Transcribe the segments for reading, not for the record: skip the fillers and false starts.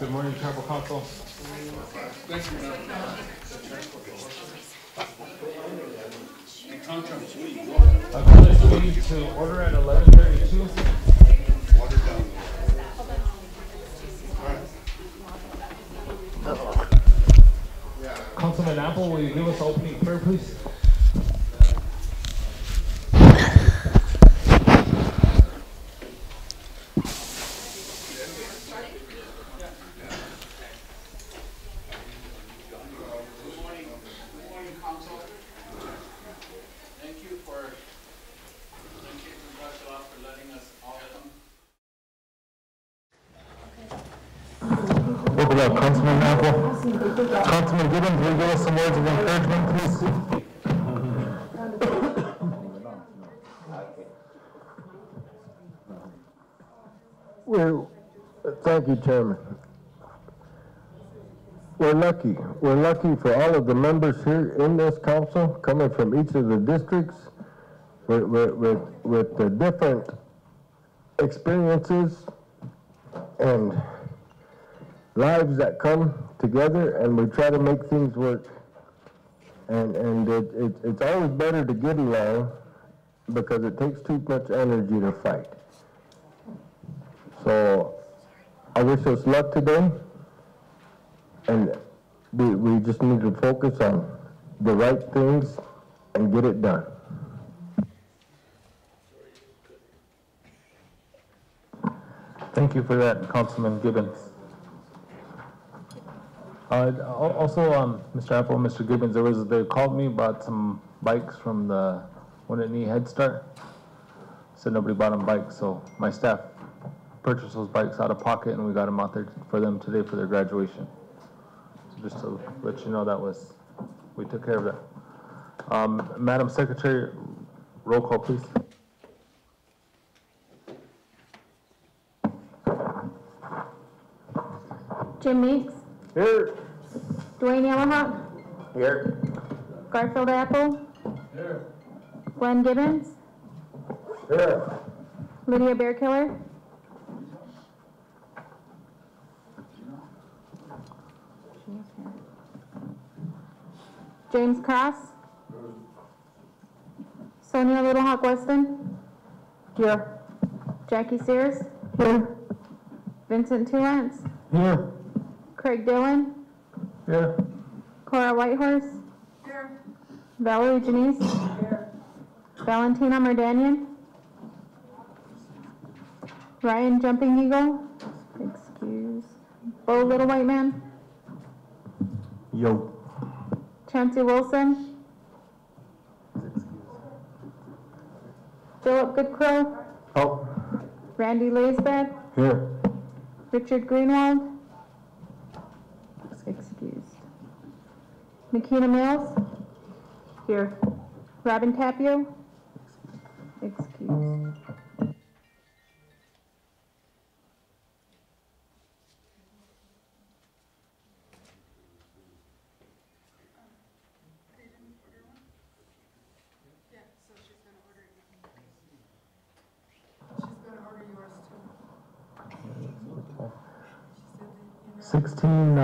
Good morning, Tribal Council. Thank you, I'll call this meeting to order at 11:32. Councilman Apple, will you give us opening prayer, please? Welcome back, Councilman Apple. Councilman Gibbons, will you give us some words of encouragement, please? Thank you, Chairman. We're lucky for all of the members here in this council, coming from each of the districts, with the different experiences and lives that come together, and we try to make things work. And it's always better to get along, because it takes too much energy to fight. So I wish us luck today, and we just need to focus on the right things and get it done. Thank you for that, Councilman Gibbons. Also, Mr. Apple, Mr. Gibbons, they called me about some bikes from the Wounded Knee Head Start. Said nobody bought them bikes, so my staff purchased those bikes out of pocket, and we got them out there for them today for their graduation. So just to let you know, we took care of that. Madam Secretary, roll call, please. Jim Meeks. Here. Dwayne Yellowhawk. Here. Garfield Apple. Here. Glenn Gibbons. Here. Lydia Bearkiller. James Cross. Sonia Littlehawk Weston. Here. Jackie Sears. Here. Vincent Tulance. Here. Craig Dillon. Here. Cora Whitehorse. Here. Valerie Janice. Here. Valentina Merdanian. Ryan Jumping Eagle. Excuse. Bo Little White Man. Yo. Chancey Wilson. Philip Goodcrow. Oh. Randy Laisbeth. Here. Richard Greenwald. Excused. Nikita Mills. Here. Robin Tapio. Excused. Yeah, so she's going to order it. She's going to order yours too. 16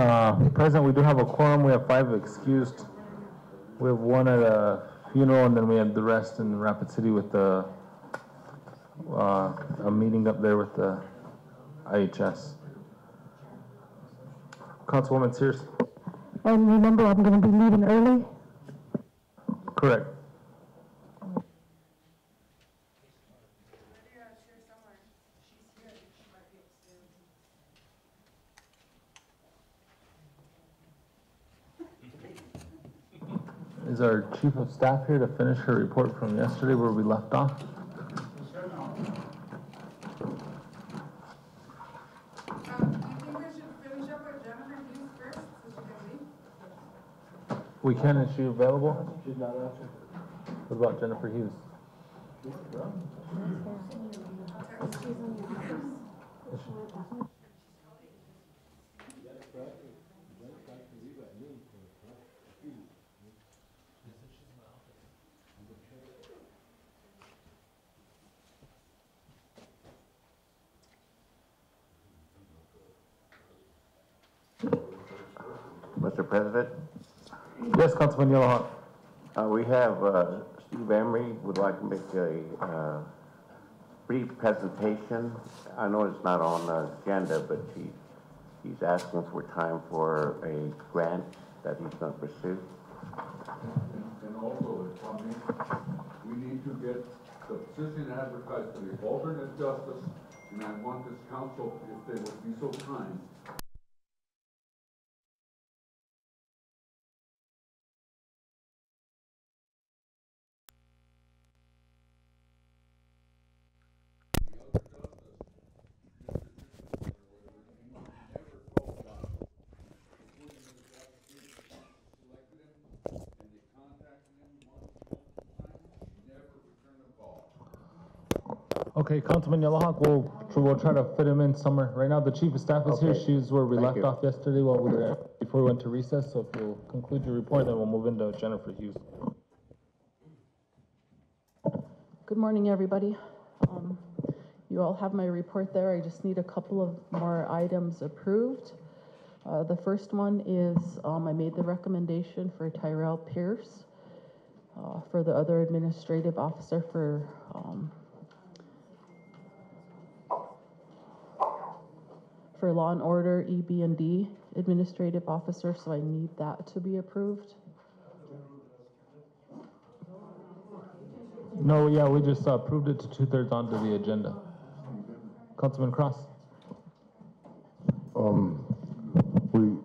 present. We do have a quorum. We have 5 excused. We have 1 at a funeral, and then we have the rest in Rapid City with the a meeting up there with the IHS. Councilwoman Sears. And remember, I'm going to be leaving early. Correct. Lydia is here somewhere. She's here. She might be upstairs. Is our chief of staff here to finish her report from yesterday where we left off? Do you think we should finish up with Jennifer Hughes first, so she can leave? We can. Is she available? She's not answering. What about Jennifer Hughes? Is she? Mr. President. Yes, Councilman Yellowhawk. We have Steve Emery would like to make a brief presentation. I know it's not on the agenda, but he's asking for time for a grant that he's going to pursue. And also, if I may, we need to get the position advertised for the alternate justice, and I want this council, if they would be so kind, Okay, Councilman Yellowhawk, we'll try to fit him in somewhere. Right now, the chief of staff is here. Okay. She's where we Thank left you. off yesterday while we were before we went to recess. So if you'll conclude your report, then we'll move into Jennifer Hughes. Good morning, everybody. You all have my report there. I just need a couple of more items approved. The first one is I made the recommendation for Tyrell Pierce for the other administrative officer for Law and Order, EB&D administrative officer, so I need that to be approved. No, yeah, we just approved it to 2/3 onto the agenda. Councilman Cross.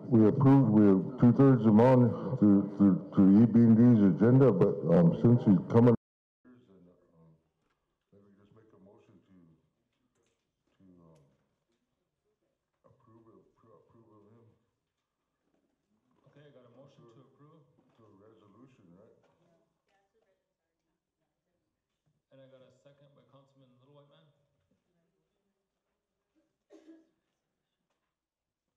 We approved, we have 2/3 them on to EB&D's agenda, but since he's coming, let me just make a motion to approve of him. Okay, I got a motion to approve. To a resolution, right? And I got a second by Councilman Little White Man.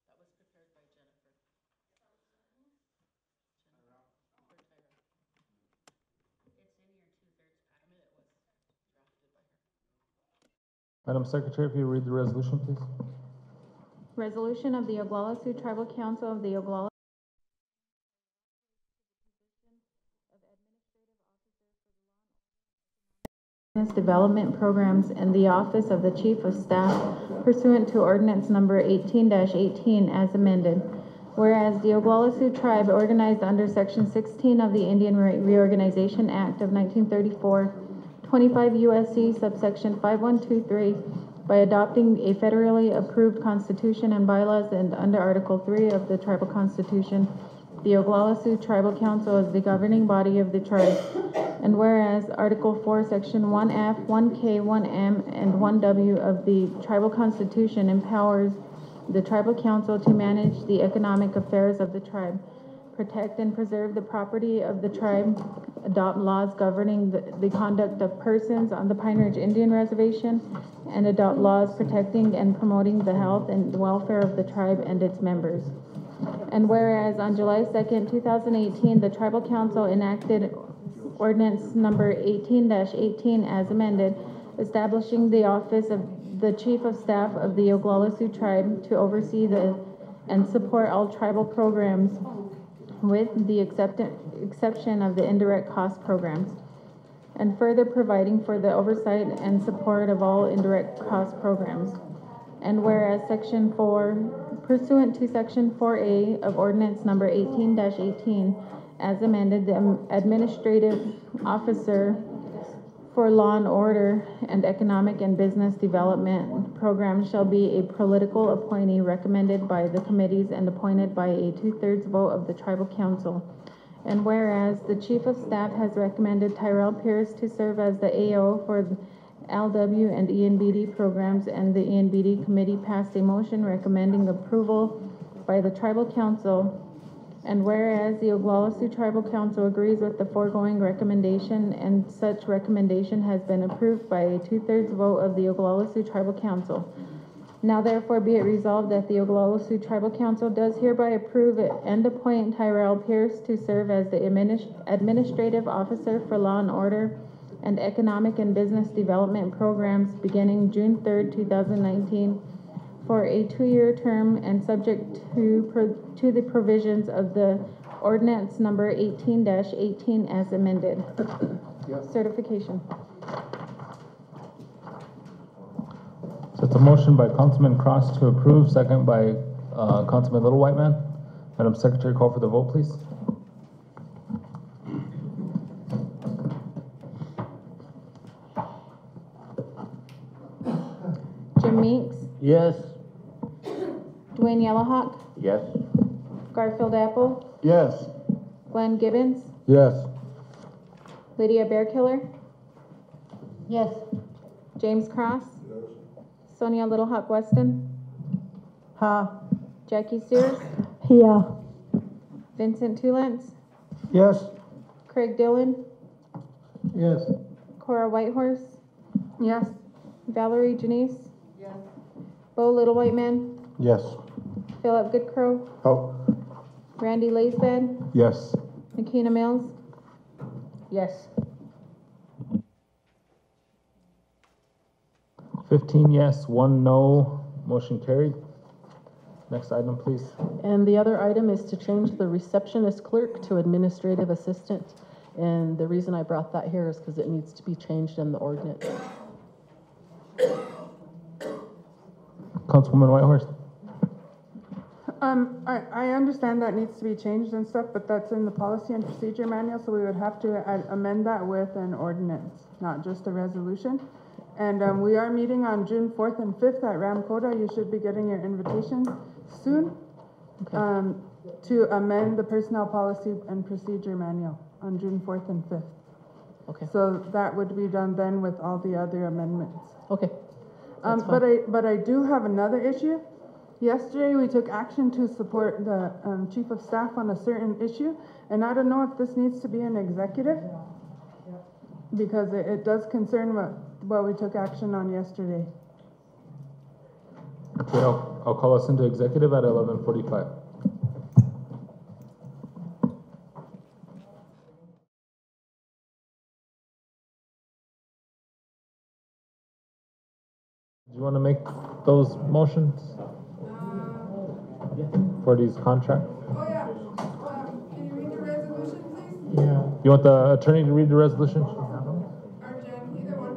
That was prepared by Jennifer. It's in your 2/3 packet. It was drafted by her. Madam Secretary, if you read the resolution, please. Resolution of the Oglala Sioux Tribal Council of the Oglala Development Programs and the Office of the Chief of Staff pursuant to ordinance number 18-18 as amended. Whereas the Oglala Sioux Tribe organized under section 16 of the Indian Reorganization Act of 1934, 25 U.S.C. subsection 5123, by adopting a federally approved constitution and bylaws, and under Article 3 of the Tribal Constitution, the Oglala Sioux Tribal Council is the governing body of the tribe. And whereas Article 4, Section 1F, 1K, 1M, and 1W of the Tribal Constitution empowers the Tribal Council to manage the economic affairs of the tribe, protect and preserve the property of the tribe, adopt laws governing the conduct of persons on the Pine Ridge Indian Reservation, and adopt laws protecting and promoting the health and welfare of the tribe and its members. And whereas on July 2nd, 2018, the Tribal Council enacted ordinance number 18-18 as amended, establishing the office of the Chief of Staff of the Oglala Sioux Tribe to oversee and support all tribal programs with the exception of the indirect cost programs, and further providing for the oversight and support of all indirect cost programs. And whereas Section 4, pursuant to Section 4A of Ordinance Number 18-18, as amended, the Administrative Officer for Law and Order and Economic and Business Development Program shall be a political appointee recommended by the committees and appointed by a 2/3 vote of the Tribal Council. And whereas the Chief of Staff has recommended Tyrell Pierce to serve as the AO for LW and ENBD programs, and the ENBD committee passed a motion recommending approval by the Tribal Council. And whereas the Oglala Sioux Tribal Council agrees with the foregoing recommendation, and such recommendation has been approved by a 2/3 vote of the Oglala Sioux Tribal Council. Now therefore be it resolved that the Oglala Sioux Tribal Council does hereby approve and appoint Tyrell Pierce to serve as the Administrative Officer for Law and Order and Economic and Business Development Programs beginning June 3rd, 2019, for a 2-year term and subject to the provisions of the ordinance number 18-18 as amended. Certification. So it's a motion by Councilman Cross to approve, second by Councilman Little White Man. Madam Secretary, call for the vote, please. Jim Meeks, Yes. Dwayne Yellowhawk, Yes? Garfield Apple, Yes. Glenn Gibbons, Yes. Lydia Bearkiller. Yes. James Cross. Sonia Little Hawk Weston. Ha. Jackie Sears. Yeah. Vincent Tulance. Yes. Craig Dillon. Yes. Cora Whitehorse. Yes. Valerie Janice. Yes. Bo Little White Man. Yes. Philip Goodcrow. Oh. Randy Laisbad. Yes. Makina Mills. Yes. 15 yes, 1 no, motion carried. Next item, please. And the other item is to change the receptionist clerk to administrative assistant. And the reason I brought that here is because it needs to be changed in the ordinance. Councilwoman Whitehorse. I understand that needs to be changed and stuff, but that's in the policy and procedure manual, so we would have to amend that with an ordinance, not just a resolution. And we are meeting on June 4th and 5th at Ramcota. You should be getting your invitation soon to amend the personnel policy and procedure manual on June 4th and 5th. Okay. So that would be done then with all the other amendments. Okay. That's fine. But I do have another issue. Yesterday, we took action to support the chief of staff on a certain issue, and I don't know if this needs to be an executive, because it does concern what we took action on yesterday. Okay, I'll call us into executive at 11:45. Do you want to make those motions for these contracts? Oh, yeah. Can you read the resolution, please? Yeah. You want the attorney to read the resolution? Or Jen, either one.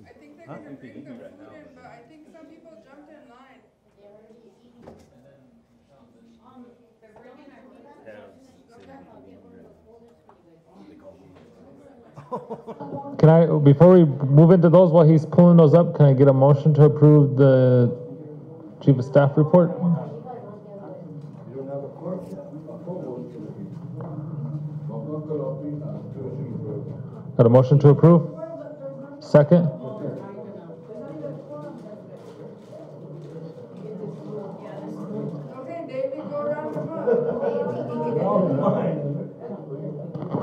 I think they're gonna bring the food in, but I think some people jumped in line. Can I, before we move into those, while he's pulling those up, can I get a motion to approve the chief of staff report? Got a motion to approve? Second? Okay, David, go around the book.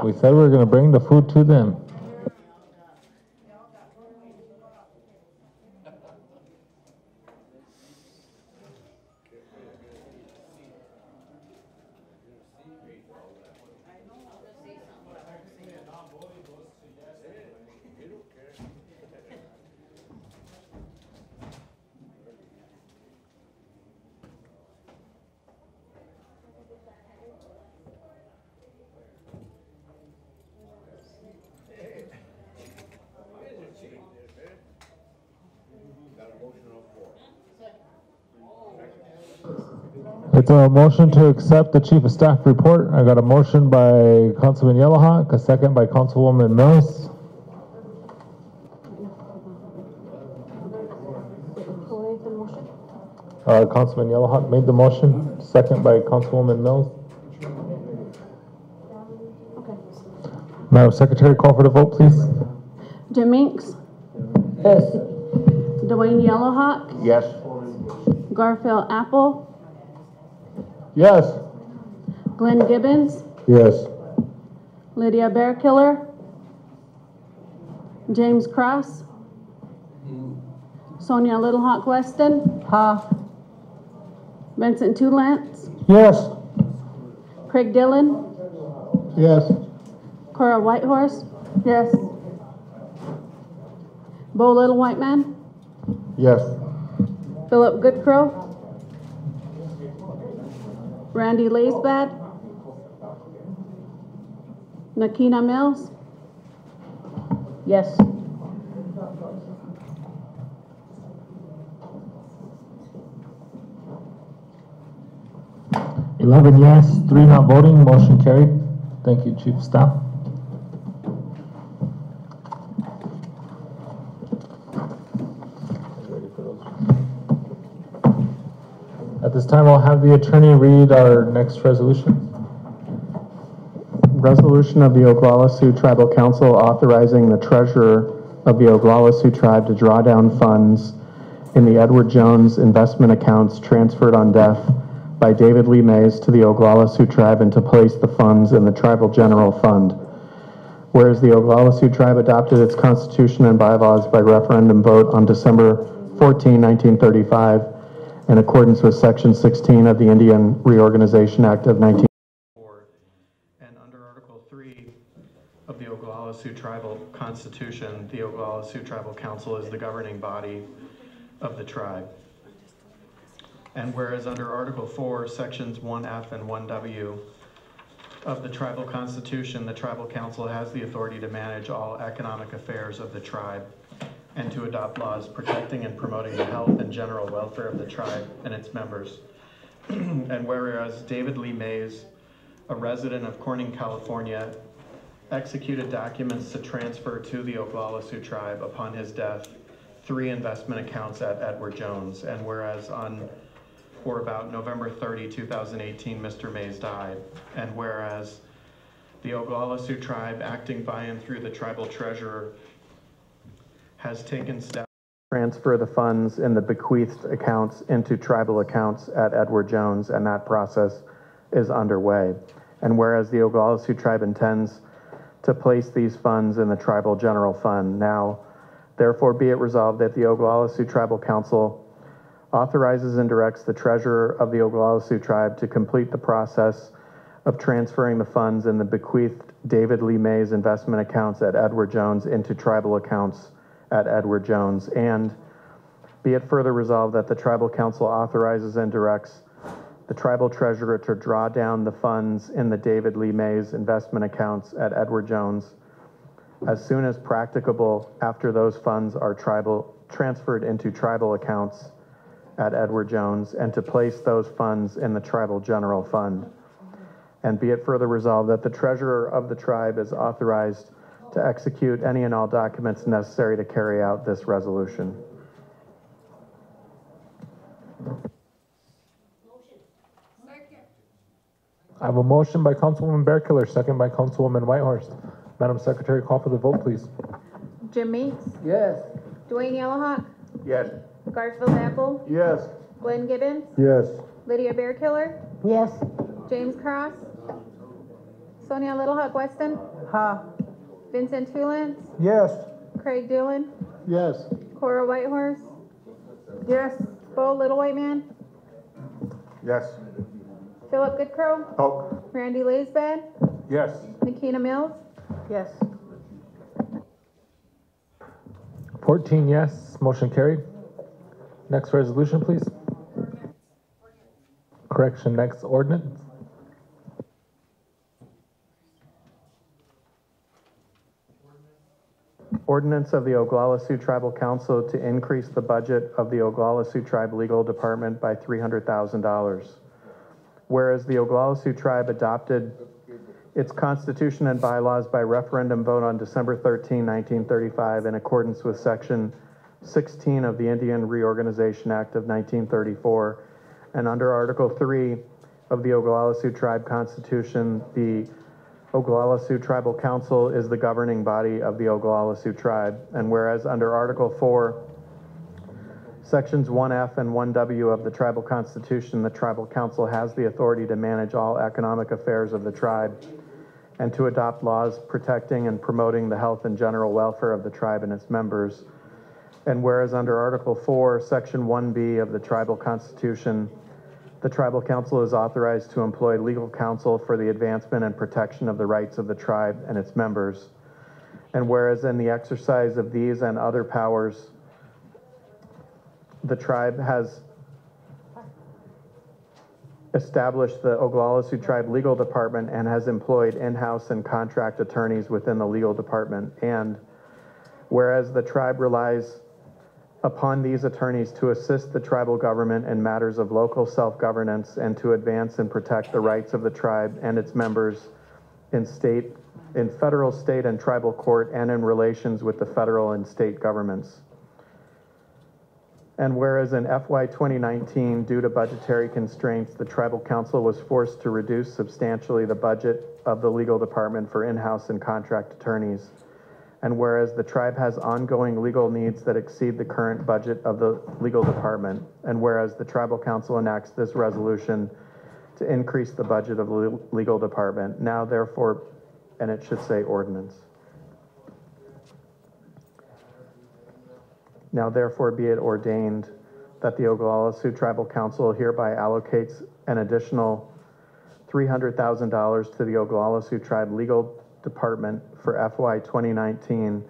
We said we were gonna bring the food to them. It's a motion to accept the chief of staff report. I got a motion by Councilman Yellowhawk, a second by Councilwoman Mills. Councilman Yellowhawk made the motion, second by Councilwoman Mills. Madam Secretary, call for the vote, please. Jim Meeks. Yes. Dwayne Yellowhawk. Yes? Garfield Apple. Yes. Glenn Gibbons. Yes. Lydia Bearkiller. James Cross. Sonia Little Hawk Weston. Ha. Vincent Tulance. Yes. Craig Dillon. Yes. Cora Whitehorse, Yes. Bo Little White Man, Yes. Philip Goodcrow, Randy Laisbad, Nakina Mills, Yes. 11 yes, 3 not voting, motion carried. Thank you, Chief of Staff. At this time, I'll have the attorney read our next resolution. Resolution of the Oglala Sioux Tribal Council authorizing the treasurer of the Oglala Sioux Tribe to draw down funds in the Edward Jones investment accounts transferred on death by David Lee Mays to the Oglala Sioux Tribe and to place the funds in the Tribal General Fund. Whereas the Oglala Sioux Tribe adopted its constitution and bylaws by referendum vote on December 14, 1935, in accordance with Section 16 of the Indian Reorganization Act of 1934, and under Article 3 of the Oglala Sioux Tribal Constitution, the Oglala Sioux Tribal Council is the governing body of the tribe. And whereas under Article 4, Sections 1F and 1W of the Tribal Constitution, the Tribal Council has the authority to manage all economic affairs of the tribe and to adopt laws protecting and promoting the health and general welfare of the tribe and its members. And whereas David Lee Mays, a resident of Corning, California, executed documents to transfer to the Oglala Sioux Tribe upon his death 3 investment accounts at Edward Jones, and whereas on or about November 30, 2018, Mr. Mays died, and whereas the Oglala Sioux Tribe, acting by and through the tribal treasurer, has taken steps to transfer the funds in the bequeathed accounts into tribal accounts at Edward Jones, and that process is underway. And whereas the Oglala Sioux Tribe intends to place these funds in the Tribal General Fund. Now, therefore be it resolved that the Oglala Sioux Tribal Council authorizes and directs the treasurer of the Oglala Sioux Tribe to complete the process of transferring the funds in the bequeathed David Lee Mays investment accounts at Edward Jones into tribal accounts at Edward Jones. And be it further resolved that the Tribal Council authorizes and directs the tribal treasurer to draw down the funds in the David Lee Mays investment accounts at Edward Jones as soon as practicable after those funds are transferred into tribal accounts at Edward Jones, and to place those funds in the Tribal General Fund. And be it further resolved that the treasurer of the tribe is authorized to execute any and all documents necessary to carry out this resolution. I have a motion by Councilwoman Bearkiller, second by Councilwoman Whitehorse. Madam Secretary, call for the vote, please. Jim Meeks, Yes. Dwayne Yellowhawk, Yes. Garfield Apple, Yes. Glenn Gibbons, Yes. Lydia Bearkiller, Yes. James Cross, Sonia Littlehawk Weston, Vincent Tulance, Yes. Craig Doolan, Yes. Cora Whitehorse, Yes. Bo Little White Man, Yes. Philip Goodcrow, Oh. Randy Laisbad, Yes. Nakina Mills, Yes. 14 yes, motion carried. Next resolution, please. Correction, next ordinance. Ordinance of the Oglala Sioux Tribal Council to increase the budget of the Oglala Sioux Tribe Legal Department by $300,000. Whereas the Oglala Sioux Tribe adopted its constitution and bylaws by referendum vote on December 13, 1935, in accordance with Section 16 of the Indian Reorganization Act of 1934, and under Article 3 of the Oglala Sioux Tribe Constitution, the Oglala Sioux Tribal Council is the governing body of the Oglala Sioux Tribe. And whereas under Article 4, Sections 1F and 1W of the Tribal Constitution, the Tribal Council has the authority to manage all economic affairs of the tribe and to adopt laws protecting and promoting the health and general welfare of the tribe and its members. And whereas under Article 4, Section 1B of the Tribal Constitution, the tribal council is authorized to employ legal counsel for the advancement and protection of the rights of the tribe and its members. And whereas in the exercise of these and other powers, the tribe has established the Oglala Sioux Tribe Legal Department and has employed in-house and contract attorneys within the legal department. And whereas the tribe relies upon these attorneys to assist the tribal government in matters of local self-governance and to advance and protect the rights of the tribe and its members in federal, state, and tribal court and in relations with the federal and state governments. And whereas in FY 2019, due to budgetary constraints, the Tribal Council was forced to reduce substantially the budget of the legal department for in-house and contract attorneys. And whereas the tribe has ongoing legal needs that exceed the current budget of the legal department, and whereas the Tribal Council enacts this resolution to increase the budget of the legal department, now therefore, and it should say ordinance. Now therefore be it ordained that the Oglala Sioux Tribal Council hereby allocates an additional $300,000 to the Oglala Sioux Tribe Legal Department for FY 2019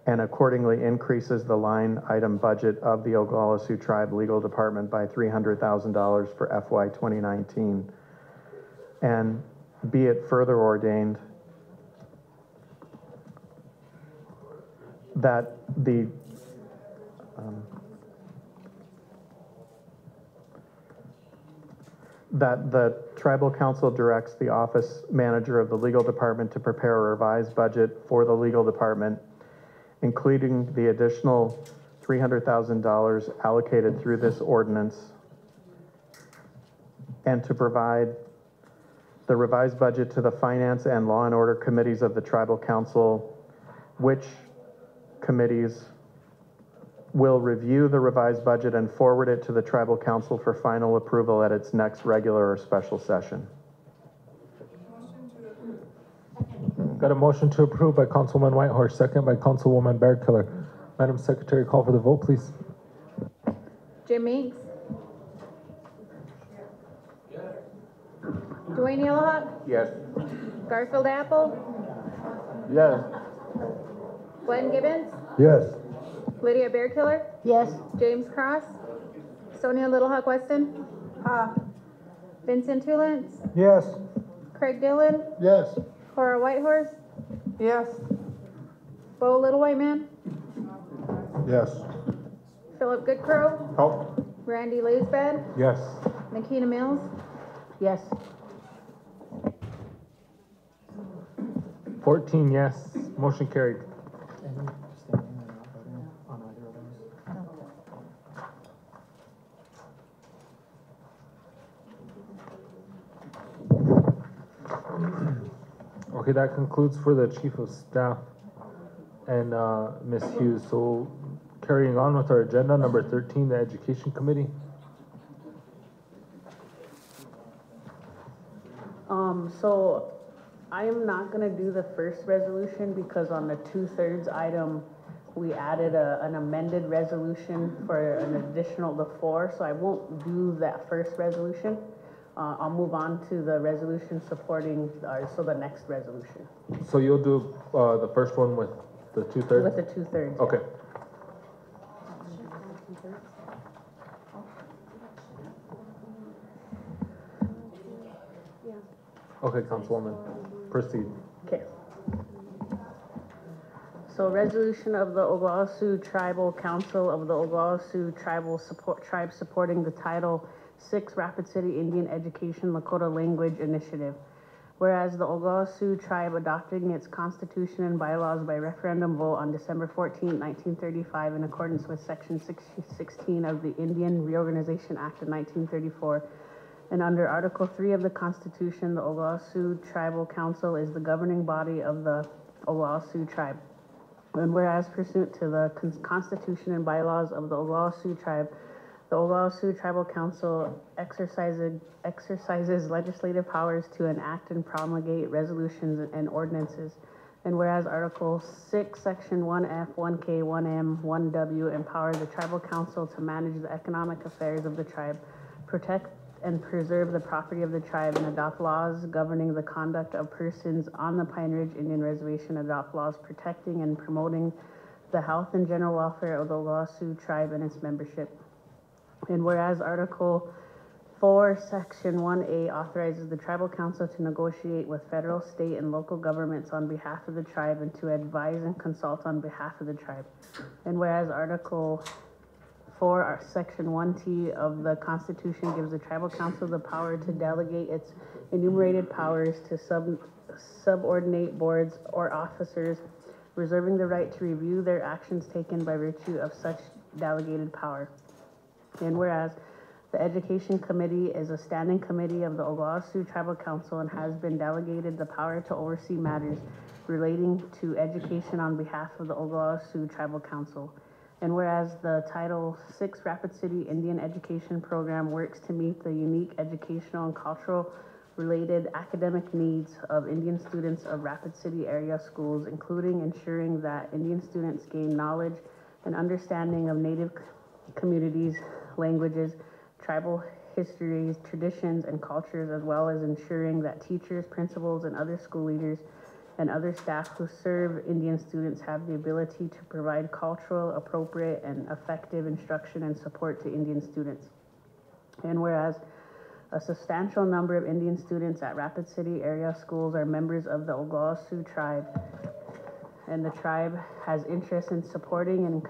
and accordingly increases the line item budget of the Oglala Sioux Tribe Legal Department by $300,000 for FY 2019. And be it further ordained that the Tribal Council directs the office manager of the legal department to prepare a revised budget for the legal department, including the additional $300,000 allocated through this ordinance, and to provide the revised budget to the Finance and Law and Order committees of the Tribal Council, which committees will review the revised budget and forward it to the Tribal Council for final approval at its next regular or special session. Got a motion to approve by Councilwoman Whitehorse, second by Councilwoman Bearkiller. Madam Secretary, call for the vote, please. Jim Meeks. Dwayne Yellowhawk. Yes. Garfield Apple. Yes. Glenn Gibbons. Yes. Lydia Bearkiller. Yes. James Cross. Sonia Little Hawk Weston. Vincent Tulance. Yes. Craig Dillon. Yes. Cora Whitehorse. Yes. Bo Little White Man. Yes. Philip Goodcrow. Oh. Randy Laisbad. Yes. Nikita Mills. Yes. 14 yes, motion carried. Okay, that concludes for the Chief of Staff and Ms. Hughes. So carrying on with our agenda, number 13, the Education Committee. So I am not gonna do the first resolution because on the 2/3 item, we added an amended resolution for an additional, the 4, so I won't do that first resolution. I'll move on to the resolution supporting, so the next resolution. So you'll do the first one with the 2/3? With the 2/3. yeah. Okay. Okay, Councilwoman, proceed. Okay. So resolution of the Oglala Sioux Tribal Council of the Oglala Sioux Tribe supporting the Title VI Rapid City Indian Education Lakota Language Initiative. Whereas the Oglala Sioux Tribe adopting its constitution and bylaws by referendum vote on December 14, 1935 in accordance with Section 16 of the Indian Reorganization Act of 1934, and under Article 3 of the Constitution, the Oglala Sioux Tribal Council is the governing body of the Oglala Sioux Tribe. And whereas pursuant to the Constitution and bylaws of the Oglala Sioux Tribe, the Oglala Sioux Tribal Council exercises legislative powers to enact and promulgate resolutions and ordinances. And whereas Article 6, Section 1F, 1K, 1M, 1W empowers the Tribal Council to manage the economic affairs of the tribe, protect and preserve the property of the tribe, and adopt laws governing the conduct of persons on the Pine Ridge Indian Reservation, adopt laws protecting and promoting the health and general welfare of the Oglala Sioux tribe and its membership. And whereas Article 4, Section 1A authorizes the Tribal Council to negotiate with federal, state, and local governments on behalf of the tribe and to advise and consult on behalf of the tribe. And whereas Article 4, Section 1T of the Constitution gives the Tribal Council the power to delegate its enumerated powers to subordinate boards or officers, reserving the right to review their actions taken by virtue of such delegated power. And whereas the Education Committee is a standing committee of the Oglala Sioux Tribal Council and has been delegated the power to oversee matters relating to education on behalf of the Oglala Sioux Tribal Council. And whereas the Title VI Rapid City Indian Education Program works to meet the unique educational and cultural related academic needs of Indian students of Rapid City area schools, including ensuring that Indian students gain knowledge and understanding of Native communities, languages, tribal histories, traditions, and cultures, as well as ensuring that teachers, principals, and other school leaders and other staff who serve Indian students have the ability to provide cultural, appropriate, and effective instruction and support to Indian students. And whereas a substantial number of Indian students at Rapid City area schools are members of the Oglala Sioux tribe, and the tribe has interest in supporting and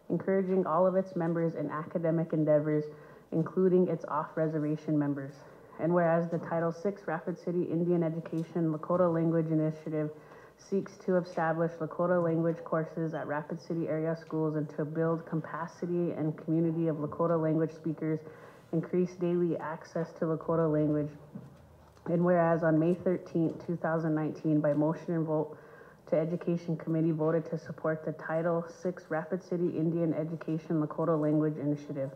encouraging all of its members in academic endeavors, including its off-reservation members. And whereas the Title VI Rapid City Indian Education Lakota Language Initiative seeks to establish Lakota language courses at Rapid City area schools and to build capacity and community of Lakota language speakers, increase daily access to Lakota language. And whereas on May 13, 2019, by motion and vote, the Education Committee voted to support the Title VI Rapid City Indian Education Lakota Language Initiative.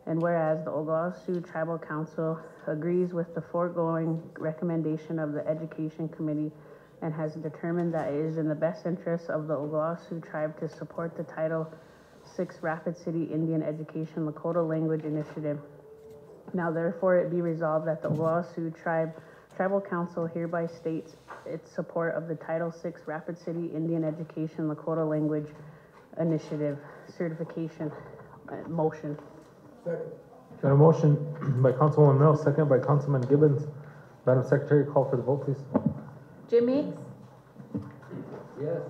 And whereas the Oglala Sioux Tribal Council agrees with the foregoing recommendation of the Education Committee and has determined that it is in the best interest of the Oglala Sioux tribe to support the Title VI Rapid City Indian Education Lakota Language Initiative. Now therefore it be resolved that the Oglala Sioux Tribal Council hereby states its support of the Title VI Rapid City Indian Education Lakota Language Initiative certification motion. Got a motion by Councilwoman Mills, second by Councilman Gibbons. Madam Secretary, call for the vote, please. Jim Meeks, Yes.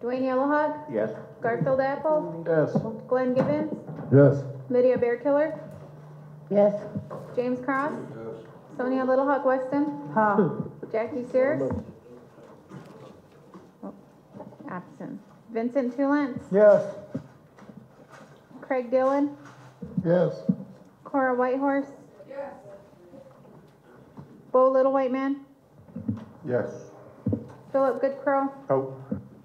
Dwayne Yellowhog, Yes. Garfield Apple, Yes. Glenn Gibbons, Yes. Lydia Bearkiller, Yes. James Cross, Yes. Sonia Little Hawk Weston, Jackie Sears. Absent. Vincent Tulance, Yes. Craig Dillon, Yes. Cora Whitehorse. Yes. Bo Little White Man, Yes. Philip Goodcrow, Oh.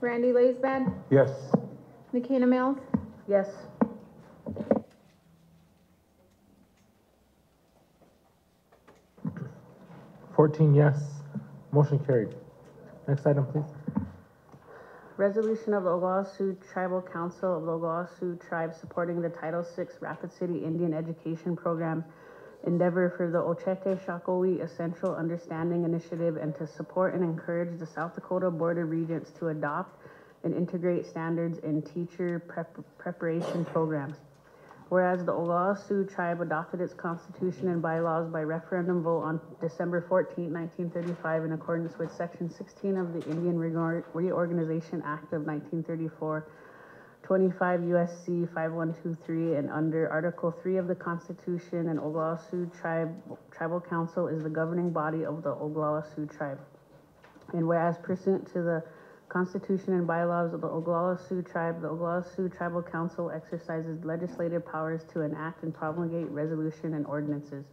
Randy Laisbad, Yes. Nikina Mills, Yes. 14 yes. Motion carried. Next item, please. Resolution of the Oglala Sioux Tribal Council of the Oglala Sioux Tribe supporting the Title VI Rapid City Indian Education Program endeavor for the Ochete Shakowee Essential Understanding Initiative and to support and encourage the South Dakota Board of Regents to adopt and integrate standards in teacher preparation programs. Whereas the Oglala Sioux Tribe adopted its constitution and bylaws by referendum vote on December 14, 1935 in accordance with Section 16 of the Indian Reorganization Act of 1934, 25 USC 5123, and under Article 3 of the Constitution, and Oglala Sioux Tribal Council is the governing body of the Oglala Sioux Tribe. And whereas pursuant to the Constitution and bylaws of the Oglala Sioux Tribe, the Oglala Sioux Tribal Council exercises legislative powers to enact and promulgate resolution and ordinances.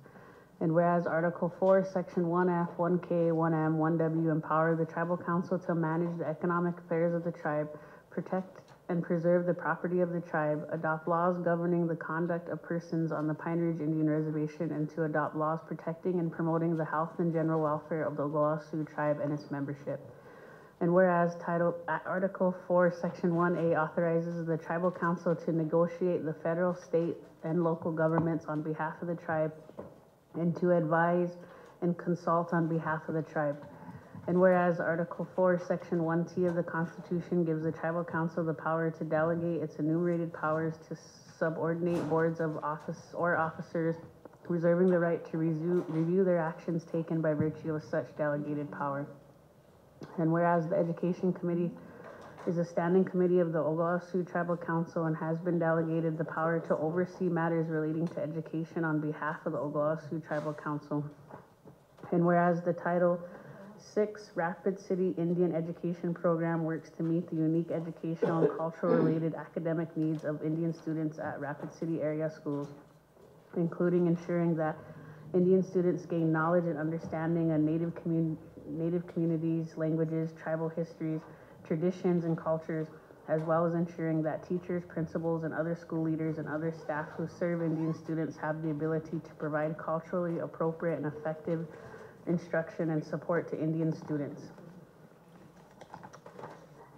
And whereas Article 4, Section 1F, 1K, 1M, 1W empower the Tribal Council to manage the economic affairs of the tribe, protect and preserve the property of the tribe, adopt laws governing the conduct of persons on the Pine Ridge Indian Reservation, and to adopt laws protecting and promoting the health and general welfare of the Oglala Sioux Tribe and its membership. And whereas Article 4, Section 1A authorizes the Tribal Council to negotiate the federal, state, and local governments on behalf of the tribe and to advise and consult on behalf of the tribe. And whereas Article 4, Section 1T of the Constitution gives the Tribal Council the power to delegate its enumerated powers to subordinate boards of office or officers, reserving the right to review their actions taken by virtue of such delegated power. And whereas the Education Committee is a standing committee of the Oglala Sioux Tribal Council and has been delegated the power to oversee matters relating to education on behalf of the Oglala Sioux Tribal Council. And whereas the Title VI Rapid City Indian Education Program works to meet the unique educational and cultural related academic needs of Indian students at Rapid City area schools, including ensuring that Indian students gain knowledge and understanding of native communities, languages, tribal histories, traditions, and cultures, as well as ensuring that teachers, principals, and other school leaders and other staff who serve Indian students have the ability to provide culturally appropriate and effective instruction and support to Indian students.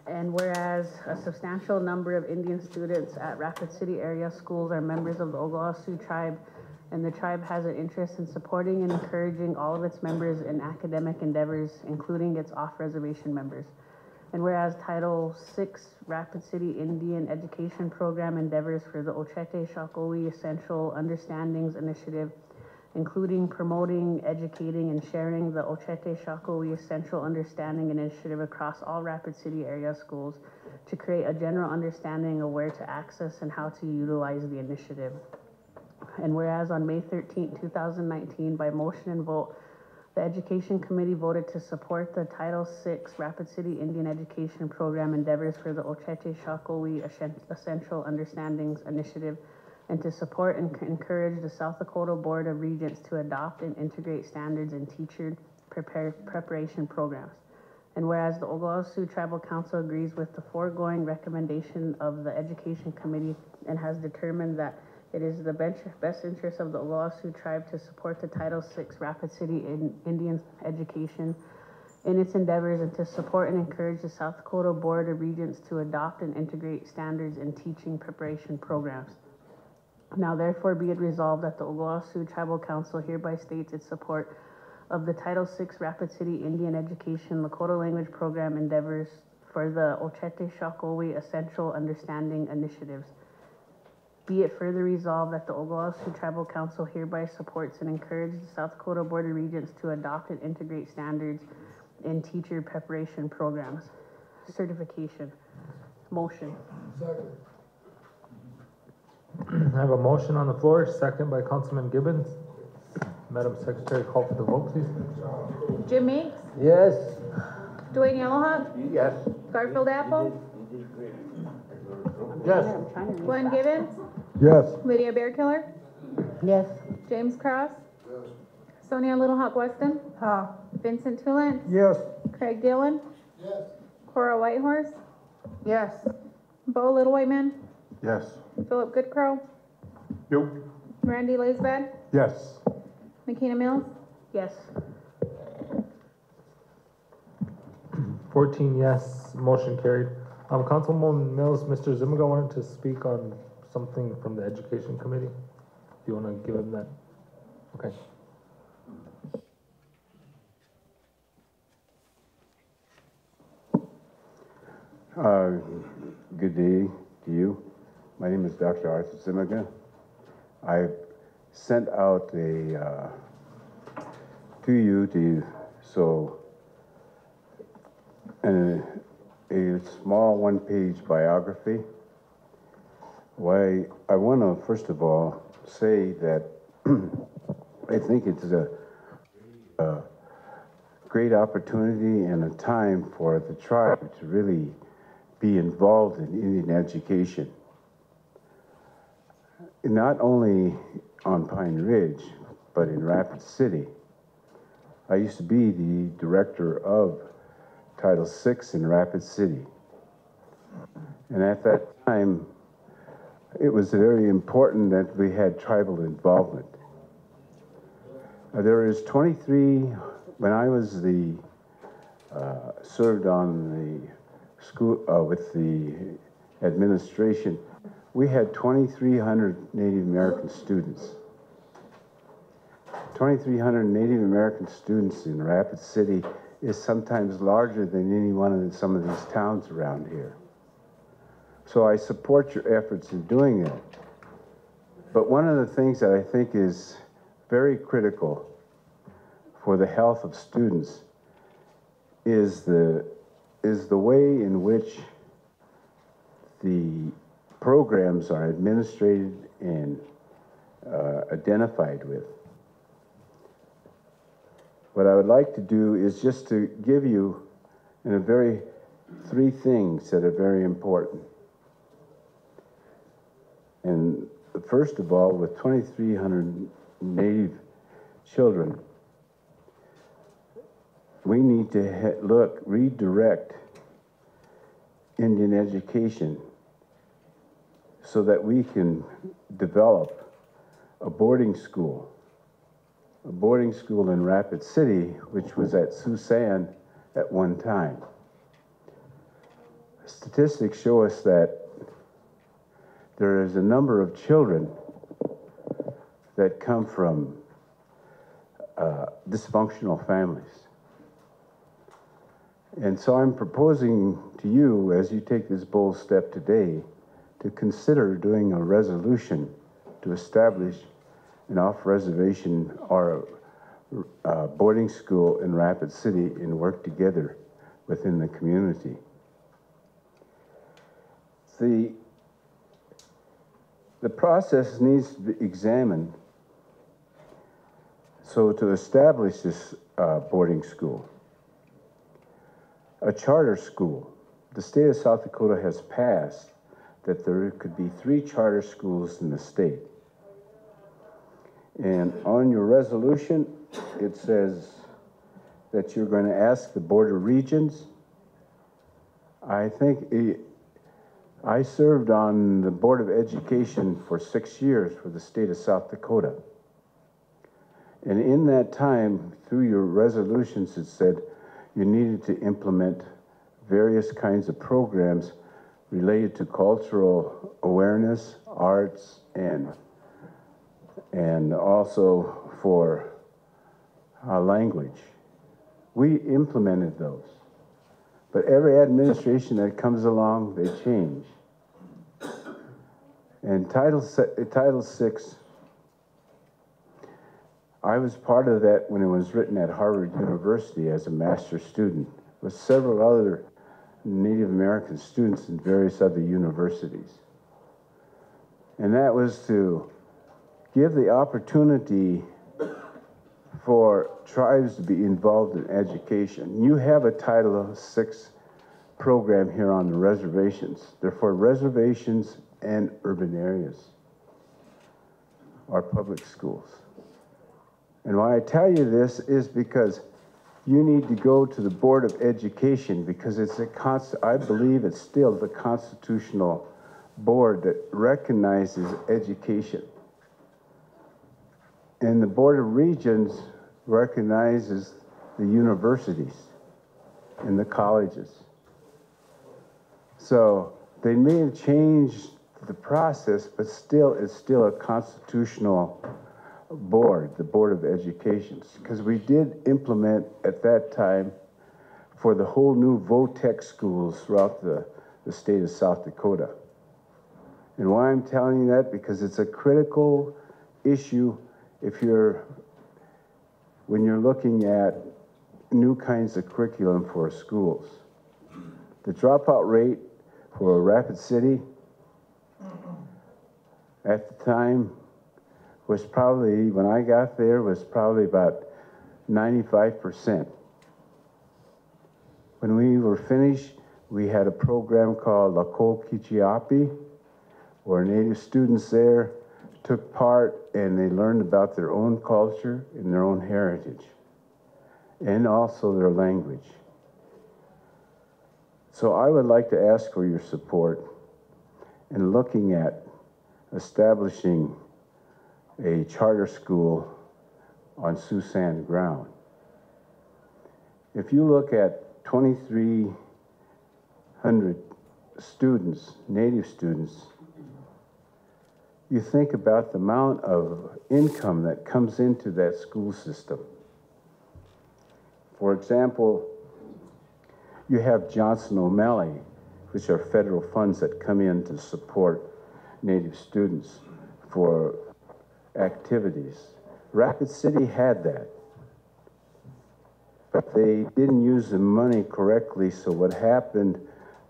And whereas a substantial number of Indian students at Rapid City area schools are members of the Oglala Sioux tribe, and the tribe has an interest in supporting and encouraging all of its members in academic endeavors, including its off-reservation members. And whereas Title VI Rapid City Indian Education Program endeavors for the Ochete Shakowee Essential Understandings Initiative, including promoting, educating, and sharing the Ochete Shakowee Essential Understanding Initiative across all Rapid City area schools to create a general understanding of where to access and how to utilize the initiative. And whereas on May 13, 2019, by motion and vote, the Education Committee voted to support the Title VI Rapid City Indian Education Program endeavors for the Ochete Shakowee Essential Understandings Initiative, and to support and encourage the South Dakota Board of Regents to adopt and integrate standards in teacher preparation programs. And whereas the Oglala Sioux Tribal Council agrees with the foregoing recommendation of the Education Committee and has determined that it is the best interest of the Oglala Sioux tribe to support the Title VI Rapid City Indian Education in its endeavors and to support and encourage the South Dakota Board of Regents to adopt and integrate standards in teaching preparation programs. Now therefore be it resolved that the Oglala Sioux Tribal Council hereby states its support of the Title VI Rapid City Indian Education Lakota Language Program endeavors for the Ochete Shakowee Essential Understanding Initiatives. Be it further resolved that the Oglala Sioux Tribal Council hereby supports and encourages the South Dakota Board of Regents to adopt and integrate standards in teacher preparation programs. Certification. Motion. I have a motion on the floor, second by Councilman Gibbons. Madam Secretary, call for the vote, please. Jim Meeks, Yes. Dwayne Yellowhawk, Yes. Garfield Apple, Yes. Glenn Gibbons, Yes. Lydia Bearkiller, Yes. James Cross, Sonia Little Hawk Weston, Vincent Tulance, Yes. Craig Dillon, Cora Whitehorse, Yes. Bo Little White Man, Yes. Philip Goodcrow, Nope. Randy Laisbad, Yes. Makina Mills, Yes. 14 yes, motion carried. Councilman Mills, Mr. Zimiga wanted to speak on something from the Education Committee. Do you want to give him that? Okay. Good day to you. My name is Dr. Arthur Zimiga. I sent out to you a small one-page biography. Why I want to first of all say that I think it's a great opportunity and a time for the tribe to really be involved in Indian education. Not only on Pine Ridge, but in Rapid City. I used to be the director of Title VI in Rapid City. And at that time, it was very important that we had tribal involvement. There is 23, when I was served on the school, with the administration, we had 2,300 Native American students. 2,300 Native American students in Rapid City is sometimes larger than any one of some of these towns around here. So I support your efforts in doing that. But one of the things that I think is very critical for the health of students is the way in which the programs are administrated and identified with. What I would like to do is just to give you three things that are very important. And first of all, with 2,300 Native children, we need to redirect Indian education so that we can develop a boarding school in Rapid City, which was at Susan at one time. Statistics show us that there is a number of children that come from dysfunctional families. And so I'm proposing to you, as you take this bold step today, to consider doing a resolution to establish an off-reservation or boarding school in Rapid City and work together within the community. The process needs to be examined. So to establish this boarding school, a charter school, the state of South Dakota has passed that there could be 3 charter schools in the state. And on your resolution, it says that you're going to ask the Board of Regents. I served on the Board of Education for 6 years for the state of South Dakota. And in that time, through your resolutions, it said you needed to implement various kinds of programs related to cultural awareness, arts, and also for language. We implemented those. But every administration that comes along, they change. And Title VI, I was part of that when it was written at Harvard University as a master's student, with several other Native American students in various other universities. And that was to give the opportunity for tribes to be involved in education. You have a Title VI program here on the reservations. They're for reservations and urban areas, our public schools. And why I tell you this is because you need to go to the Board of Education, because I believe it's still the constitutional board that recognizes education. And the Board of Regents recognizes the universities and the colleges. So they may have changed the process, but still, it's still a constitutional board, the Board of Education, because we did implement at that time for the whole new VOTEC schools throughout the state of South Dakota. And why I'm telling you that, because it's a critical issue when you're looking at new kinds of curriculum for schools. The dropout rate for Rapid City at the time was probably, when I got there, was probably about 95%. When we were finished, we had a program called Lako Kichiapi, where Native students there took part and they learned about their own culture and their own heritage, and also their language. So I would like to ask for your support in looking at establishing a charter school on Susan ground. If you look at 2,300 students, Native students, you think about the amount of income that comes into that school system. For example, you have Johnson O'Malley, which are federal funds that come in to support Native students for activities. Rapid City had that, but they didn't use the money correctly, so what happened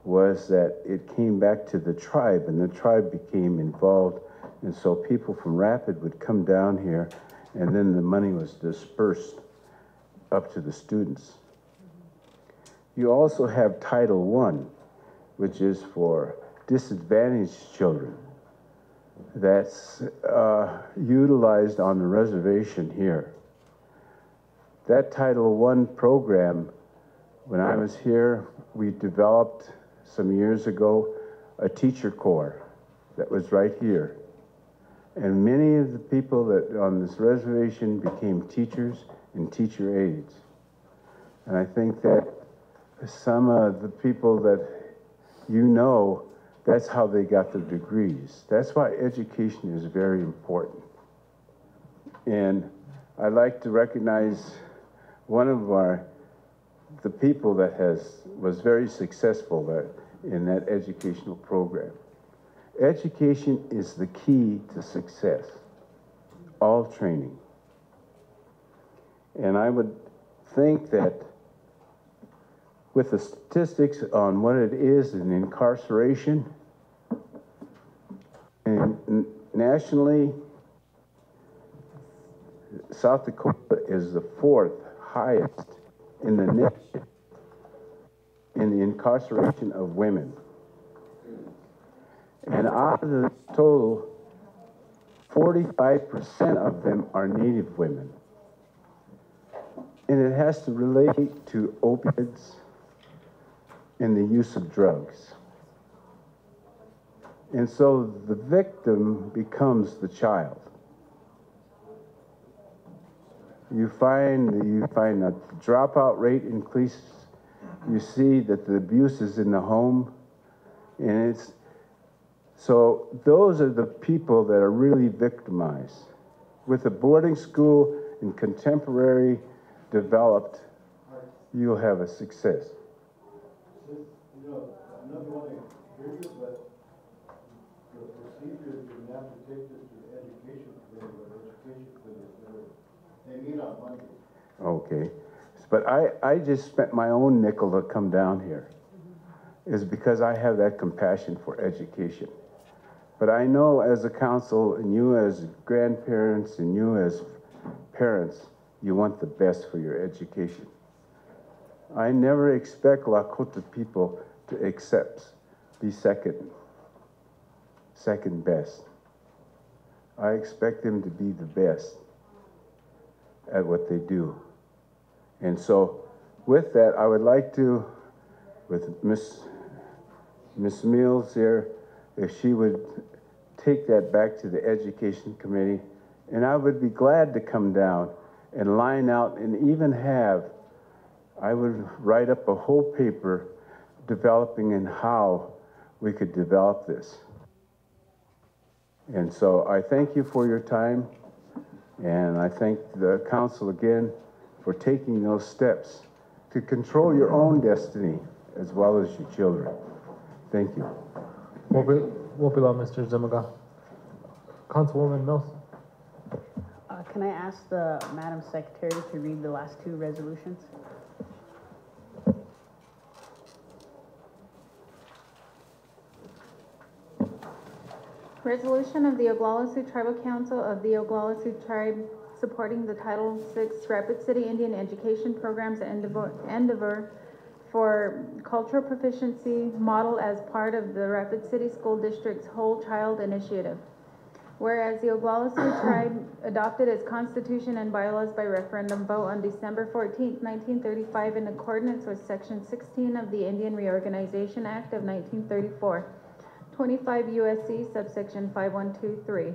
was that it came back to the tribe, and the tribe became involved, and so people from Rapid would come down here, and then the money was dispersed up to the students. You also have Title I, which is for disadvantaged children. That's utilized on the reservation here. That Title I program, when I was here, we developed some years ago a teacher corps that was right here. And many of the people that on this reservation became teachers and teacher aides. And I think that some of the people that you know, that's how they got their degrees. That's why education is very important. And I'd like to recognize one of the people that was very successful in that educational program. Education is the key to success, all training. And I would think that with the statistics on what it is in incarceration, and nationally, South Dakota is the 4th highest in the nation in the incarceration of women. And out of the total, 45% of them are Native women. And it has to relate to opiates and the use of drugs. And so the victim becomes the child. You find a dropout rate increase. You see that the abuse is in the home. And so those are the people that are really victimized. With a boarding school and contemporary developed, you'll have a success. You know, I'm not going to agree with, but the procedure is you have to take this to the education committee, but education committee, they meet on Monday. Okay, but I just spent my own nickel to come down here. Is because I have that compassion for education. But I know as a council, and you as grandparents, and you as parents, you want the best for your education. I never expect Lakota people to be second best. I expect them to be the best at what they do. And so with that, I would like to, with Miss Mills here, if she would take that back to the Education Committee, and I would be glad to come down and line out and even I would write up a whole paper developing in how we could develop this. And so I thank you for your time, and I thank the council again for taking those steps to control your own destiny as well as your children. Thank you. Won't be long, Mr. Zimiga. Councilwoman Mills. Can I ask the Madam Secretary to read the last two resolutions? Resolution of the Oglala Sioux Tribal Council of the Oglala Sioux Tribe supporting the Title VI Rapid City Indian Education Programs endeavor for cultural proficiency model as part of the Rapid City School District's Whole Child Initiative. Whereas the Oglala Sioux Tribe adopted its constitution and bylaws by referendum vote on December 14, 1935 in accordance with Section 16 of the Indian Reorganization Act of 1934, 25 USC subsection 5123.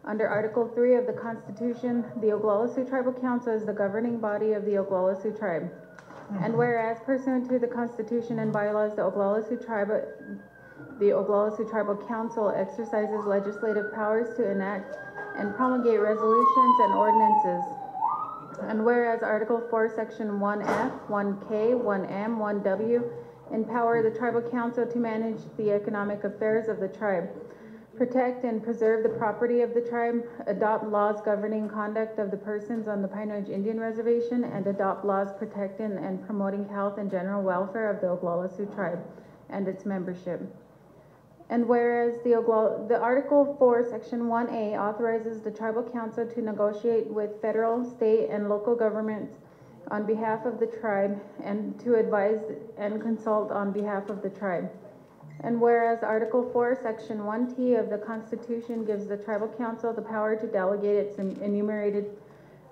Under Article 3 of the Constitution, the Oglala Sioux Tribal Council is the governing body of the Oglala Sioux Tribe. And whereas pursuant to the Constitution and bylaws, the Oglala Sioux Tribe the Oglala Sioux Tribal Council exercises legislative powers to enact and promulgate resolutions and ordinances. And whereas Article 4, Section 1F, 1K, 1M, 1W empower the Tribal Council to manage the economic affairs of the tribe, protect and preserve the property of the tribe, adopt laws governing conduct of the persons on the Pine Ridge Indian Reservation, and adopt laws protecting and promoting health and general welfare of the Oglala Sioux tribe and its membership. And whereas the Article 4, Section 1A authorizes the Tribal Council to negotiate with federal, state, and local governments on behalf of the tribe and to advise and consult on behalf of the tribe. And whereas Article 4, Section 1T of the Constitution gives the Tribal Council the power to delegate its enumerated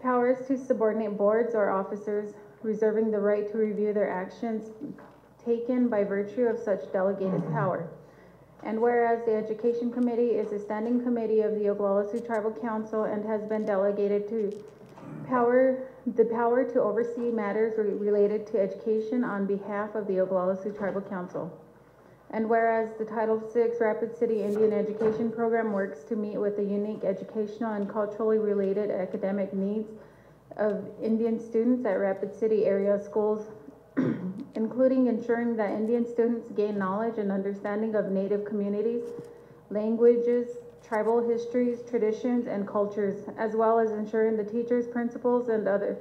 powers to subordinate boards or officers, reserving the right to review their actions taken by virtue of such delegated power. And whereas the Education Committee is a standing committee of the Oglala Sioux Tribal Council and has been delegated the power to oversee matters related to education on behalf of the Oglala Sioux Tribal Council. And whereas the Title VI Rapid City Indian Education Program works to meet with the unique educational and culturally related academic needs of Indian students at Rapid City area schools, including ensuring that Indian students gain knowledge and understanding of Native communities, languages, tribal histories, traditions, and cultures, as well as ensuring the teachers, principals, and other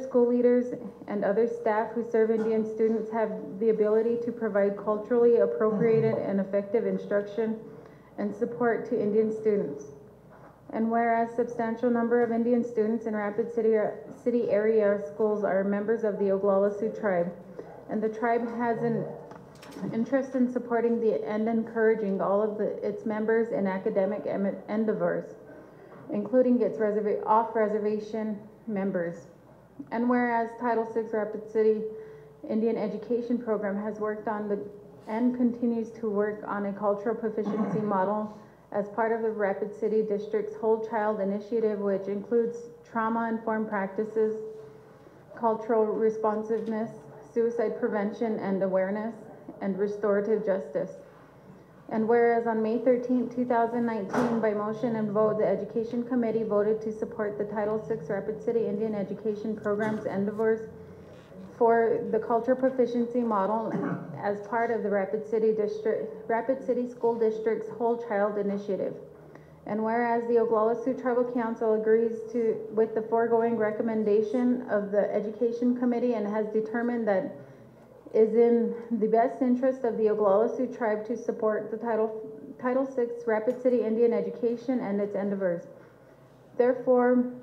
school leaders and other staff who serve Indian students have the ability to provide culturally appropriated and effective instruction and support to Indian students. And whereas substantial number of Indian students in Rapid City area schools are members of the Oglala Sioux tribe, and the tribe has an interest in supporting and encouraging all of its members in academic endeavors, including its off-reservation members. And whereas Title VI Rapid City Indian Education Program has worked on and continues to work on a cultural proficiency model as part of the Rapid City District's Whole Child Initiative, which includes trauma-informed practices, cultural responsiveness, suicide prevention and awareness, and restorative justice. And whereas on May 13, 2019, by motion and vote, the Education Committee voted to support the Title VI Rapid City Indian Education Program's endeavors for the culture proficiency model as part of the Rapid City School District's Whole Child Initiative. And whereas the Oglala Sioux Tribal Council agrees with the foregoing recommendation of the Education Committee and has determined that is in the best interest of the Oglala Sioux tribe to support the Title VI Rapid City Indian Education and its endeavors. Therefore,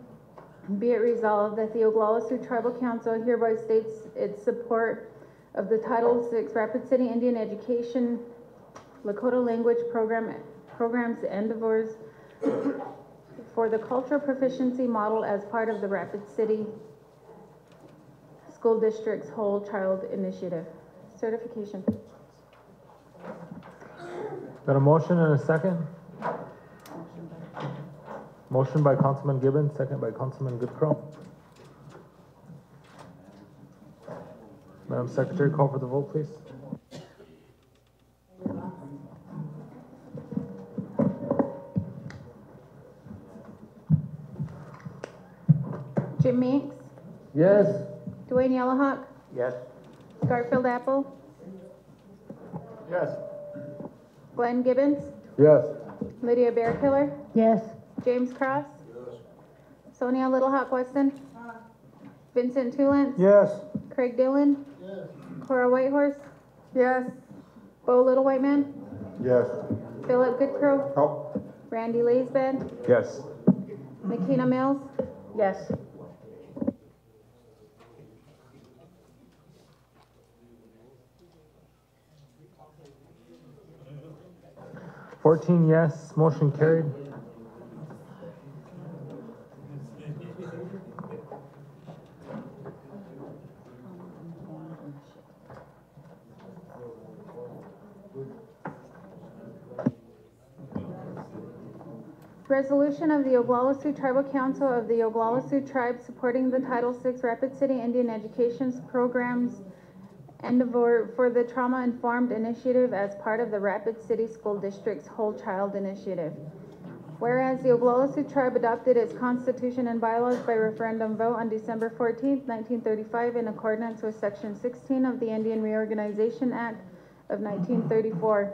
be it resolved that the Oglala Sioux Tribal Council hereby states its support of the Title VI Rapid City Indian Education Lakota Language Program's endeavors for the cultural proficiency model as part of the Rapid City School District's Whole Child Initiative. Certification. Got a motion and a second? Motion by Councilman Gibbons, second by Councilman Goodcrow. Madam Secretary, call for the vote, please. Jim Meeks, Yes. Dwayne Yellowhawk, Yes. Garfield Apple, Yes. Glenn Gibbons, Yes. Lydia Bearkiller, Yes. James Cross, Sonia Little Hawk Weston, Vincent Tulance, Yes. Craig Dillon, Cora Whitehorse, Yes. Bo Little White Man, Yes. Philip Goodcrow, Oh. Randy Laisbad, Yes. Makina Mills, Yes. Yes, motion carried. Resolution of the Oglala Sioux Tribal Council of the Oglala Sioux Tribe supporting the Title VI Rapid City Indian Education Programs and for the Trauma Informed Initiative as part of the Rapid City School District's Whole Child Initiative. Whereas the Oglala Sioux Tribe adopted its constitution and bylaws by referendum vote on December 14, 1935, in accordance with Section 16 of the Indian Reorganization Act of 1934,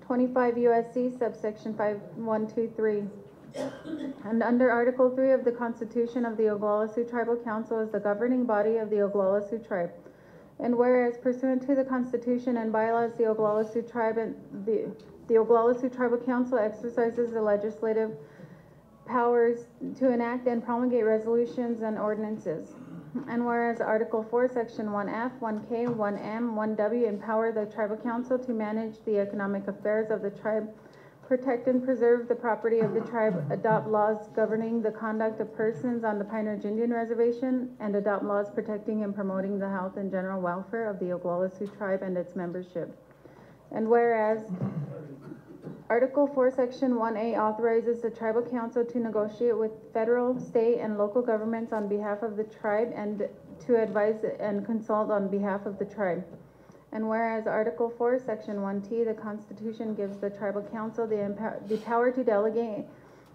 25 U.S.C. subsection 5123. And under Article 3 of the Constitution of the Oglala Sioux Tribal Council as the governing body of the Oglala Sioux Tribe. And whereas pursuant to the Constitution and bylaws, the Oglala Sioux Tribe and the Oglala Sioux Tribal Council exercises the legislative powers to enact and promulgate resolutions and ordinances. And whereas Article 4, Section 1F, 1K, 1M, 1W empower the Tribal Council to manage the economic affairs of the tribe, protect and preserve the property of the tribe, adopt laws governing the conduct of persons on the Pine Ridge Indian Reservation, and adopt laws protecting and promoting the health and general welfare of the Oglala Sioux Tribe and its membership. And whereas Article 4, Section 1A authorizes the Tribal Council to negotiate with federal, state, and local governments on behalf of the tribe and to advise and consult on behalf of the tribe. And whereas Article 4, Section 1T, the Constitution gives the Tribal Council the power to delegate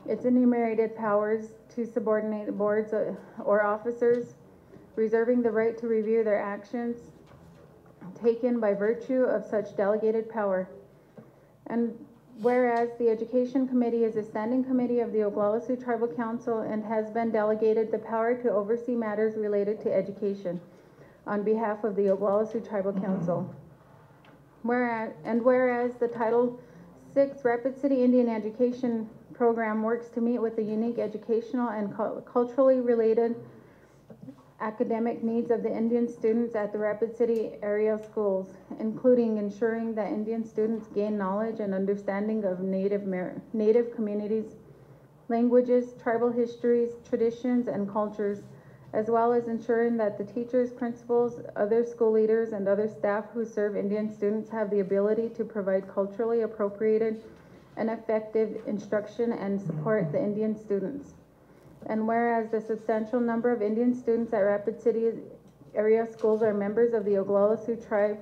its enumerated powers to subordinate boards or officers, reserving the right to review their actions taken by virtue of such delegated power. And whereas the Education Committee is a standing committee of the Oglala Sioux Tribal Council and has been delegated the power to oversee matters related to education on behalf of the Oglala Sioux Tribal Council. Whereas the Title VI Rapid City Indian Education Program works to meet with the unique educational and culturally related academic needs of the Indian students at the Rapid City area schools, including ensuring that Indian students gain knowledge and understanding of Native communities, languages, tribal histories, traditions, and cultures, as well as ensuring that the teachers, principals, other school leaders, and other staff who serve Indian students have the ability to provide culturally appropriated and effective instruction and support the Indian students. And whereas the substantial number of Indian students at Rapid City area schools are members of the Oglala Sioux Tribe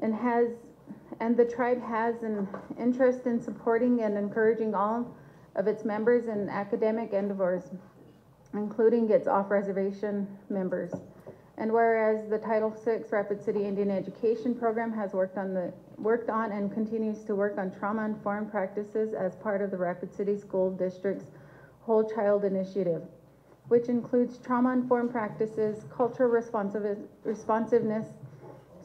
and the tribe has an interest in supporting and encouraging all of its members in academic endeavors, including its off-reservation members. And whereas the Title VI Rapid City Indian Education Program has worked on and continues to work on trauma-informed practices as part of the Rapid City School District's Whole Child Initiative, which includes trauma-informed practices, cultural responsiveness,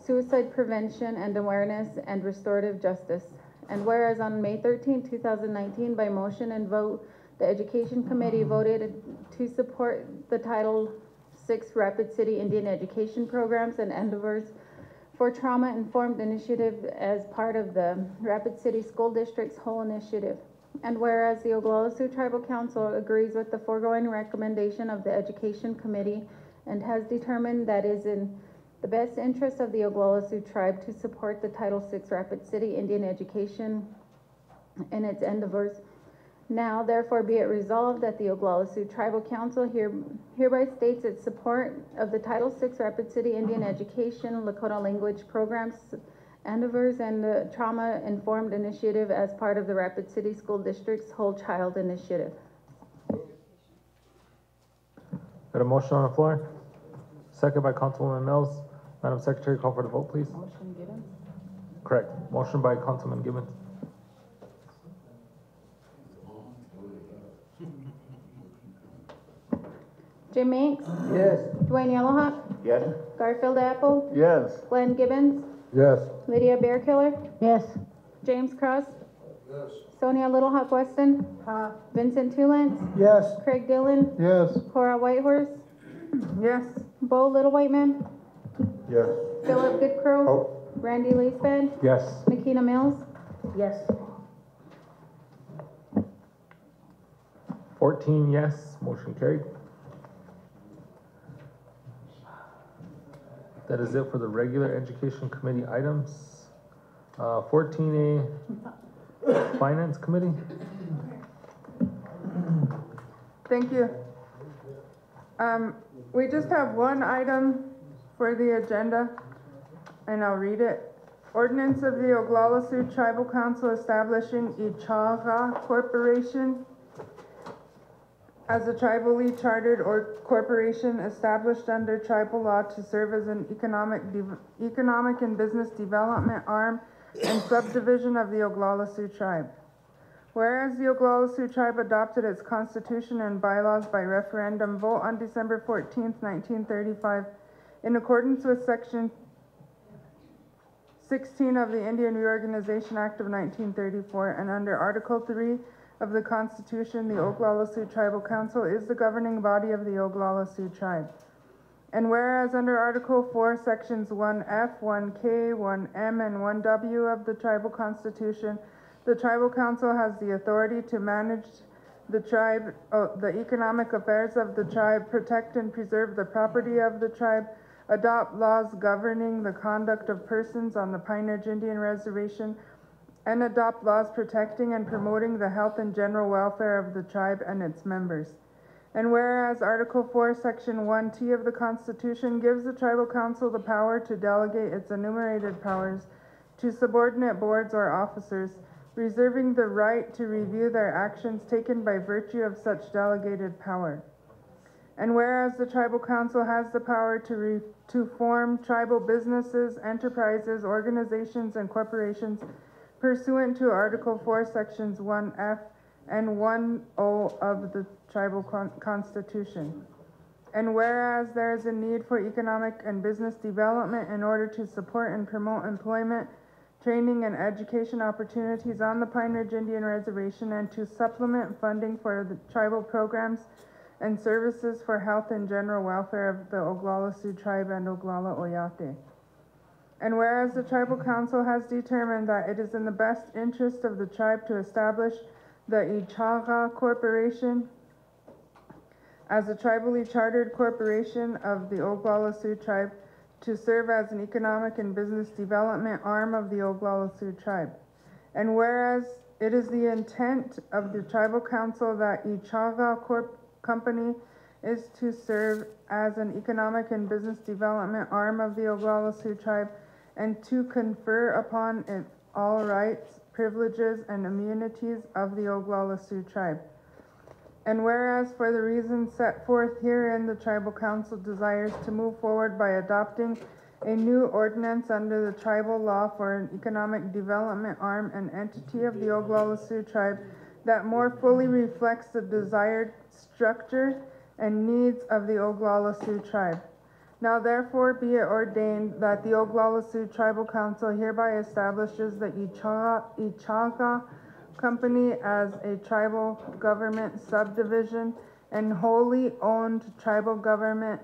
suicide prevention and awareness, and restorative justice. And whereas on May 13, 2019, by motion and vote, the Education Committee voted to support the Title VI Rapid City Indian Education Programs and endeavors for trauma-informed initiative as part of the Rapid City School District's whole initiative. And whereas the Oglala Sioux Tribal Council agrees with the foregoing recommendation of the Education Committee and has determined that it is in the best interest of the Oglala Sioux Tribe to support the Title VI Rapid City Indian Education in its endeavors. Now, therefore, be it resolved that the Oglala Sioux Tribal Council hereby states its support of the Title VI Rapid City Indian Education Lakota Language Programs endeavors and the trauma-informed initiative as part of the Rapid City School District's Whole Child Initiative. Got a motion on the floor? Second by Councilwoman Mills. Madam Secretary, call for the vote, please. Motion Gibbons? Correct. Motion by Councilman Gibbons. Jim Meeks? Yes. Dwayne Yellowhawk? Yes? Garfield Apple? Yes. Glenn Gibbons? Yes. Lydia Bearkiller? Yes. James Cross? Yes. Sonia Little Hawk Weston? Vincent Tulance? Yes. Craig Dillon? Yes. Cora Whitehorse? Yes. Bo Little White Man? Yes. Philip Goodcrow? Oh. Randy Leesband? Yes. Makina Mills? Yes. 14 yes, motion carried. That is it for the regular Education Committee items. 14A, Finance Committee. Thank you. We just have one item for the agenda. and I'll read it. Ordinance of the Oglala Sioux Tribal Council establishing Ichaga Corporation as a tribally chartered or corporation established under tribal law to serve as an economic and business development arm and subdivision of the Oglala Sioux Tribe. Whereas the Oglala Sioux Tribe adopted its constitution and bylaws by referendum vote on December 14th, 1935, in accordance with Section 16 of the Indian Reorganization Act of 1934, and under Article 3 of the Constitution, the Oglala Sioux Tribal Council is the governing body of the Oglala Sioux Tribe. And whereas under Article 4, Sections 1F, 1K, 1M, and 1W of the Tribal Constitution, the Tribal Council has the authority to manage the tribe, the economic affairs of the tribe, protect and preserve the property of the tribe, adopt laws governing the conduct of persons on the Pine Ridge Indian Reservation, and adopt laws protecting and promoting the health and general welfare of the tribe and its members. And whereas Article 4, Section 1T of the Constitution gives the Tribal Council the power to delegate its enumerated powers to subordinate boards or officers, reserving the right to review their actions taken by virtue of such delegated power. And whereas the Tribal Council has the power to form tribal businesses, enterprises, organizations, and corporations pursuant to Article 4, Sections 1F and 1O of the Tribal Constitution. And whereas there is a need for economic and business development in order to support and promote employment, training, and education opportunities on the Pine Ridge Indian Reservation, and to supplement funding for the tribal programs and services for health and general welfare of the Oglala Sioux Tribe and Oglala Oyate. And whereas the Tribal Council has determined that it is in the best interest of the tribe to establish the Ichaga Corporation as a tribally chartered corporation of the Oglala Sioux Tribe to serve as an economic and business development arm of the Oglala Sioux Tribe. And whereas it is the intent of the Tribal Council that Ichaga Company is to serve as an economic and business development arm of the Oglala Sioux Tribe and to confer upon it all rights, privileges, and immunities of the Oglala Sioux Tribe. And whereas for the reasons set forth herein, the Tribal Council desires to move forward by adopting a new ordinance under the tribal law for an economic development arm and entity of the Oglala Sioux Tribe that more fully reflects the desired structure and needs of the Oglala Sioux Tribe. Now therefore be it ordained that the Oglala Sioux Tribal Council hereby establishes the Ichaga Company as a tribal government subdivision and wholly owned tribal government,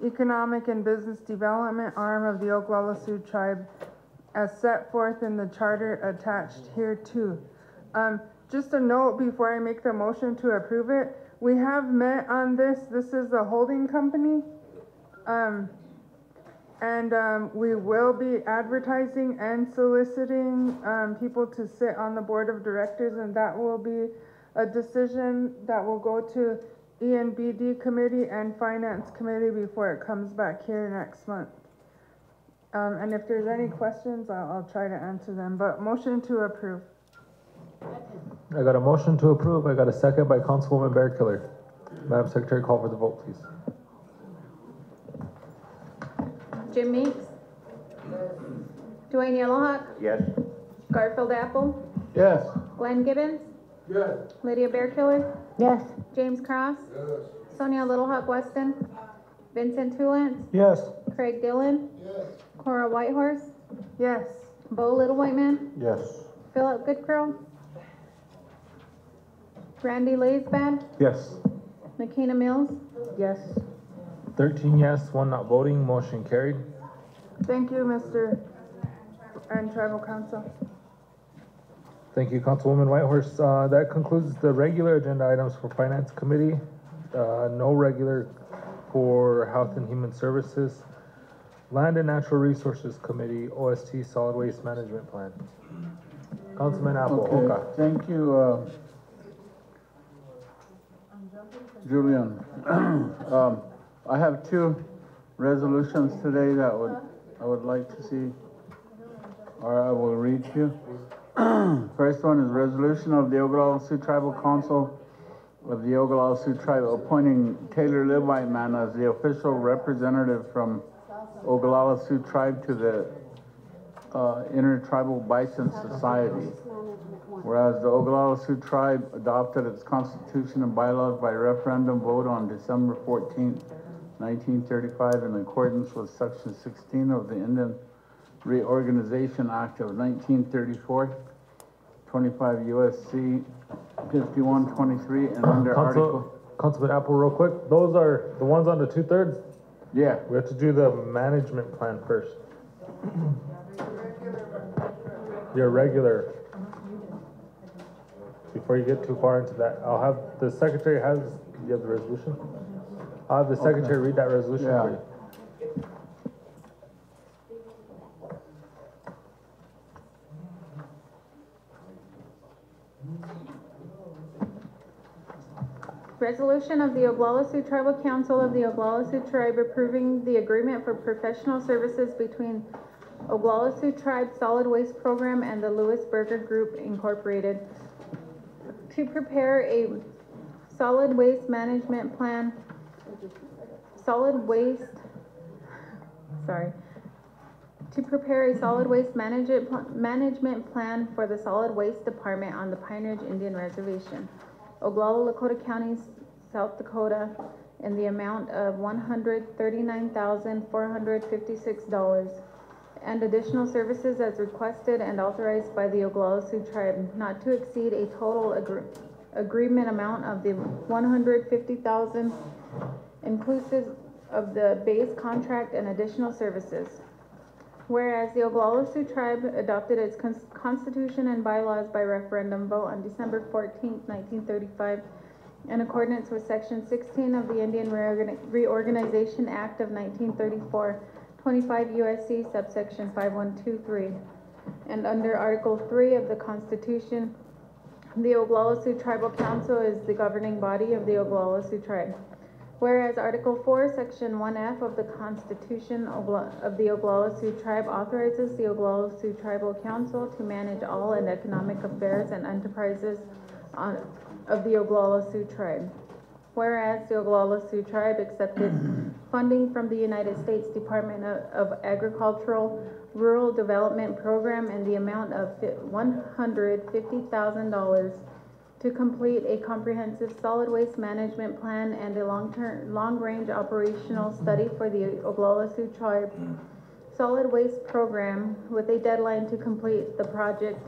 economic and business development arm of the Oglala Sioux Tribe as set forth in the charter attached hereto. Just a note before I make the motion to approve it, we have met on this. This is the holding company. We will be advertising and soliciting people to sit on the board of directors, and that will be a decision that will go to E&BD committee and finance committee before it comes back here next month. And if there's any questions, I'll try to answer them, but motion to approve. I got a motion to approve. I got a second by Councilwoman Bear Killer. Madam Secretary, call for the vote, please. Jim Meeks? Dwayne Yellowhawk? Yes. Garfield Apple? Yes. Glenn Gibbons? Yes. Lydia Bearkiller? Yes. James Cross? Yes. Sonia Little Hawk Weston? Vincent Tulance? Yes. Craig Dillon? Yes. Cora Whitehorse? Yes. Bo Little White Man? Yes. Philip Goodcrow? Randy Laisbad? Yes. McKenna Mills? Yes. 13 yes, 1 not voting, motion carried. Thank you, Mr. and Tribal Council. Thank you, Councilwoman Whitehorse. That concludes the regular agenda items for Finance Committee. No regular for Health and Human Services. Land and Natural Resources Committee, OST Solid Waste Management Plan. Councilman Apple, Oka. Thank you, Julian. I have two resolutions today that would I would like to see, or I will read to you. First one is resolution of the Oglala Sioux Tribal Council of the Oglala Sioux Tribe appointing Taylor Livingman as the official representative from Oglala Sioux Tribe to the Intertribal Bison Society. Whereas the Oglala Sioux Tribe adopted its constitution and bylaws by referendum vote on December 14th, 1935 in accordance with section 16 of the Indian Reorganization Act of 1934, 25 USC 5123, and under Article... Councilman Apple, real quick, those are the ones on the 2/3? Yeah. We have to do the management plan first. Your regular. Before you get too far into that, I'll have the secretary you have the resolution? I'll have the secretary read that resolution for you. Resolution of the Oglala Sioux Tribal Council of the Oglala Sioux Tribe approving the agreement for professional services between Oglala Sioux Tribe Solid Waste Program and the Lewis Burger Group Incorporated to prepare a solid waste management plan, to prepare a solid waste management plan for the solid waste department on the Pine Ridge Indian Reservation, Oglala, Lakota County, South Dakota, in the amount of $139,456 and additional services as requested and authorized by the Oglala Sioux Tribe, not to exceed a total agreement amount of the $150,000 inclusive of the base contract and additional services. Whereas the Oglala Sioux Tribe adopted its constitution and bylaws by referendum vote on December 14th, 1935, in accordance with Section 16 of the Indian Reorganization Act of 1934, 25 USC subsection 5123, and under Article 3 of the Constitution, the Oglala Sioux Tribal Council is the governing body of the Oglala Sioux Tribe. Whereas Article 4, Section 1F of the Constitution of the Oglala Sioux Tribe authorizes the Oglala Sioux Tribal Council to manage all and economic affairs and enterprises of the Oglala Sioux Tribe. Whereas the Oglala Sioux Tribe accepted funding from the United States Department of Agricultural Rural Development Program in the amount of $150,000 to complete a comprehensive solid waste management plan and a long-range operational study for the Oglala Sioux Tribe solid waste program with a deadline to complete the project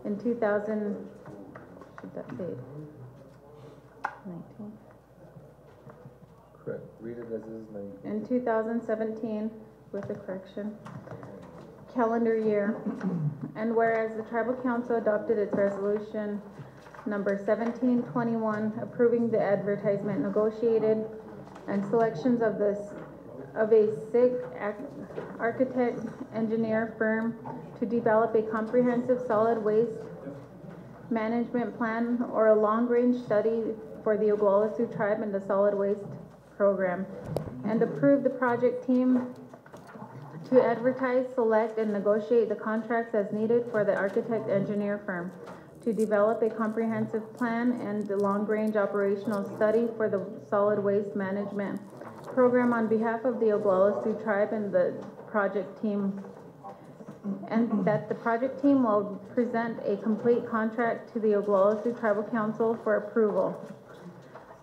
in 2019. Correct. Read it as is. In 2017, with a correction, calendar year. And whereas the Tribal Council adopted its resolution number 1721, approving the advertisement negotiated and selections of a SIG architect engineer firm to develop a comprehensive solid waste management plan or a long-range study for the Oglala Sioux Tribe and the solid waste program, and approve the project team to advertise, select, and negotiate the contracts as needed for the architect engineer firm to develop a comprehensive plan and the long-range operational study for the solid waste management program on behalf of the Oglala Sioux Tribe and the project team, and that the project team will present a complete contract to the Oglala Sioux Tribal Council for approval.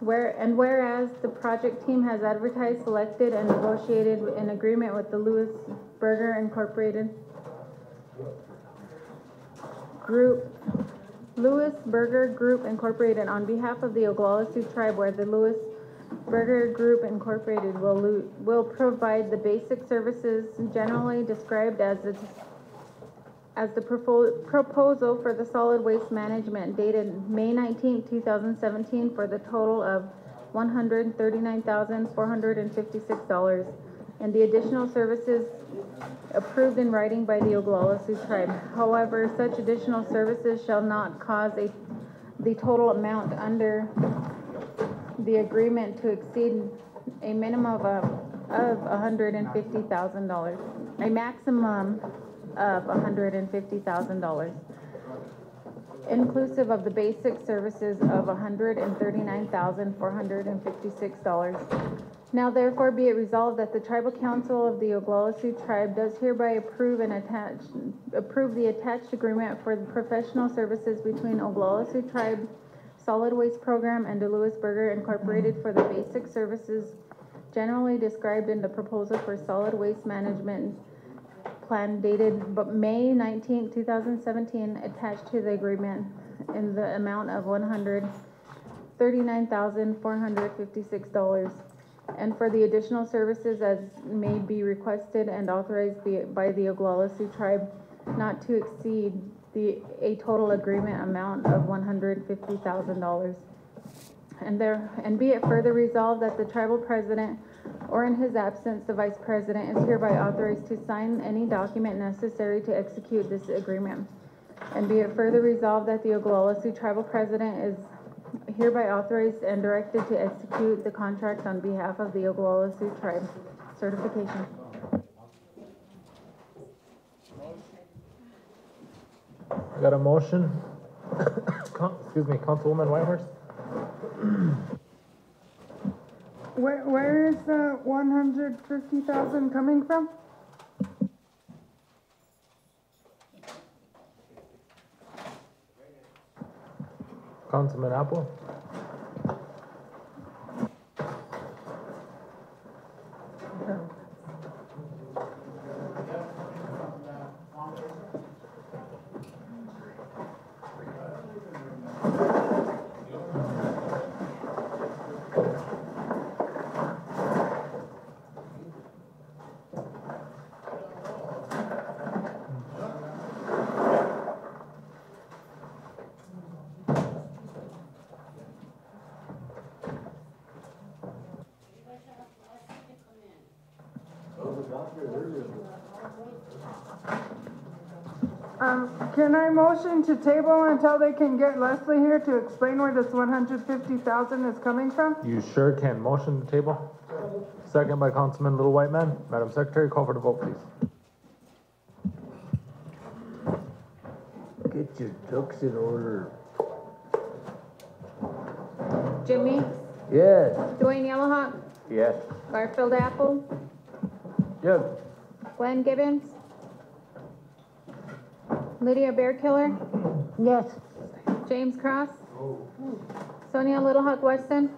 Whereas the project team has advertised, selected, and negotiated an agreement with the Lewis Burger Incorporated Lewis Burger Group Incorporated on behalf of the Oglala Sioux Tribe, where the Lewis Burger Group Incorporated will provide the basic services generally described as the proposal for the solid waste management dated May 19, 2017 for the total of $139,456 and the additional services approved in writing by the Oglala Sioux Tribe. However, such additional services shall not cause the total amount under the agreement to exceed a minimum of of $150,000, a maximum of $150,000, inclusive of the basic services of $139,456. Now therefore be it resolved that the Tribal Council of the Oglala Sioux Tribe does hereby approve the attached agreement for the professional services between Oglala Sioux Tribe Solid Waste Program and DeLewis Burger Incorporated for the basic services generally described in the proposal for solid waste management plan dated May 19, 2017, attached to the agreement in the amount of $139,456, and for the additional services as may be requested and authorized by the Oglala Sioux Tribe not to exceed a total agreement amount of $150,000. And be it further resolved that the tribal president, or in his absence, the vice president, is hereby authorized to sign any document necessary to execute this agreement. And be it further resolved that the Oglala Sioux tribal president is hereby authorized and directed to execute the contract on behalf of the Oglala Sioux tribe. Certification. I got a motion. Excuse me, Councilwoman Whitehorse. Where is the 150,000 coming from? Councilman Apple. Can I motion to table until they can get Leslie here to explain where this 150,000 is coming from? You sure can. Motion to table. Second by Councilman Little White Man. Madam Secretary, call for the vote, please. Get your ducks in order. Jimmy, Yes. Dwayne Yellowhawk, Yes. Garfield Apple, Yes. Glenn Gibbons, Lydia Bearkiller, Yes. James Cross, Sonia Little Hawk Weston,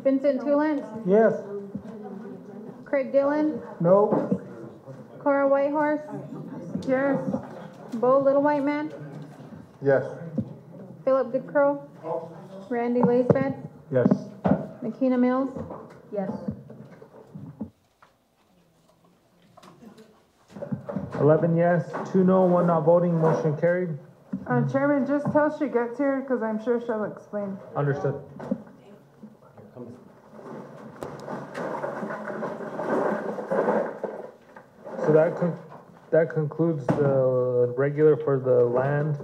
Vincent Tulance, Yes. Craig Dillon, No. Cora Whitehorse, Yes. Bo Little White Man, Yes. Philip Goodcrow, Randy Laisbeth, Yes. Nakina Mills, Yes. 11 yes, 2 no, 1 not voting. Motion carried. Chairman, just till she gets here, because I'm sure she'll explain. Understood. So that concludes the regular for the land.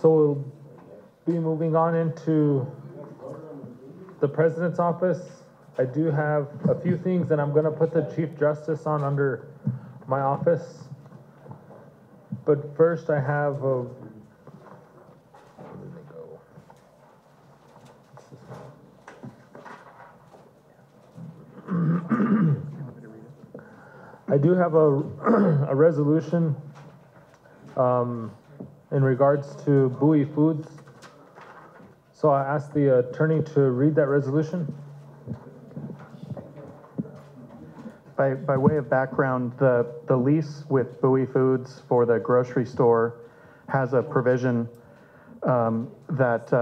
So we'll be moving on into the President's office. I do have a few things, and I'm gonna put the Chief Justice on under my office. But first I have a, where did they go? I do have a resolution, in regards to Bowie Foods. So I asked the attorney to read that resolution. By way of background, the lease with Bowie Foods for the grocery store has a provision that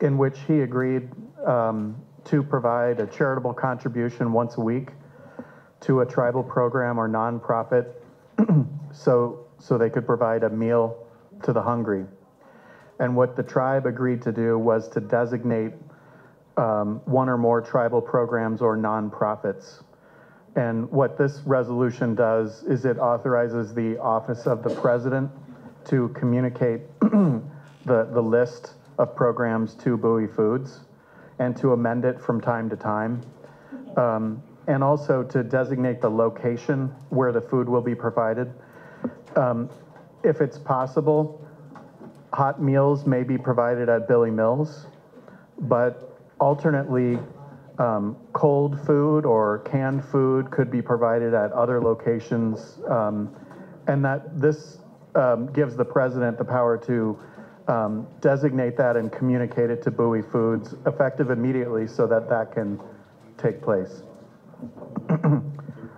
in which he agreed to provide a charitable contribution once a week to a tribal program or nonprofit, so they could provide a meal to the hungry. And what the tribe agreed to do was to designate one or more tribal programs or nonprofits. And what this resolution does is it authorizes the office of the president to communicate the list of programs to Bowie Foods and to amend it from time to time. And also to designate the location where the food will be provided. If it's possible, hot meals may be provided at Billy Mills, but alternately, cold food or canned food could be provided at other locations, and that this gives the president the power to designate that and communicate it to Bowie Foods effective immediately so that that can take place.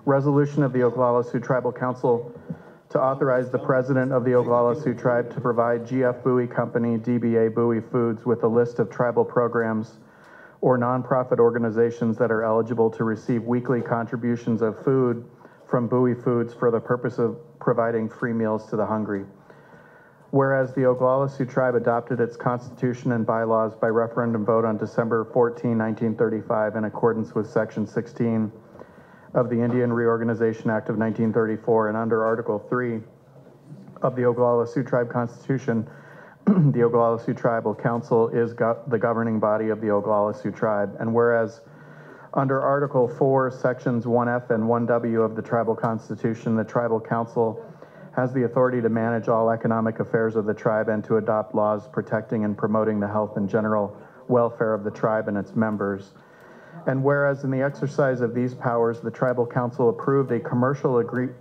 Resolution of the Oglala Sioux Tribal Council to authorize the president of the Oglala Sioux Tribe to provide GF Bowie Company, DBA Bowie Foods, with a list of tribal programs or nonprofit organizations that are eligible to receive weekly contributions of food from Bowie Foods for the purpose of providing free meals to the hungry. Whereas the Oglala Sioux Tribe adopted its constitution and bylaws by referendum vote on December 14, 1935, in accordance with Section 16 of the Indian Reorganization Act of 1934, and under Article 3 of the Oglala Sioux Tribe Constitution, the Oglala Sioux Tribal Council is the governing body of the Oglala Sioux Tribe. And whereas under Article 4, Sections 1F and 1W of the Tribal Constitution, the Tribal Council has the authority to manage all economic affairs of the tribe and to adopt laws protecting and promoting the health and general welfare of the tribe and its members. And whereas in the exercise of these powers, the Tribal Council approved a commercial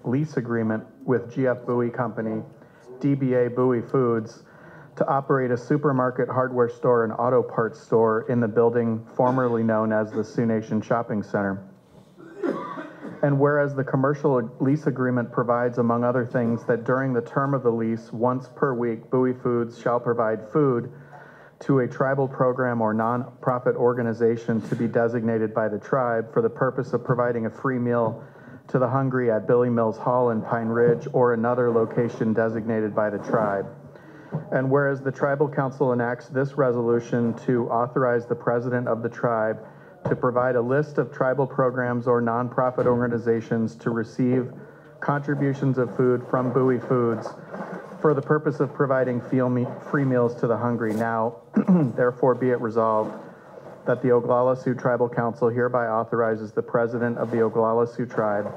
lease agreement with GF Bowie Company, DBA Bowie Foods, to operate a supermarket, hardware store, and auto parts store in the building formerly known as the Sioux Nation Shopping Center. And whereas the commercial lease agreement provides, among other things, that during the term of the lease, once per week, Bowie Foods shall provide food to a tribal program or nonprofit organization to be designated by the tribe for the purpose of providing a free meal to the hungry at Billy Mills Hall in Pine Ridge or another location designated by the tribe. And whereas the Tribal Council enacts this resolution to authorize the president of the tribe to provide a list of tribal programs or nonprofit organizations to receive contributions of food from Bowie Foods for the purpose of providing free meals to the hungry. Now, therefore be it resolved that the Oglala Sioux Tribal Council hereby authorizes the president of the Oglala Sioux Tribe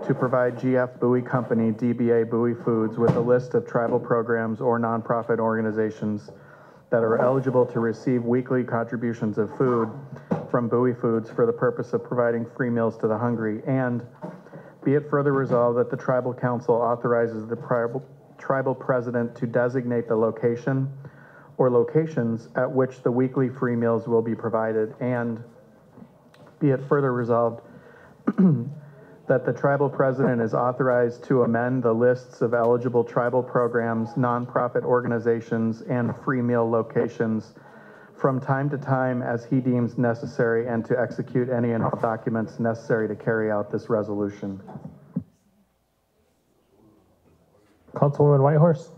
to provide GF Bowie Company, DBA Bowie Foods, with a list of tribal programs or nonprofit organizations that are eligible to receive weekly contributions of food from Bowie Foods for the purpose of providing free meals to the hungry. And be it further resolved that the Tribal Council authorizes the tribal president to designate the location or locations at which the weekly free meals will be provided. And be it further resolved that the tribal president is authorized to amend the lists of eligible tribal programs, nonprofit organizations, and free meal locations from time to time as he deems necessary, and to execute any and all documents necessary to carry out this resolution. Councilwoman Whitehorse?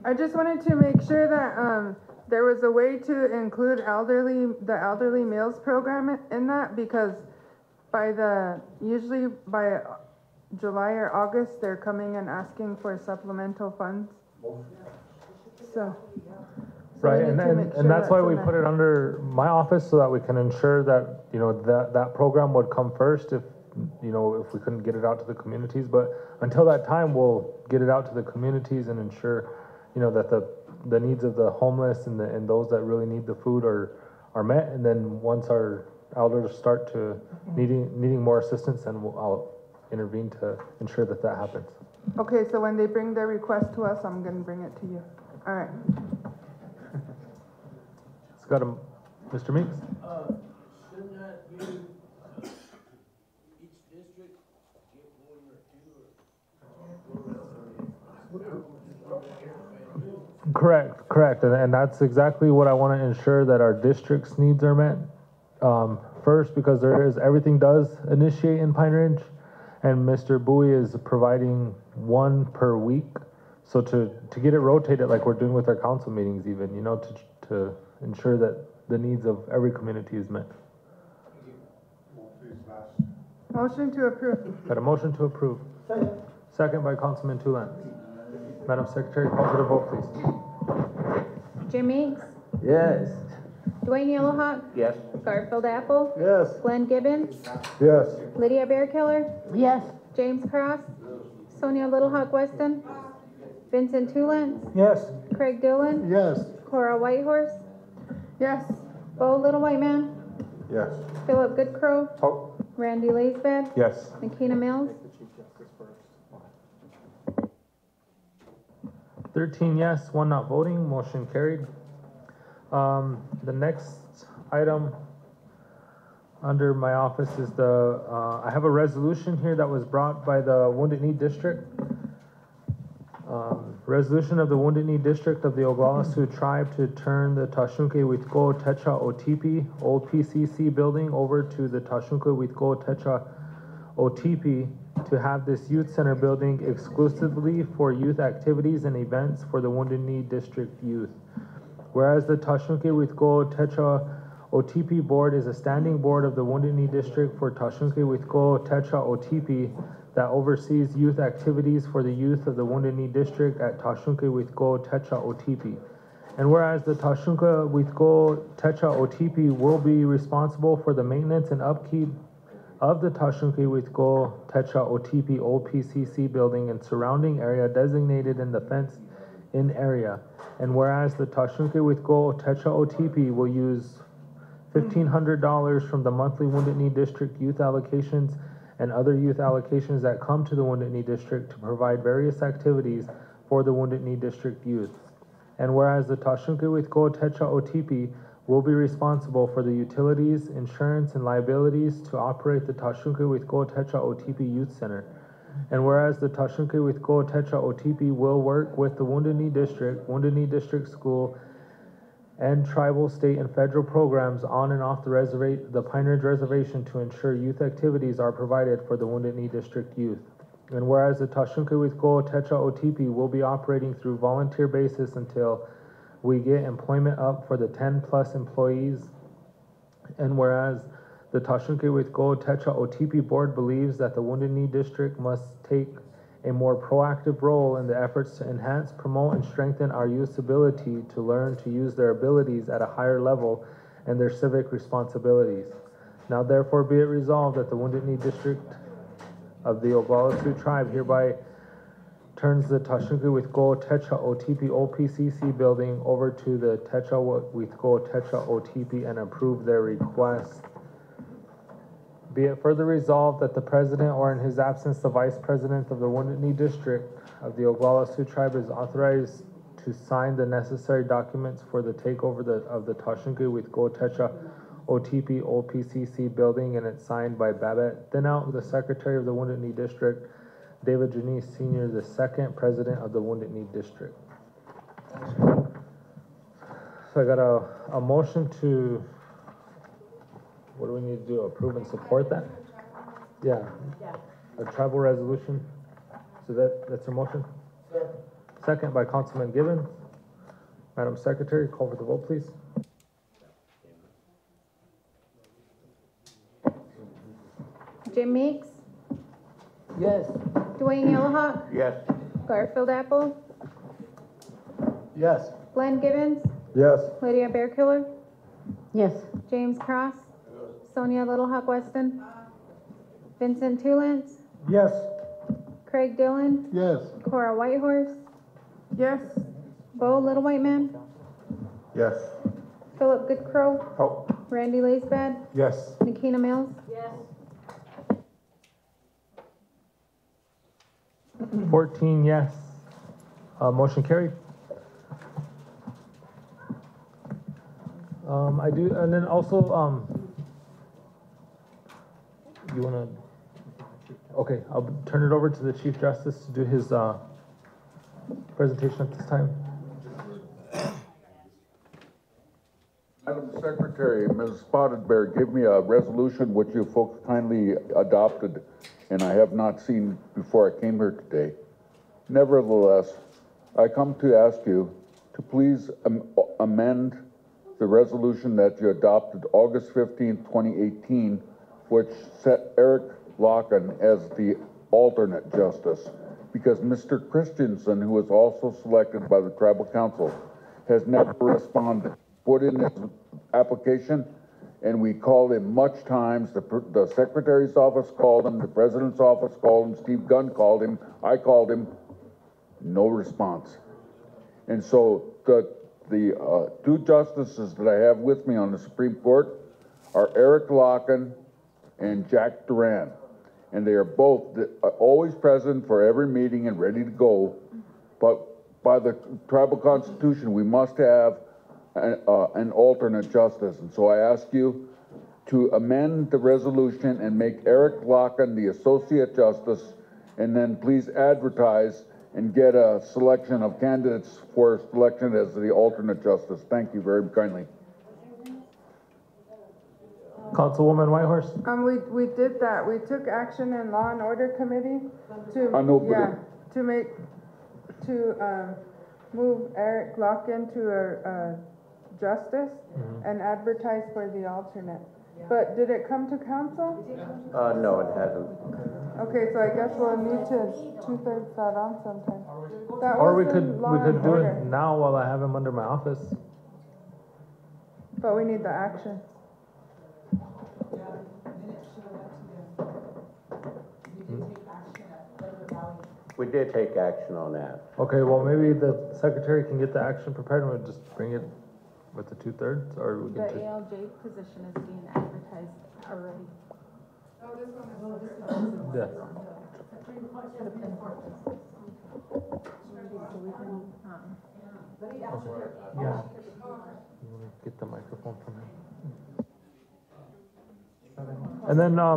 I just wanted to make sure that there was a way to include the elderly meals program in that, because usually by July or August, they're coming and asking for supplemental funds. So right, and that's why we put it under my office, so that we can ensure that, you know, that program would come first if, you know, if we couldn't get it out to the communities. But until that time, we'll get it out to the communities and ensure, you know, that the needs of the homeless and those that really need the food are met. And then once our elders start to needing more assistance, then I'll intervene to ensure that happens. Okay, so when they bring their request to us, I'm going to bring it to you. All right. Let's go to Mr. Meeks. Shouldn't that be each district get one or two? Correct. And that's exactly what I want to ensure, that our district's needs are met. First, because everything does initiate in Pine Ridge, and Mr. Bowie is providing one per week So to get it rotated like we're doing with our council meetings even, you know, to ensure that the needs of every community is met. Motion to approve. Got a motion to approve. Second by Councilman Tulan. Madam Secretary, call for the vote, please. Jim Meeks, Yes. Dwayne Yellowhawk, Yes. Garfield Apple, Yes. Glenn Gibbons, Yes. Lydia Bearkiller, Yes. James Cross, Sonia Little Hawk Weston, Vincent Tulance, Yes. Craig Dillon, Yes. Cora Whitehorse, Yes. Bo Little White Man, Yes. Philip Goodcrow, Oh. Randy Laisbad, Yes. Nikina Mills, 13 yes, 1 not voting, motion carried. The next item under my office is I have a resolution here that was brought by the Wounded Knee District. Resolution of the Wounded Knee District of the Oglala Sioux Tribe to turn the Tashunke Withgo Techa OTP old PCC building over to the Tashunke Withgo Techa OTP to have this youth center building exclusively for youth activities and events for the Wounded Knee District youth. Whereas the Tashunke Withgo Techa OTP board is a standing board of the Wounded Knee District for Tashunke Withgo Techa OTP that oversees youth activities for the youth of the Wounded Knee District at Tashunke Withgo Techa OTP. And whereas the Tashunke Withgo Techa OTP will be responsible for the maintenance and upkeep of the Tashunke Withgo Techa OTP old PCC building and surrounding area designated in the fenced-in area. And whereas the Tashunke Withgo Techa OTP will use $1,500 from the monthly Wounded Knee District youth allocations and other youth allocations that come to the Wounded Knee District to provide various activities for the Wounded Knee District youth. And whereas the Tashunke Withgo Techa OTP will be responsible for the utilities, insurance, and liabilities to operate the Tashunke Withgo Techa OTP Youth Center. And whereas the Tashunke Withgo Techa OTP will work with the Wounded Knee District School, and tribal, state, and federal programs on and off the Pine Ridge Reservation to ensure youth activities are provided for the Wounded Knee District youth. And whereas the Tashunke Withgo Techa OTP will be operating through volunteer basis until we get employment up for the 10+ employees. And whereas the Tashunke Withgo Techa OTP board believes that the Wounded Knee District must take a more proactive role in the efforts to enhance, promote, and strengthen our youth's ability to learn to use their abilities at a higher level and their civic responsibilities. Now therefore be it resolved that the Wounded Knee District of the Oglala Sioux Tribe hereby turns the Tashunke Withgo Techa OTP OPCC building over to the Techa Withgo Techa OTP and approve their request. Be it further resolved that the president, or in his absence, the vice president of the Wounded Knee District of the Oglala Sioux Tribe is authorized to sign the necessary documents for the takeover of the Tashunke Withgo Techa OTP OPCC building, and it's signed by Babette Thinout, the secretary of the Wounded Knee District, David Janice Sr., the second president of the Wounded Knee District. So I got a motion to, what do we need to do? Approve and support that? Yeah. A tribal resolution. So that's your motion? Second by Councilman Gibbons. Madam Secretary, call for the vote, please. Jim Meeks, Yes. Dwayne Yellowhawk, Yes. Garfield Apple, Yes. Glenn Gibbons, Yes. Lydia Bearkiller, Yes. James Cross, Sonia Little Hawk Weston, Vincent Tulance, Yes. Craig Dillon, Yes. Cora Whitehorse, Yes. Bo Little White Man, Yes. Philip Goodcrow, Oh. Randy Laisbad, Yes. Nikina Mills, 14 yes. Motion carried. I do, and then also, you wanna, okay, I'll turn it over to the Chief Justice to do his, presentation at this time. Madam Secretary, Ms. Spotted Bear gave me a resolution which you folks kindly adopted, and I have not seen before I came here today. Nevertheless, I come to ask you to please amend the resolution that you adopted August 15th, 2018, which set Eric Locken as the alternate justice, because Mr. Christensen, who was also selected by the tribal council, has never responded. Put in his application, and we called him much times. The secretary's office called him, the president's office called him, Steve Gunn called him, I called him, no response. And so the two justices that I have with me on the Supreme Court are Eric Locken and Jack Duran. And they are both always present for every meeting and ready to go. But by the tribal constitution, we must have an alternate justice. And so I ask you to amend the resolution and make Eric Locken the associate justice, and then please advertise and get a selection of candidates for selection as the alternate justice. Thank you very kindly. Councilwoman Whitehorse? We did that. We took action in Law and Order Committee to, move Eric Locken to a justice and advertise for the alternate. But did it come to council? No, it hasn't. Okay, so I guess we'll need to 2/3 that on sometime. That Or was we in could Law and do Order, it now while I have him under my office. but we need the action. We did take action on that. Okay, well, maybe the secretary can get the action prepared and we'll just bring it with the 2/3, or we The can. ALJ position is being advertised already. Yeah. Yeah. You wanna get the microphone from him? And then, No,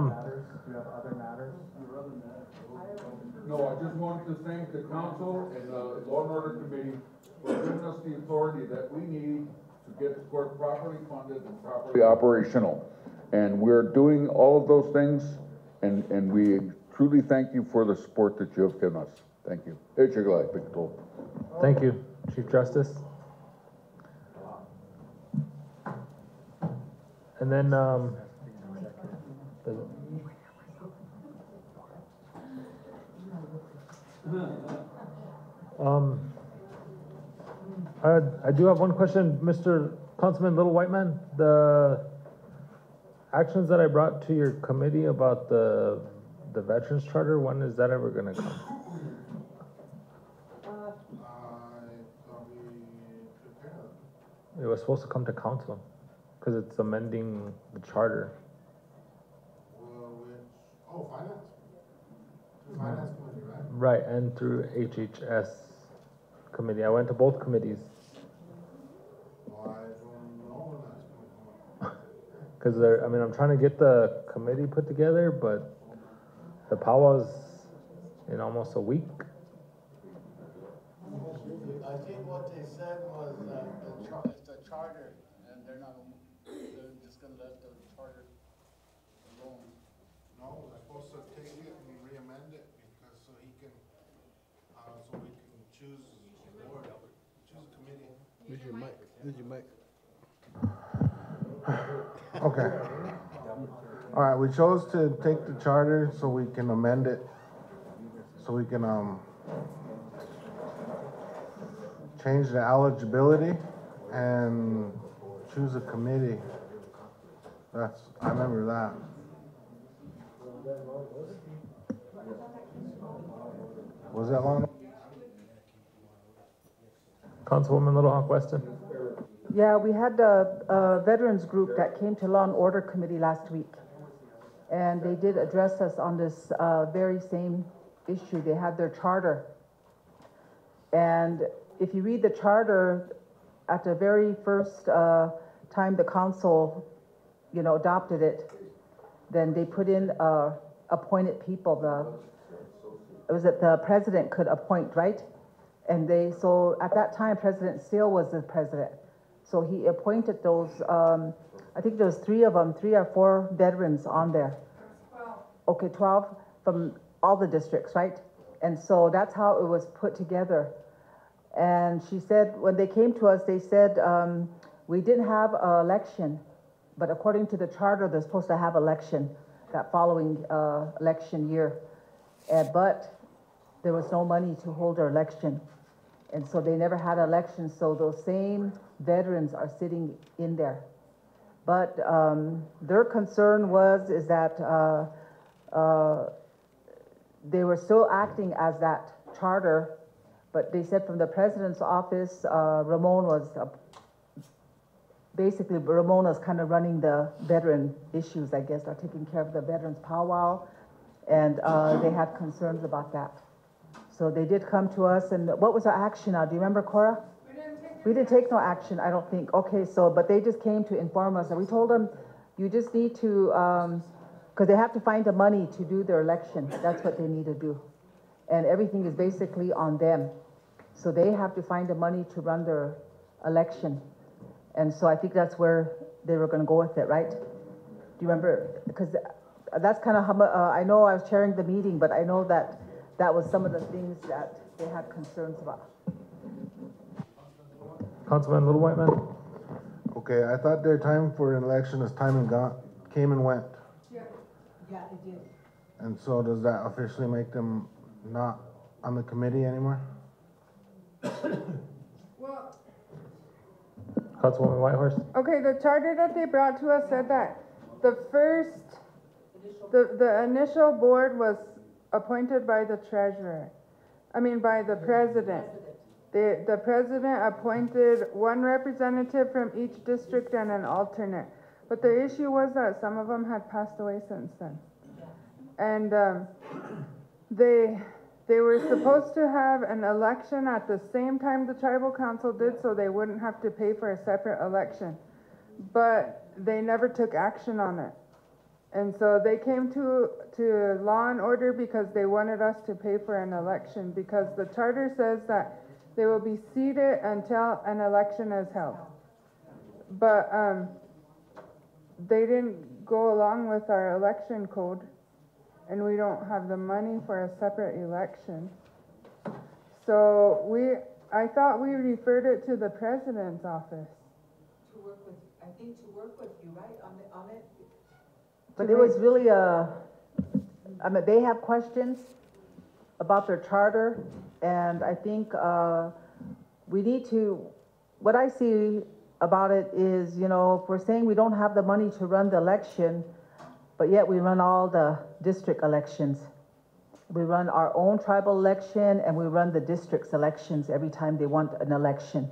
I just wanted to thank the council and the Law and Order Committee for giving us the authority that we need to get the court properly funded and properly operational. And we're doing all of those things, and we truly thank you for the support that you have given us. Thank you. thank you, Chief Justice. And then, I do have one question, Mr. Councilman Little White Man. The actions that I brought to your committee about the Veterans Charter, when is that ever gonna come? It was supposed to come to council, because it's amending the charter. Finance? Finance committee, right? Right, and through HHS committee. I went to both committees. Well, I don't know when that's gonna come up. Because I'm trying to get the committee put together, but the powwow's in almost a week. I think what they said was it's a charter, and they're just gonna let the charter alone. No, we're supposed to take it and re-amend it, because so we can choose a board, choose a committee. Use your mic, Okay. All right, we chose to take the charter so we can amend it, so we can, change the eligibility and choose a committee. I remember that. Was that long? Councilwoman Little Hawk Weston? Yeah, we had a veterans group that came to Law and Order Committee last week. And they did address us on this very same issue. They had their charter. And if you read the charter, at the very first time the council, adopted it, then they put in appointed people. The president could appoint, right? And so at that time, President Steele was the president. So he appointed those, I think there was 3 of them, 3 or 4 veterans on there. 12. Okay, 12 from all the districts, right? And so that's how it was put together. And she said, when they came to us, they said, we didn't have an election, but according to the charter, they're supposed to have election that following election year. But there was no money to hold their election. And so they never had an election, so those same veterans are sitting in there. But their concern is that they were still acting as that charter, but they said from the president's office, Ramon was basically Ramona's kind of running the veteran issues, I guess, are taking care of the veterans powwow, and they had concerns about that. So they did come to us, and what was our action now? Do you remember, Cora? We didn't take no action, I don't think. Okay, so, but they just came to inform us, and we told them, you just need to, because they have to find the money to do their election. That's what they need to do. And everything is basically on them. So they have to find the money to run their election. And so I think that's where they were going to go with it, right? Do you remember? Because that's kind of how, I know I was chairing the meeting, but I know that that was some of the things that they had concerns about. Councilman Little White Man? Okay, I thought their time for an election is time and gone, came and went. Yeah, it did. And so does that officially make them not on the committee anymore? Well, Councilwoman Whitehorse? okay, the charter that they brought to us said that the initial board was appointed by the treasurer. By the president. The president appointed one representative from each district and an alternate. But the issue was that some of them had passed away since then. And they were supposed to have an election at the same time the tribal council did, so they wouldn't have to pay for a separate election. But they never took action on it. And so they came to Law and Order because they wanted us to pay for an election, because the charter says that they will be seated until an election is held. But they didn't go along with our election code, and we don't have the money for a separate election. So I thought we referred it to the president's office. To work with you, right, on it? But it was really they have questions about their charter, and I think we need to, what I see about it is, if we're saying we don't have the money to run the election, but yet we run all the district elections. We run our own tribal election, and we run the district's elections every time they want an election.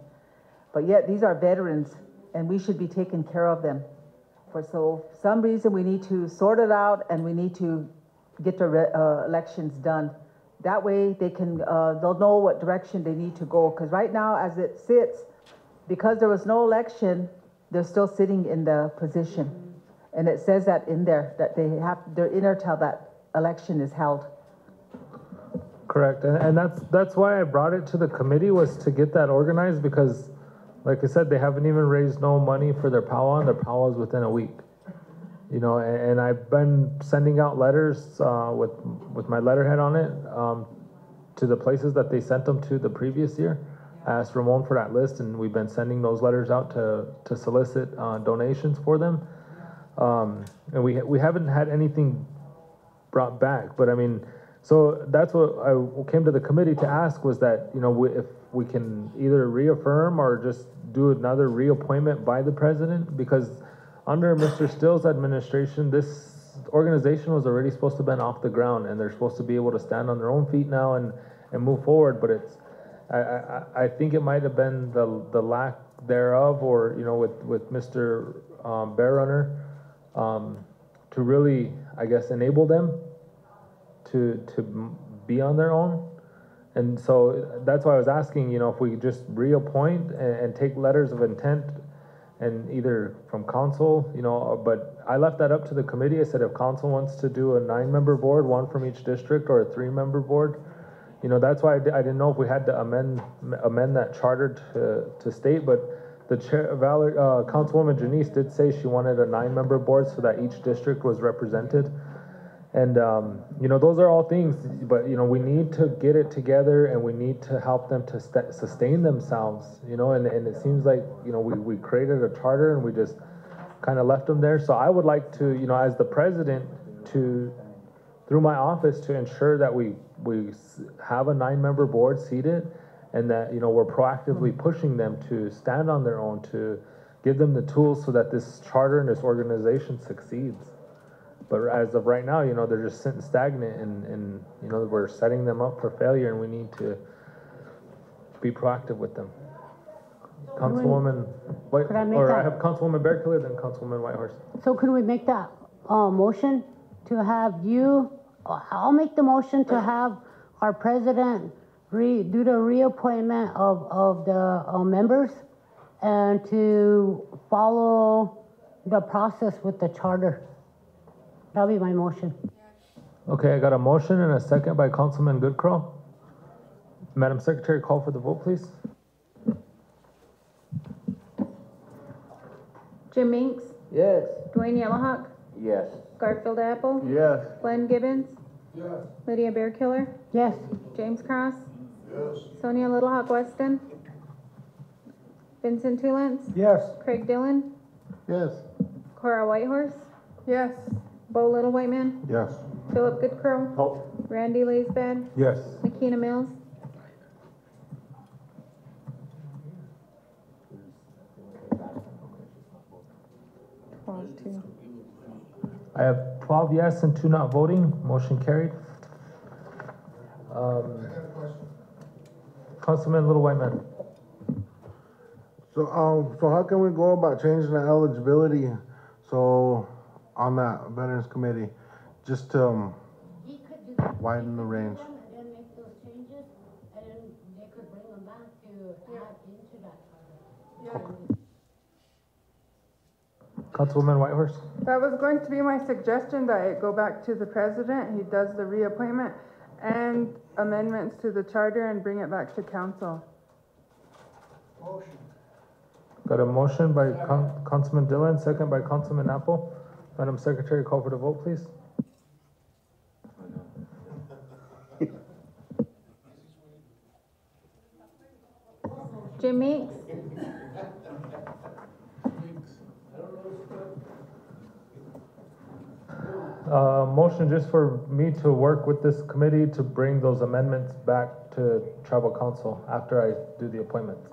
But yet these are veterans, and we should be taking care of them. For some reason, we need to sort it out, and we need to get the elections done. That way they can, they'll know what direction they need to go. Because right now, as it sits, because there was no election, they're still sitting in the position. And it says that in there, that they're in there till that election is held. Correct, and that's why I brought it to the committee, was to get that organized, because like I said, they haven't even raised no money for their powwow, and their powwow is within a week. And I've been sending out letters with my letterhead on it to the places that they sent them to the previous year. I asked Ramon for that list, and we've been sending those letters out to solicit donations for them. And we haven't had anything brought back, but so that's what I came to the committee to ask, was that, if we can either reaffirm or just do another reappointment by the president, because under Mr. Still's administration, this organization was already supposed to have been off the ground, and they're supposed to be able to stand on their own feet now and move forward. But I think it might have been the lack thereof, or with Mr. Bear Runner, to really, I guess, enable them to be on their own. And so that's why I was asking, if we just reappoint and take letters of intent, and either from council, but I left that up to the committee. I said, if council wants to do a 9-member board, one from each district, or a 3-member board, that's why I didn't know if we had to amend that charter to state. But the chair, Councilwoman Janice, did say she wanted a 9-member board so that each district was represented. And, you know, those are all things, but, you know, we need to get it together and we need to help them to sustain themselves, you know, and it seems like, you know, we created a charter and we just kind of left them there. So I would like to, you know, as the president, through my office, to ensure that we have a 9-member board seated and that, you know, we're proactively pushing them to stand on their own, to give them the tools so that this charter and this organization succeeds. But as of right now, you know, they're just sitting stagnant and you know, we're setting them up for failure and we need to be proactive with them. Councilwoman White, I have Councilwoman Bearkiller, then Councilwoman Whitehorse. So could we make that motion to have you, I'll make the motion to have our president do the reappointment of the members and to follow the process with the charter. That'll be my motion. Okay, I got a motion and a second by Councilman Goodcrow. Madam Secretary, call for the vote, please. Jim Minks, Yes. Dwayne Yellowhawk, Yes. Garfield Apple, Yes. Glenn Gibbons, Yes. Lydia Bearkiller, Yes. James Cross, Yes. Sonia Little Hawk Weston, Vincent Tulance, Yes. Craig Dillon, Yes. Cora Whitehorse, Yes. Bo Little White Man, Yes. Philip Goodcrow, Randy Laisbad, Yes. Makina Mills. I have 12 yes and 2 not voting. Motion carried. Councilman Little White Man. So how can we go about changing the eligibility, so, on that Veterans Committee, just to widen the range? And then make those changes, and then they could bring them back to add into that charter. Councilwoman Whitehorse. That was going to be my suggestion, that it go back to the president, he does the reappointment and amendments to the charter and bring it back to council. Motion. Got a motion by Councilman Dillon, second by Councilman Apple. Madam Secretary, call for the vote, please. Jim Minks, Motion just for me to work with this committee to bring those amendments back to tribal council after I do the appointments.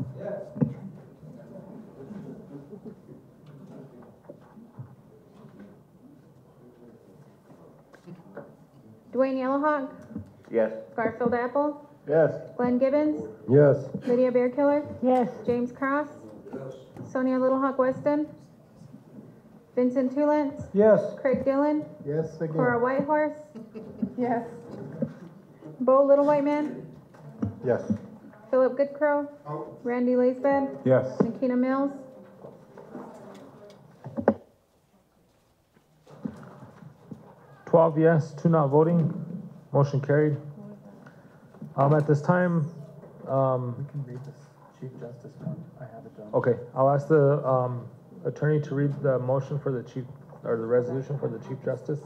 Dwayne Yellowhawk, Yes. Garfield Apple, Yes. Glenn Gibbons, Yes. Lydia Bearkiller, Yes. James Cross, Yes. Sonia Little Hawk Weston, Vincent Tulance, Yes. Craig Dillon, Yes Cora again. Whitehorse, Yes. Bo Little White Man, Yes. Philip Goodcrow, Randy Laisbad, Yes. Makina Mills. Yes, 2 not voting. Motion carried. At this time, We can read this Chief Justice one. I have it done. okay, I'll ask the attorney to read the motion for the chief, or the resolution for the Chief Justice.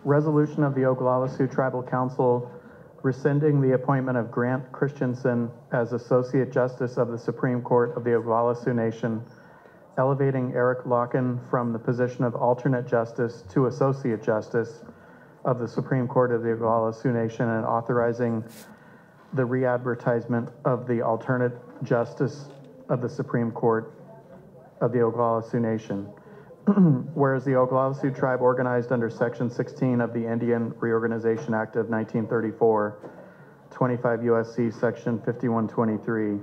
Resolution of the Oglala Sioux Tribal Council rescinding the appointment of Grant Christensen as Associate Justice of the Supreme Court of the Oglala Sioux Nation, elevating Eric Locken from the position of Alternate Justice to Associate Justice of the Supreme Court of the Oglala Sioux Nation, and authorizing the re-advertisement of the Alternate Justice of the Supreme Court of the Oglala Sioux Nation. Whereas the Oglala Sioux Tribe organized under Section 16 of the Indian Reorganization Act of 1934, 25 U.S.C. Section 5123,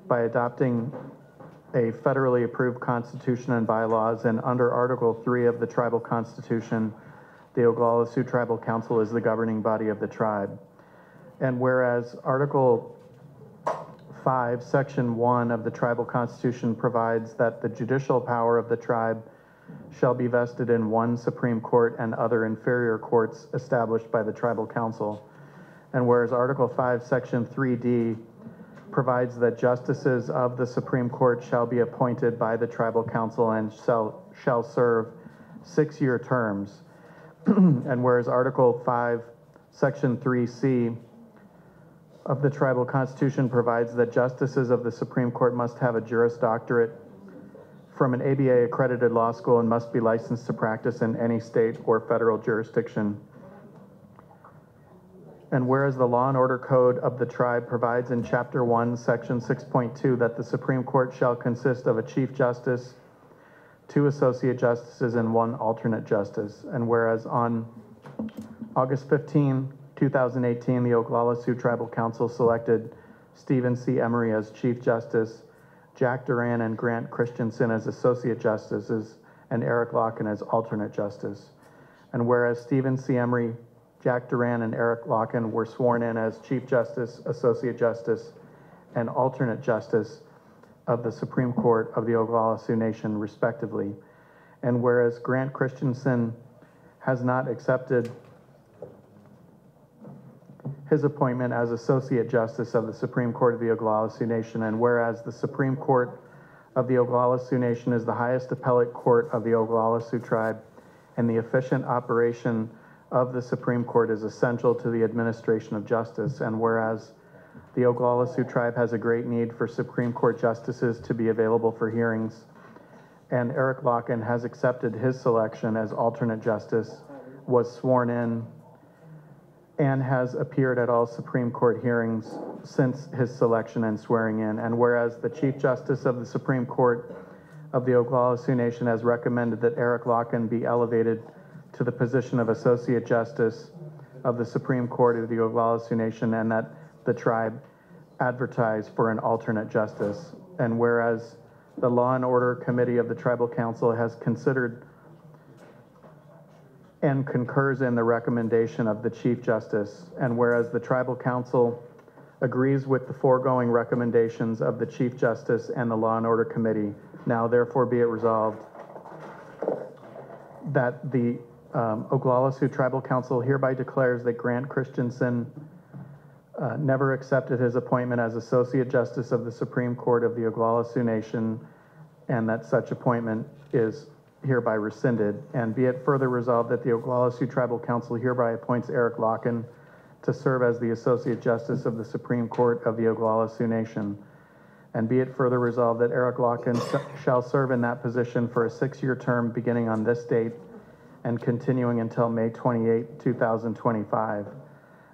by adopting a federally approved constitution and bylaws, and under Article 3 of the Tribal Constitution, the Oglala Sioux Tribal Council is the governing body of the tribe. And whereas Article 5, Section 1 of the Tribal Constitution provides that the judicial power of the tribe shall be vested in one Supreme Court and other inferior courts established by the Tribal Council. And whereas Article 5, Section 3D provides that justices of the Supreme Court shall be appointed by the tribal council and shall serve 6-year terms. And whereas Article 5, Section 3C of the tribal constitution provides that justices of the Supreme Court must have a Juris Doctorate from an ABA accredited law school and must be licensed to practice in any state or federal jurisdiction. And whereas the Law and Order Code of the tribe provides in Chapter 1, Section 6.2 that the Supreme Court shall consist of a Chief Justice, 2 Associate Justices, and 1 Alternate Justice. And whereas on August 15, 2018, the Oglala Sioux Tribal Council selected Stephen C. Emery as Chief Justice, Jack Duran and Grant Christensen as Associate Justices, and Eric Locken as Alternate Justice. And whereas Stephen C. Emery, Jack Duran, and Eric Locken were sworn in as Chief Justice, Associate Justice, and Alternate Justice of the Supreme Court of the Oglala Sioux Nation, respectively. And whereas Grant Christensen has not accepted his appointment as Associate Justice of the Supreme Court of the Oglala Sioux Nation, and whereas the Supreme Court of the Oglala Sioux Nation is the highest appellate court of the Oglala Sioux Tribe, and the efficient operation of the Supreme Court is essential to the administration of justice, and whereas the Oglala Sioux Tribe has a great need for Supreme Court justices to be available for hearings, and Eric Locken has accepted his selection as alternate justice, was sworn in, and has appeared at all Supreme Court hearings since his selection and swearing in. And whereas the Chief Justice of the Supreme Court of the Oglala Sioux Nation has recommended that Eric Locken be elevated to the position of Associate Justice of the Supreme Court of the Oglala Sioux Nation, and that the tribe advertise for an alternate justice. And whereas the Law and Order Committee of the Tribal Council has considered and concurs in the recommendation of the Chief Justice, and whereas the Tribal Council agrees with the foregoing recommendations of the Chief Justice and the Law and Order Committee, now therefore be it resolved that the Oglala Sioux Tribal Council hereby declares that Grant Christensen never accepted his appointment as Associate Justice of the Supreme Court of the Oglala Sioux Nation, and that such appointment is hereby rescinded. And be it further resolved that the Oglala Sioux Tribal Council hereby appoints Eric Locken to serve as the Associate Justice of the Supreme Court of the Oglala Sioux Nation. And be it further resolved that Eric Locken shall serve in that position for a 6-year term beginning on this date and continuing until May 28, 2025.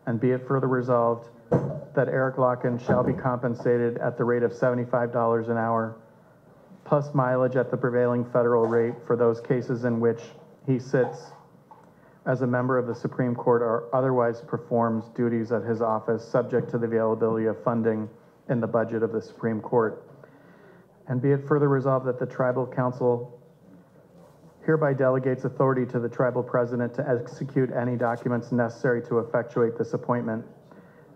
And be it further resolved that Eric Locken shall be compensated at the rate of $75 an hour plus mileage at the prevailing federal rate for those cases in which he sits as a member of the Supreme Court or otherwise performs duties of his office, subject to the availability of funding in the budget of the Supreme Court. And be it further resolved that the Tribal Council hereby delegates authority to the Tribal President to execute any documents necessary to effectuate this appointment.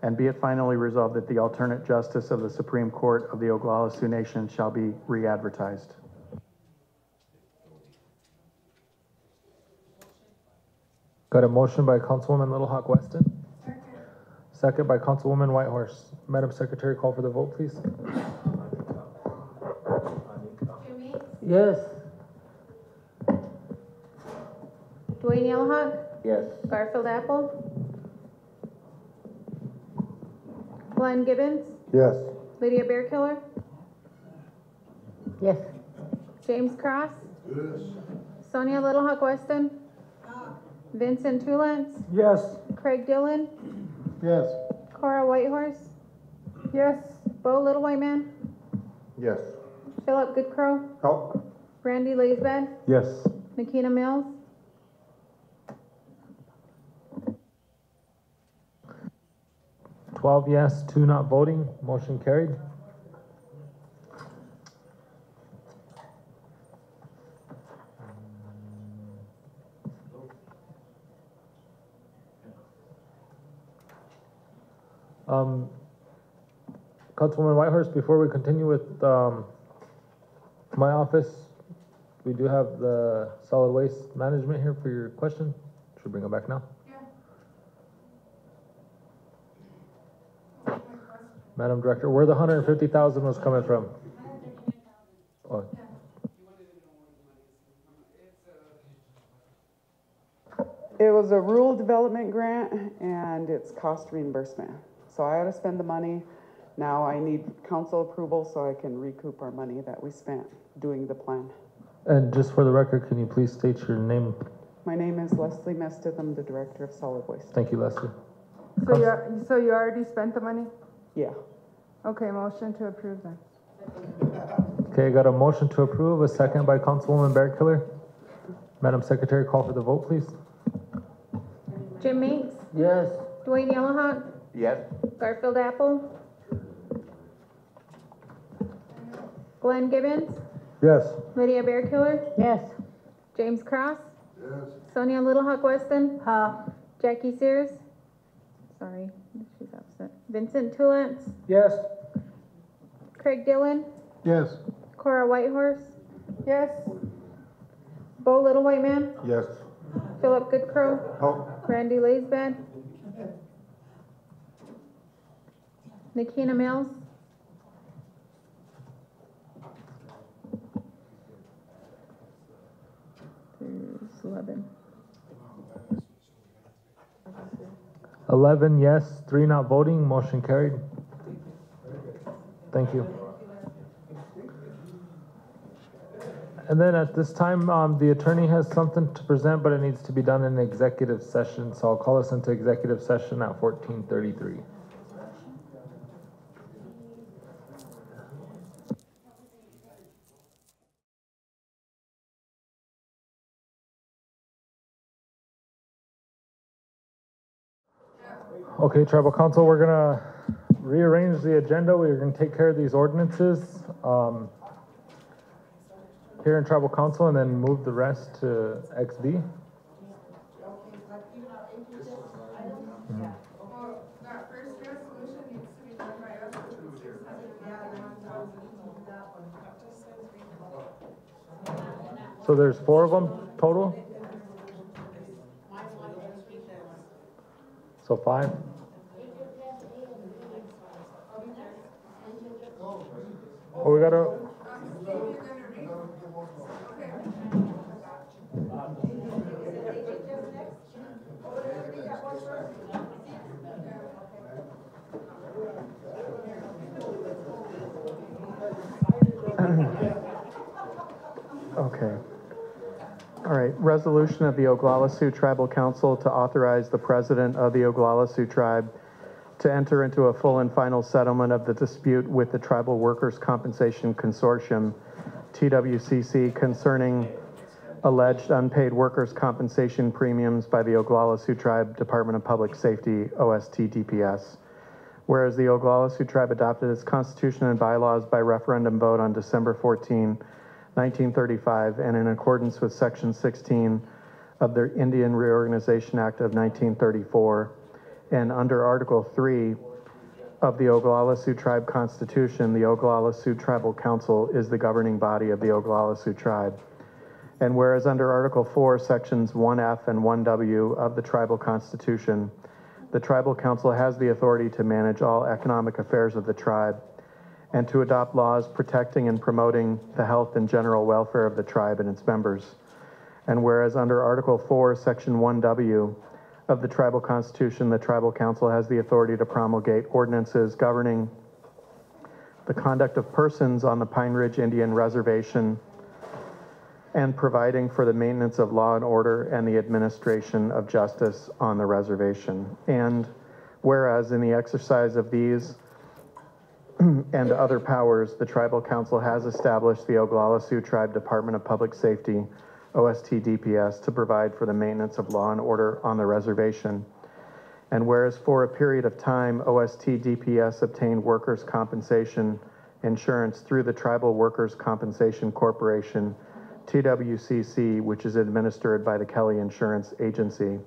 And be it finally resolved that the alternate justice of the Supreme Court of the Oglala Sioux Nation shall be re-advertised. Got a motion by Councilwoman Little Hawk Weston. Second by Councilwoman Whitehorse. Madam Secretary, call for the vote, please. Yes. Dwayne Yellowhawk, Yes. Garfield Apple, Glenn Gibbons, Yes. Lydia Bearkiller, Yes. James Cross, Yes. Sonia Little Hawk Weston, Vincent Tulance, Yes. Craig Dillon, Yes. Cora Whitehorse, Yes. Bo Little White Man, Yes. Philip Goodcrow, Oh. Randy Laisbed, Yes. Nikita Mills, 12 yes, 2 not voting, motion carried. Councilwoman Whitehorse, before we continue with my office, we do have the solid waste management here for your question. Should we bring it back now? Madam Director, where the 150,000 was coming from? Oh. It was a rural development grant and it's cost reimbursement. So I had to spend the money. Now I need council approval so I can recoup our money that we spent doing the plan. And just for the record, can you please state your name? My name is Leslie Mested. I'm the Director of Solid Waste. Thank you, Leslie. So you already spent the money? Yeah. Okay, motion to approve then. Okay, I got a motion to approve, a second by Councilwoman Bearkiller. Madam Secretary, call for the vote, please. Jim Meeks, Yes. Dwayne Yellowhawk, Yes. Garfield Apple, Glenn Gibbons, Yes. Lydia Bearkiller, Yes. James Cross, Yes. Sonia Little Hawk Weston, Jackie Sears, sorry, she's absent, Vincent Tulance, Yes. Craig Dillon, Yes. Cora Whitehorse, Yes. Bo Little White Man, Yes. Philip Goodcrow, Oh. Randy Laisbad, Nikina Mills, there's 11. 11 yes, 3 not voting, motion carried. Thank you. And then at this time, the attorney has something to present, but it needs to be done in executive session. So I'll call us into executive session at 14:33. Okay, Tribal Council, we're gonna rearrange the agenda. We're gonna take care of these ordinances here in Tribal Council and then move the rest to XB. That first resolution needs to be done by us. So there's 4 of them total? So 5? Oh, we gotta. Okay. All right, resolution of the Oglala Sioux Tribal Council to authorize the president of the Oglala Sioux Tribe to enter into a full and final settlement of the dispute with the Tribal Workers' Compensation Consortium, TWCC, concerning alleged unpaid workers' compensation premiums by the Oglala Sioux Tribe Department of Public Safety, OST DPS. Whereas the Oglala Sioux Tribe adopted its constitution and bylaws by referendum vote on December 14, 1935, and in accordance with Section 16 of the Indian Reorganization Act of 1934, and under Article 3 of the Oglala Sioux Tribe Constitution, the Oglala Sioux Tribal Council is the governing body of the Oglala Sioux Tribe. And whereas under Article 4, Sections 1F and 1W of the Tribal Constitution, the Tribal Council has the authority to manage all economic affairs of the tribe and to adopt laws protecting and promoting the health and general welfare of the tribe and its members. And whereas under Article 4, Section 1W of the Tribal Constitution, the Tribal Council has the authority to promulgate ordinances governing the conduct of persons on the Pine Ridge Indian Reservation and providing for the maintenance of law and order and the administration of justice on the reservation. And whereas in the exercise of these and other powers, the Tribal Council has established the Oglala Sioux Tribe Department of Public Safety, OST DPS, to provide for the maintenance of law and order on the reservation. And whereas for a period of time, OST DPS obtained workers' compensation insurance through the Tribal Workers' Compensation Corporation, TWCC, which is administered by the Kelly Insurance Agency.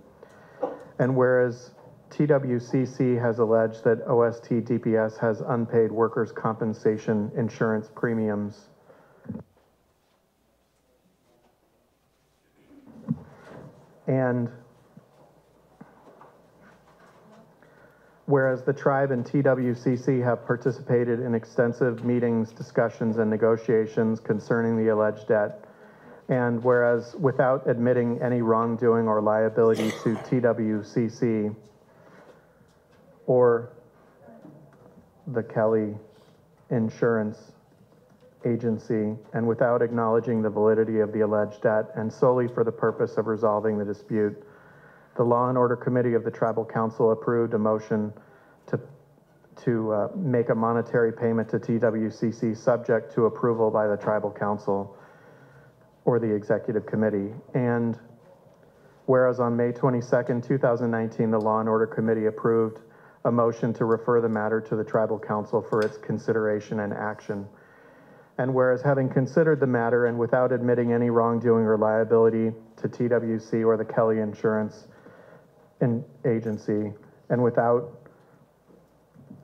And whereas TWCC has alleged that OST DPS has unpaid workers' compensation insurance premiums and whereas the tribe and TWCC have participated in extensive meetings, discussions, and negotiations concerning the alleged debt, and whereas without admitting any wrongdoing or liability to TWCC or the Kelly Insurance Agency, and without acknowledging the validity of the alleged debt, and solely for the purpose of resolving the dispute, the Law and Order Committee of the Tribal Council approved a motion to make a monetary payment to TWCC subject to approval by the Tribal Council or the Executive Committee. And whereas on May 22nd, 2019, the Law and Order Committee approved a motion to refer the matter to the Tribal Council for its consideration and action. And whereas having considered the matter and without admitting any wrongdoing or liability to TWC or the Kelly Insurance Agency, and without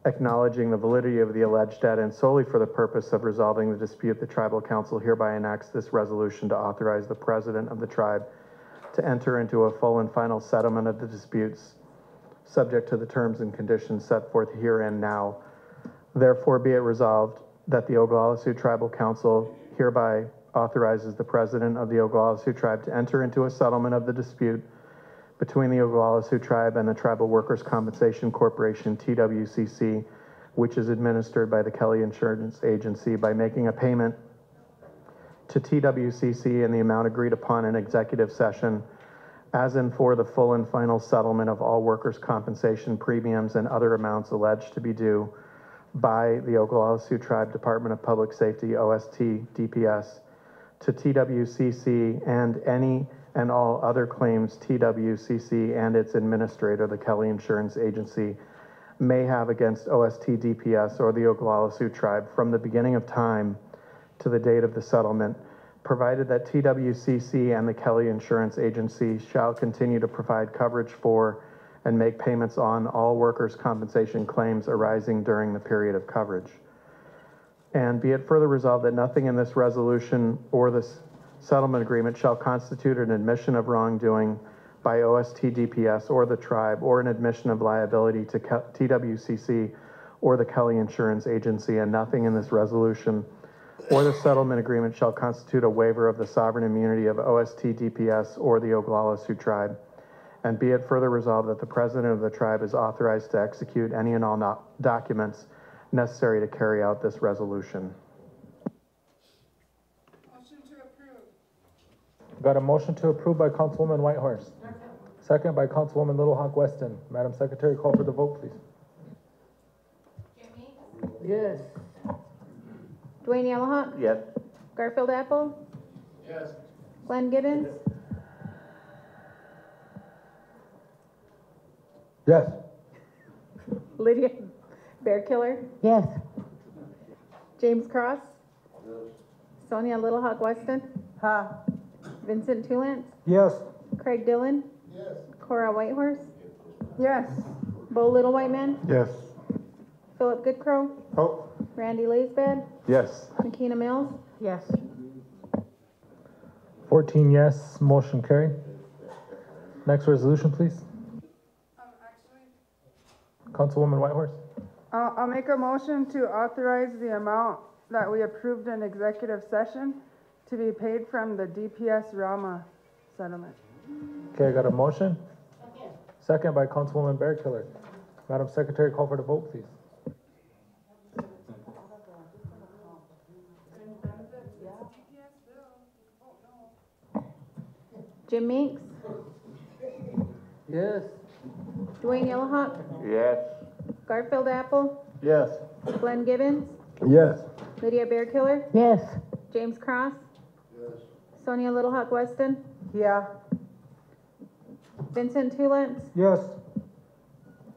acknowledging the validity of the alleged debt and solely for the purpose of resolving the dispute, the Tribal Council hereby enacts this resolution to authorize the President of the tribe to enter into a full and final settlement of the disputes subject to the terms and conditions set forth herein now. Therefore be it resolved that the Oglala Sioux Tribal Council hereby authorizes the President of the Oglala Sioux Tribe to enter into a settlement of the dispute between the Oglala Sioux Tribe and the Tribal Workers' Compensation Corporation, TWCC, which is administered by the Kelly Insurance Agency, by making a payment to TWCC in the amount agreed upon in executive session, as in for the full and final settlement of all workers' compensation premiums and other amounts alleged to be due by the Oglala Sioux Tribe Department of Public Safety, OST DPS, to TWCC and any and all other claims TWCC and its administrator, the Kelly Insurance Agency, may have against OST DPS or the Oglala Sioux Tribe from the beginning of time to the date of the settlement, provided that TWCC and the Kelly Insurance Agency shall continue to provide coverage for and make payments on all workers' compensation claims arising during the period of coverage. And be it further resolved that nothing in this resolution or this settlement agreement shall constitute an admission of wrongdoing by OST DPS or the tribe, or an admission of liability to TWCC or the Kelly Insurance Agency, and nothing in this resolution or the settlement agreement shall constitute a waiver of the sovereign immunity of OST DPS or the Oglala Sioux Tribe. And be it further resolved that the President of the tribe is authorized to execute any and all documents necessary to carry out this resolution. Motion to approve. Got a motion to approve by Councilwoman Whitehorse. Second by Councilwoman Little Hawk Weston. Madam Secretary, call for the vote, please. Yes. Dwayne Yellowhawk? Yes. Garfield Apple? Yes. Glenn Gibbons? Yes. Lydia Bearkiller? Yes. James Cross? Sonia Little Hawk Weston? Ha. Vincent Tulance? Yes. Craig Dillon? Yes. Cora Whitehorse? Yes. Bo Little White Man? Yes. Philip Goodcrow? Oh. Randy Laisbad? Yes. Makina Mills? Yes. 14 yes, motion carried. Next resolution, please. Councilwoman Whitehorse. I'll make a motion to authorize the amount that we approved in executive session to be paid from the DPS Rama settlement. Okay, I got a motion. Second by Councilwoman Bearkiller. Madam Secretary, call for the vote, please. Jim Meeks? Yes. Dwayne Yellowhawk? Yes. Garfield Apple? Yes. Glenn Gibbons? Yes. Lydia Bearkiller? Yes. James Cross? Yes. Sonia Little Hawk Weston? Yeah. Vincent Tulance? Yes.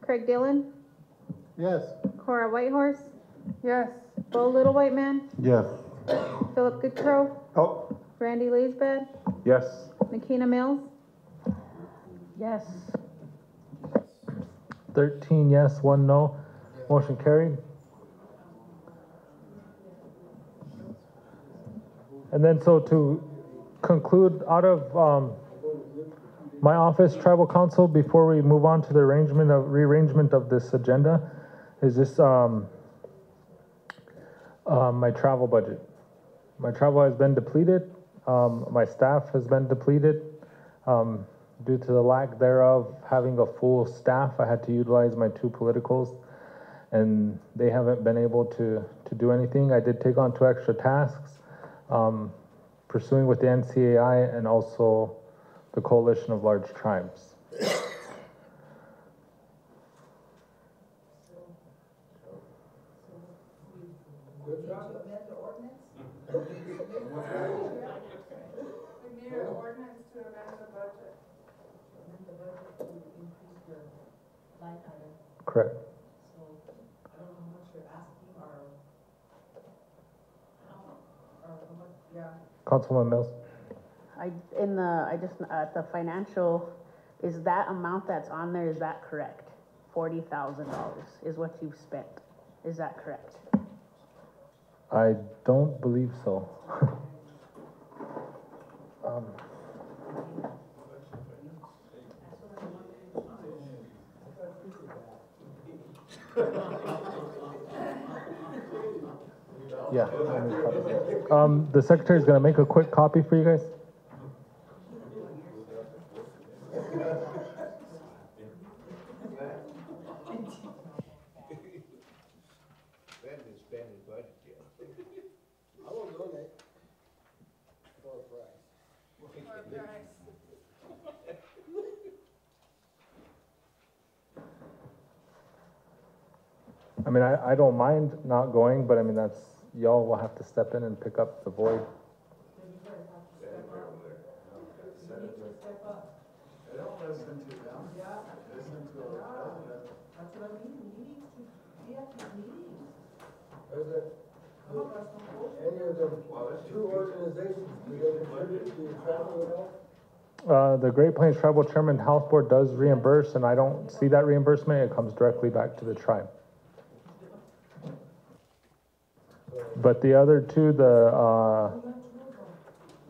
Craig Dillon? Yes. Cora Whitehorse? Yes. Bo Little White Man? Yes. Philip Goodcrow? Oh. Randy Laisbad? Yes. Makina Mills? Yes. 13 yes, 1 no, motion carried. And then so to conclude, out of My office, Tribal Council, before we move on to the rearrangement of this agenda, is this, my travel budget. My travel has been depleted, my staff has been depleted. Due to the lack thereof having a full staff, I had to utilize my 2 politicals, and they haven't been able to do anything. I did take on 2 extra tasks, pursuing with the NCAI and also the Coalition of Large Tribes. Good job. Amend the ordinance? We need an ordinance to amend the budget. Amend the budget to increase your line item. Correct. So, I don't know how much you're asking or how much, yeah. Councilman Mills? At the financial, is that amount that's on there, is that correct? $40,000 is what you've spent. Is that correct? I don't believe so. Yeah. The secretary's gonna make a quick copy for you guys. I mean, I don't mind not going, but I mean, that's, y'all will have to step in and pick up the void. Don't listen to them. Listen to our president. That's what I mean, we need to be at these meetings. Any of the 2 organizations, do they contribute to your travel at all? The Great Plains Tribal Chairman Health Board does reimburse, and I don't see that reimbursement. It comes directly back to the tribe. But the other 2, the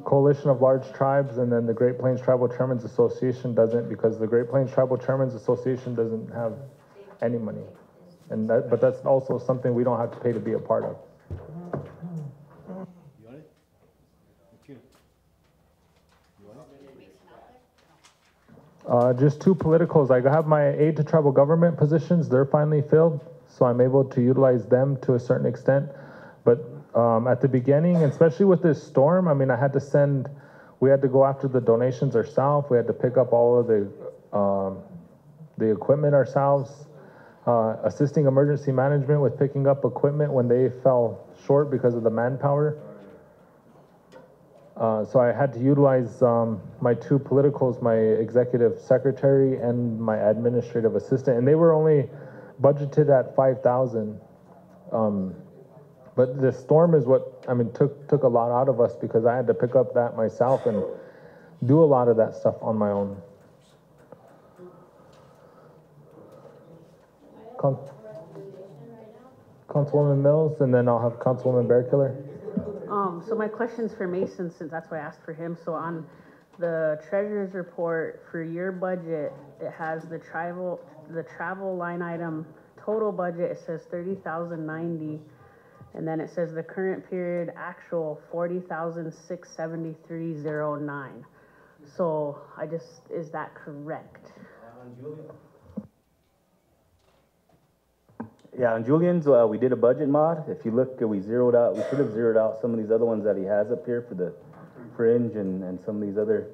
Coalition of Large Tribes and then the Great Plains Tribal Chairmen's Association doesn't, because the Great Plains Tribal Chairmen's Association doesn't have any money. And that, but that's also something we don't have to pay to be a part of. You want it? You want it? Just 2 politicals. I have my aid to tribal government positions. They're finally filled, so I'm able to utilize them to a certain extent. But at the beginning, especially with this storm, I mean, we had to go after the donations ourselves. We had to pick up all of the equipment ourselves, assisting emergency management with picking up equipment when they fell short because of the manpower. So I had to utilize my 2 politicals, my executive secretary and my administrative assistant, and they were only budgeted at $5,000. But the storm is what, I mean, took a lot out of us because I had to pick up that myself and do a lot of that stuff on my own. Councilwoman Mills, and then I'll have Councilwoman Bearkiller. So my question's for Mason, since that's why I asked for him. So on the treasurer's report for your budget, it has the travel line item total budget. It says $30,090, and then it says the current period actual $40,673.09. So is that correct? Yeah, on Julian's, we did a budget mod. If you look, we should have zeroed out some of these other ones that he has up here for the fringe and some of these other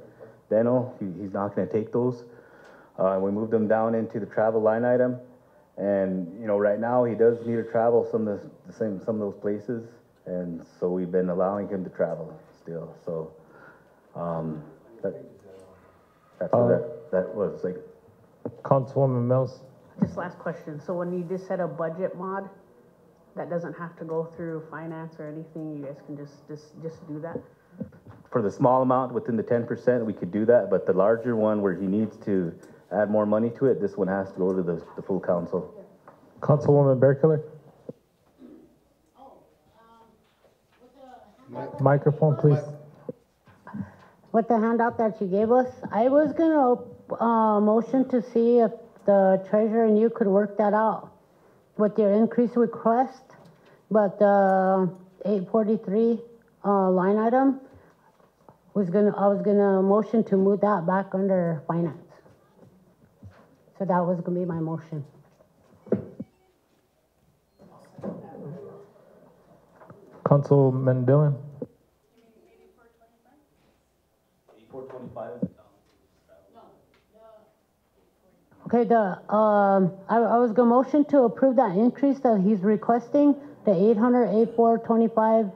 dental. He's not gonna take those. We moved them down into the travel line item. And, you know, right now he does need to travel some of those places. And so we've been allowing him to travel still. So, that's what that was like. Councilwoman Mills. Just last question. So when you just said a budget mod, that doesn't have to go through finance or anything. You guys can just do that. For the small amount within the 10%, we could do that. But the larger one where he needs to add more money to it, this one has to go to the full council. Councilwoman Bearkiller. Microphone, please. with the handout that you gave us. I was gonna, motion to see if the treasurer and you could work that out with your increase request, but the 843, line item I was gonna motion to move that back under finance. So that was gonna be my motion. Councilman Dillon? 8425. Okay, I was gonna motion to approve that increase that he's requesting, the 800-8425,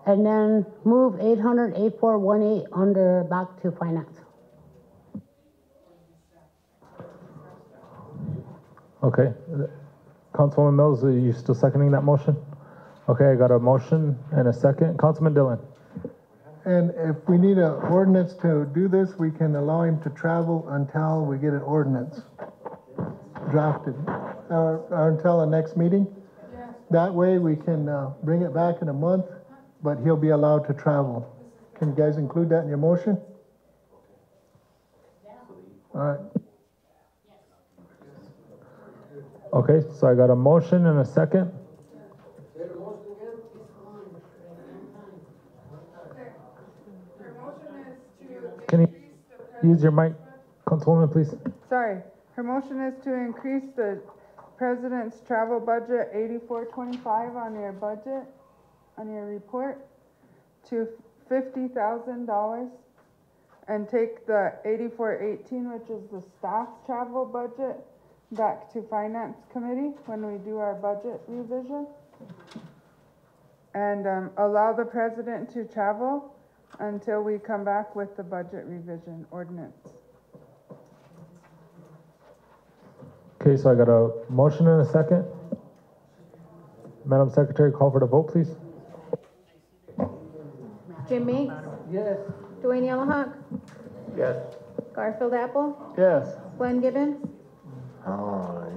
and then move 800-8418 under back to finance. Okay. Councilwoman Mills, are you still seconding that motion? Okay, I got a motion and a second. Councilman Dillon? And if we need an ordinance to do this, we can allow him to travel until we get an ordinance drafted, or until the next meeting. That way we can bring it back in a month, but he'll be allowed to travel. Can you guys include that in your motion? All right. Okay, so I got a motion and a second. Can you use your mic, Councilwoman, please? Sorry, her motion is to increase the president's travel budget 8425 on your budget, on your report, to $50,000, and take the 8418, which is the staff's travel budget, back to finance committee when we do our budget revision, and allow the president to travel until we come back with the budget revision ordinance. Okay, so I got a motion and a second. Madam Secretary, call for the vote, please. Jim Meeks? Yes. Dwayne Yellowhawk? Yes. Garfield Apple? Yes. Glenn Gibbons?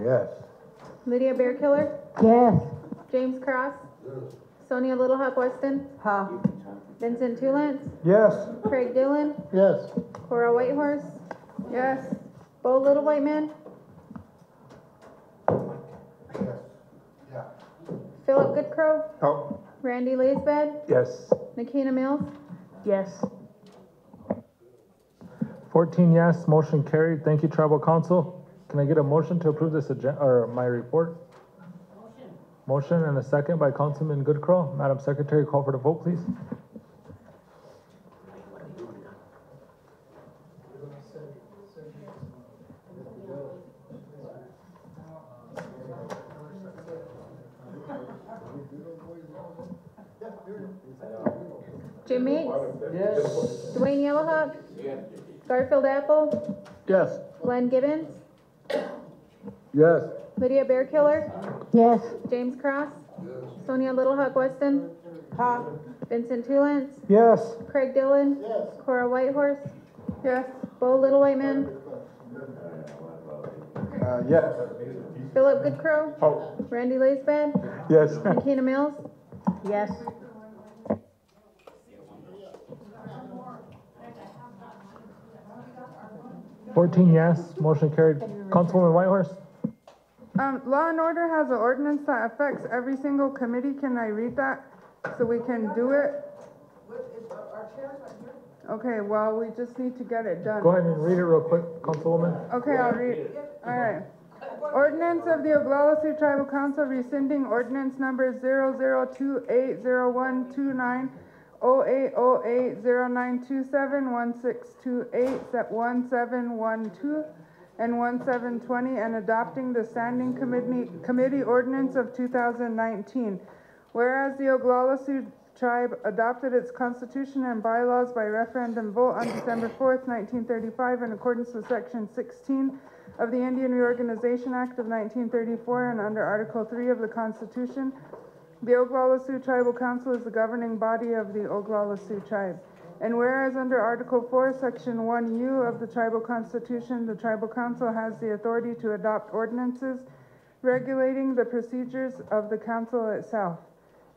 Yes. Lydia Bearkiller? Yes. James Cross? Sonia Little Hawk Weston? Ha. Vincent Tulance? Yes. Craig Dillon? Yes. Cora Whitehorse? Yes. Bo Little White Man? Philip Goodcrow? Oh. Randy Laisbad? Yes. Nikina Mills? Yes. 14 yes, motion carried. Thank you, Tribal Council. Can I get a motion to approve this agenda, or my report? Motion and a second by Councilman Goodcrow. Madam Secretary, call for the vote, please. Jim Meeks? Yes. Dwayne Yellowhawk? Garfield Apple? Yes. Glenn Gibbons? Yes. Lydia Bearkiller? Yes. James Cross? Sonia Little Hawk Weston? Ha. Vincent Tulance? Yes. Craig Dillon? Yes. Cora Whitehorse? Yes. Bo Little White Man? Yes. Philip Goodcrow? Oh. Randy Laisbad? Yes. Nikina Mills? Yes. $14 yes, motion carried. Councilwoman Whitehorse? Law and Order has an ordinance that affects every single committee. Can I read that so we can do it? Okay, well, we just need to get it done. Go ahead and read it real quick, Councilwoman. Okay, I'll read. All right. Ordinance of the Oglala Sioux Tribal Council rescinding ordinance number 00280129, 08080927, 1628, 1712, and 1720, and adopting the Standing Committee Ordinance of 2019. Whereas the Oglala Sioux Tribe adopted its constitution and bylaws by referendum vote on December 4th, 1935, in accordance with Section 16 of the Indian Reorganization Act of 1934 and under Article 3 of the Constitution, the Oglala Sioux Tribal Council is the governing body of the Oglala Sioux Tribe. And whereas under Article 4, Section 1U of the Tribal Constitution, the Tribal Council has the authority to adopt ordinances regulating the procedures of the council itself.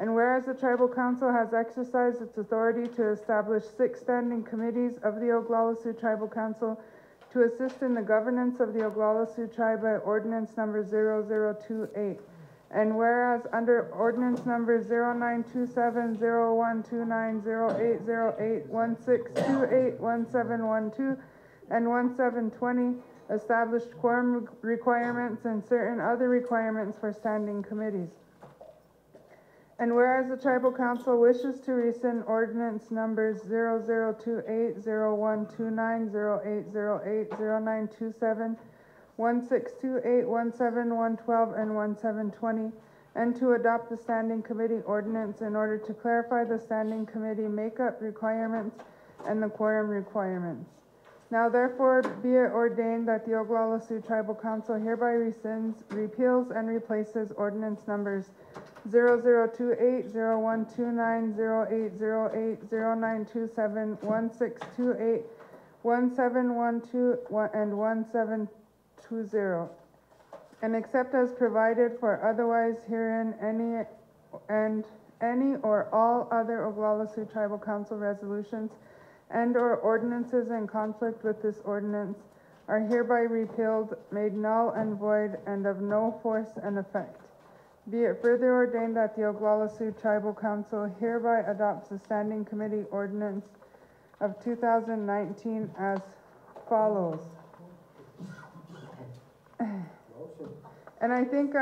And whereas the Tribal Council has exercised its authority to establish 6 standing committees of the Oglala Sioux Tribal Council to assist in the governance of the Oglala Sioux Tribe by Ordinance Number 0028. And whereas under Ordinance Number 0927, 0129, 0808, 1628, 1712, and 1720 established quorum requirements and certain other requirements for standing committees. And whereas the Tribal Council wishes to rescind Ordinance Numbers 0028, 0129, 0808, 0927, 1628, 17112, and 1720, and to adopt the Standing Committee Ordinance in order to clarify the Standing Committee makeup requirements and the quorum requirements. Now therefore be it ordained that the Oglala Sioux Tribal Council hereby rescinds, repeals, and replaces Ordinance Numbers 0028, 0129, 0808, 0927, 1628, 1712, and 1720, and except as provided for otherwise herein, any or all other Oglala Sioux Tribal Council resolutions and or ordinances in conflict with this ordinance are hereby repealed, made null and void, and of no force and effect. Be it further ordained that the Oglala Sioux Tribal Council hereby adopts the Standing Committee Ordinance of 2019 as follows. And I think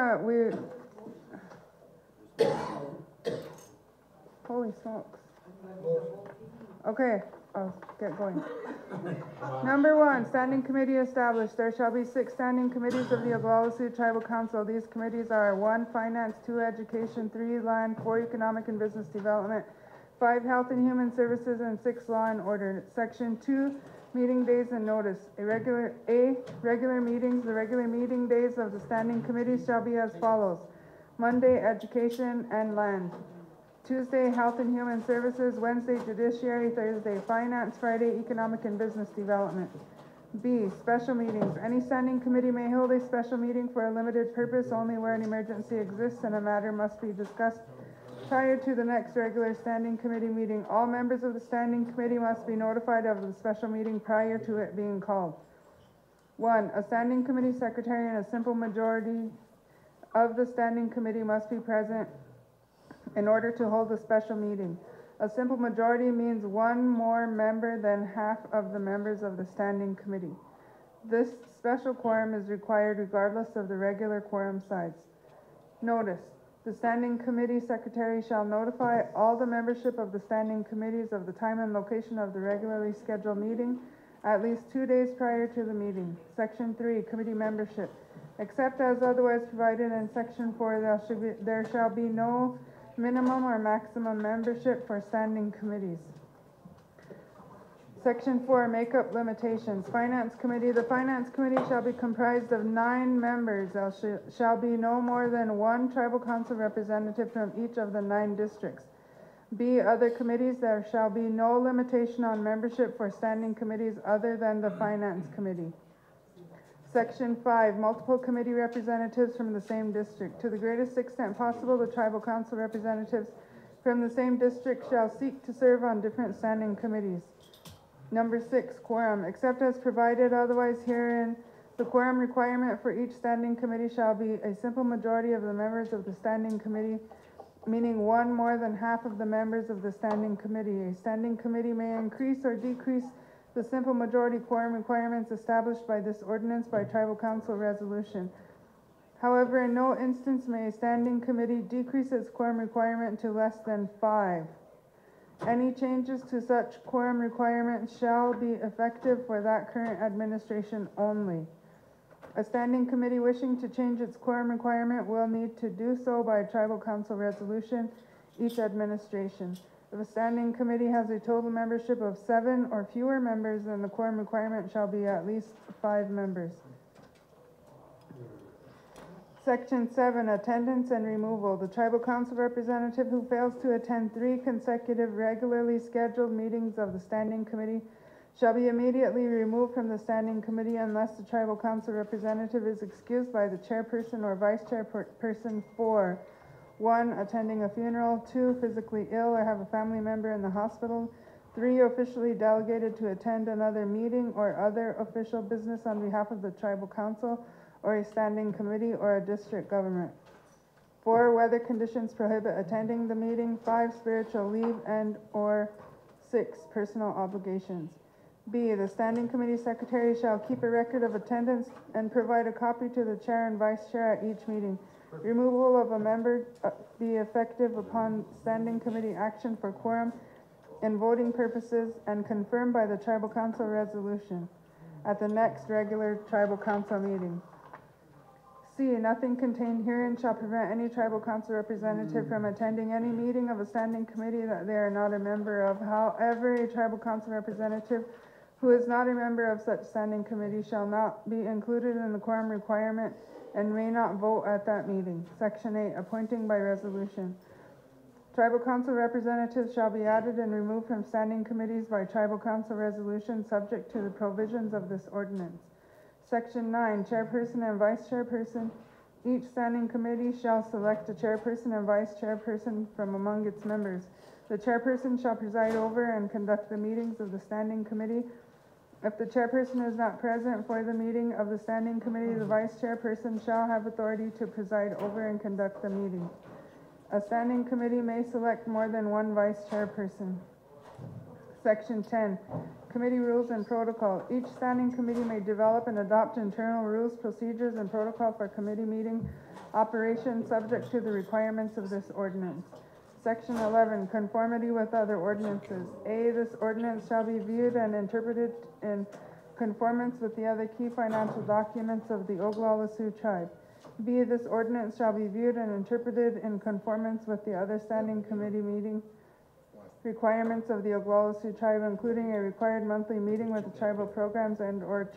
holy smokes. Okay, I'll get going. Number 1, standing committee established. There shall be 6 standing committees of the Oglala Sioux Tribal Council. These committees are 1, finance, 2, education, 3, land, 4, economic and business development, 5, health and human services, and 6, law and order. Section 2, meeting days and notice. Regular meetings. The regular meeting days of the standing committees shall be as follows: Monday, education and land; Tuesday, health and human services; Wednesday, judiciary; Thursday, finance; Friday, economic and business development. B, special meetings. Any standing committee may hold a special meeting for a limited purpose only where an emergency exists and a matter must be discussed prior to the next regular standing committee meeting. All members of the standing committee must be notified of the special meeting prior to it being called. 1, a standing committee secretary and a simple majority of the standing committee must be present in order to hold a special meeting. A simple majority means 1 more member than half of the members of the standing committee. This special quorum is required regardless of the regular quorum size. Notice: the standing committee secretary shall notify all the membership of the standing committees of the time and location of the regularly scheduled meeting at least 2 days prior to the meeting. Section 3, committee membership. Except as otherwise provided in Section 4, there shall be no minimum or maximum membership for standing committees. Section 4, makeup limitations. Finance committee. The finance committee shall be comprised of 9 members. There shall be no more than 1 tribal council representative from each of the 9 districts. B, other committees. There shall be no limitation on membership for standing committees other than the finance committee. Section 5, multiple committee representatives from the same district. To the greatest extent possible, the tribal council representatives from the same district shall seek to serve on different standing committees. Number 6, quorum. Except as provided otherwise herein, the quorum requirement for each standing committee shall be a simple majority of the members of the standing committee, meaning 1 more than half of the members of the standing committee. A standing committee may increase or decrease the simple majority quorum requirements established by this ordinance by tribal council resolution. However, in no instance may a standing committee decrease its quorum requirement to less than 5. Any changes to such quorum requirements shall be effective for that current administration only. A standing committee wishing to change its quorum requirement will need to do so by tribal council resolution each administration. If a standing committee has a total membership of 7 or fewer members, then the quorum requirement shall be at least 5 members. Section 7, attendance and removal. The tribal council representative who fails to attend 3 consecutive regularly scheduled meetings of the standing committee shall be immediately removed from the standing committee unless the tribal council representative is excused by the chairperson or vice chairperson for 1, attending a funeral. 2, physically ill or have a family member in the hospital. 3, officially delegated to attend another meeting or other official business on behalf of the tribal council or a standing committee or a district government. 4, weather conditions prohibit attending the meeting. 5, spiritual leave and or 6, personal obligations. B, the standing committee secretary shall keep a record of attendance and provide a copy to the chair and vice chair at each meeting. Removal of a member be effective upon standing committee action for quorum and voting purposes and confirmed by the tribal council resolution at the next regular tribal council meeting. C, nothing contained herein shall prevent any tribal council representative from attending any meeting of a standing committee that they are not a member of. However, a tribal council representative who is not a member of such standing committee shall not be included in the quorum requirement and may not vote at that meeting. Section 8, appointing by resolution. Tribal council representatives shall be added and removed from standing committees by tribal council resolution subject to the provisions of this ordinance. Section 9, chairperson and vice chairperson. Each standing committee shall select a chairperson and vice chairperson from among its members. The chairperson shall preside over and conduct the meetings of the standing committee. If the chairperson is not present for the meeting of the standing committee, the vice chairperson shall have authority to preside over and conduct the meeting. A standing committee may select more than one vice chairperson. Section 10, committee rules and protocol. Each standing committee may develop and adopt internal rules, procedures, and protocol for committee meeting operation subject to the requirements of this ordinance. Section 11, conformity with other ordinances. A, this ordinance shall be viewed and interpreted in conformance with the other key financial documents of the Oglala Sioux tribe. B, this ordinance shall be viewed and interpreted in conformance with the other standing committee meeting requirements of the Oglala Sioux tribe, including a required monthly meeting with the tribal programs and or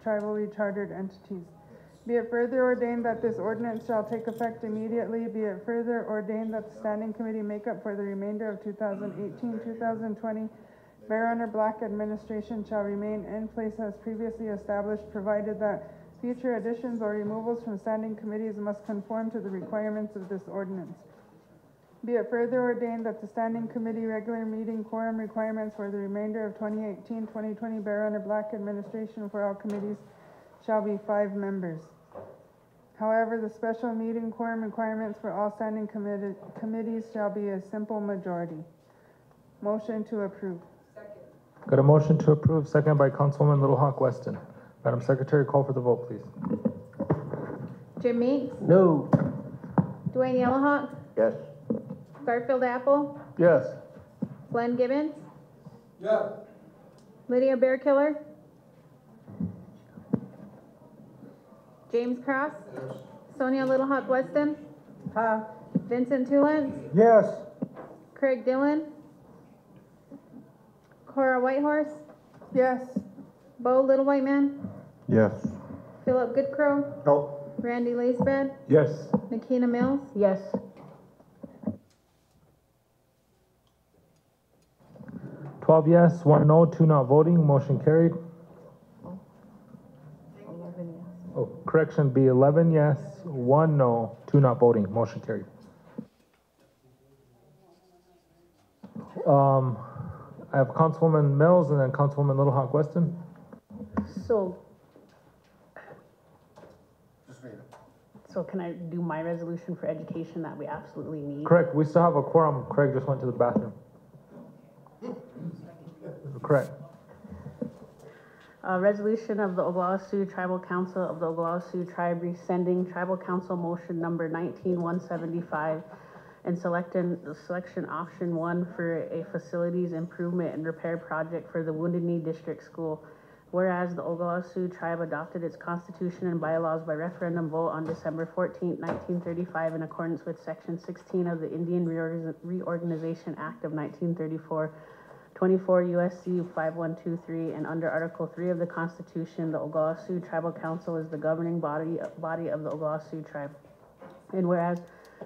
tribally chartered entities. Be it further ordained that this ordinance shall take effect immediately. Be it further ordained that the standing committee makeup for the remainder of 2018-2020 Bear Under Black administration shall remain in place as previously established, provided that future additions or removals from standing committees must conform to the requirements of this ordinance. Be it further ordained that the standing committee regular meeting quorum requirements for the remainder of 2018-2020 Bear Under Black administration for all committees shall be 5 members. However, the special meeting quorum requirements for all standing committees shall be a simple majority. Motion to approve. Second. Got a motion to approve, second by Councilwoman Little Hawk Weston. Madam Secretary, call for the vote, please. Jim Meeks, No. Dwayne Yellowhawk, Yes. Garfield Apple, Yes. Glenn Gibbons, Yeah. Lydia Bearkiller, James Cross, Sonia Little Hawk Weston, Vincent Tulance, Yes. Craig Dillon, Cora Whitehorse, Yes. Bo Little White Man, Yes. Philip Goodcrow, No. Randy Lacebed, Yes. Nikina Mills, Yes. 12 yes, 1 no, 2 not voting, motion carried. Oh, correction, be 11 yes, 1 no, 2 not voting, motion carried. I have Councilwoman Mills and then Councilwoman Little Hawk Weston. So can I do my resolution for education that we absolutely need? Correct, we still have a quorum, Craig just went to the bathroom. Correct. Resolution of the Oglala Sioux Tribal Council of the Oglala Sioux Tribe rescinding Tribal Council Motion Number 19175 and selection option 1 for a facilities improvement and repair project for the Wounded Knee District School. Whereas the Oglala Sioux Tribe adopted its constitution and bylaws by referendum vote on December 14, 1935 in accordance with Section 16 of the Indian Reorganization Act of 1934, 24 USC 5123, and under Article 3 of the Constitution, the Oglala Sioux Tribal Council is the governing body of the Oglala Sioux Tribe. And whereas,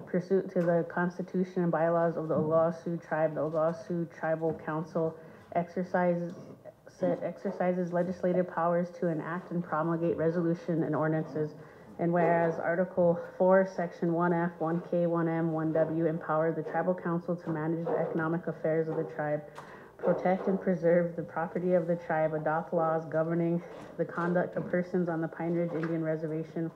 pursuant to the Constitution and bylaws of the Oglala Sioux Tribe, the Oglala Sioux Tribal Council exercises legislative powers to enact and promulgate resolution and ordinances And whereas Article 4, Section 1F, 1K, 1M, 1W empower the tribal council to manage the economic affairs of the tribe, protect and preserve the property of the tribe, adopt laws governing the conduct of persons on the Pine Ridge Indian Reservation,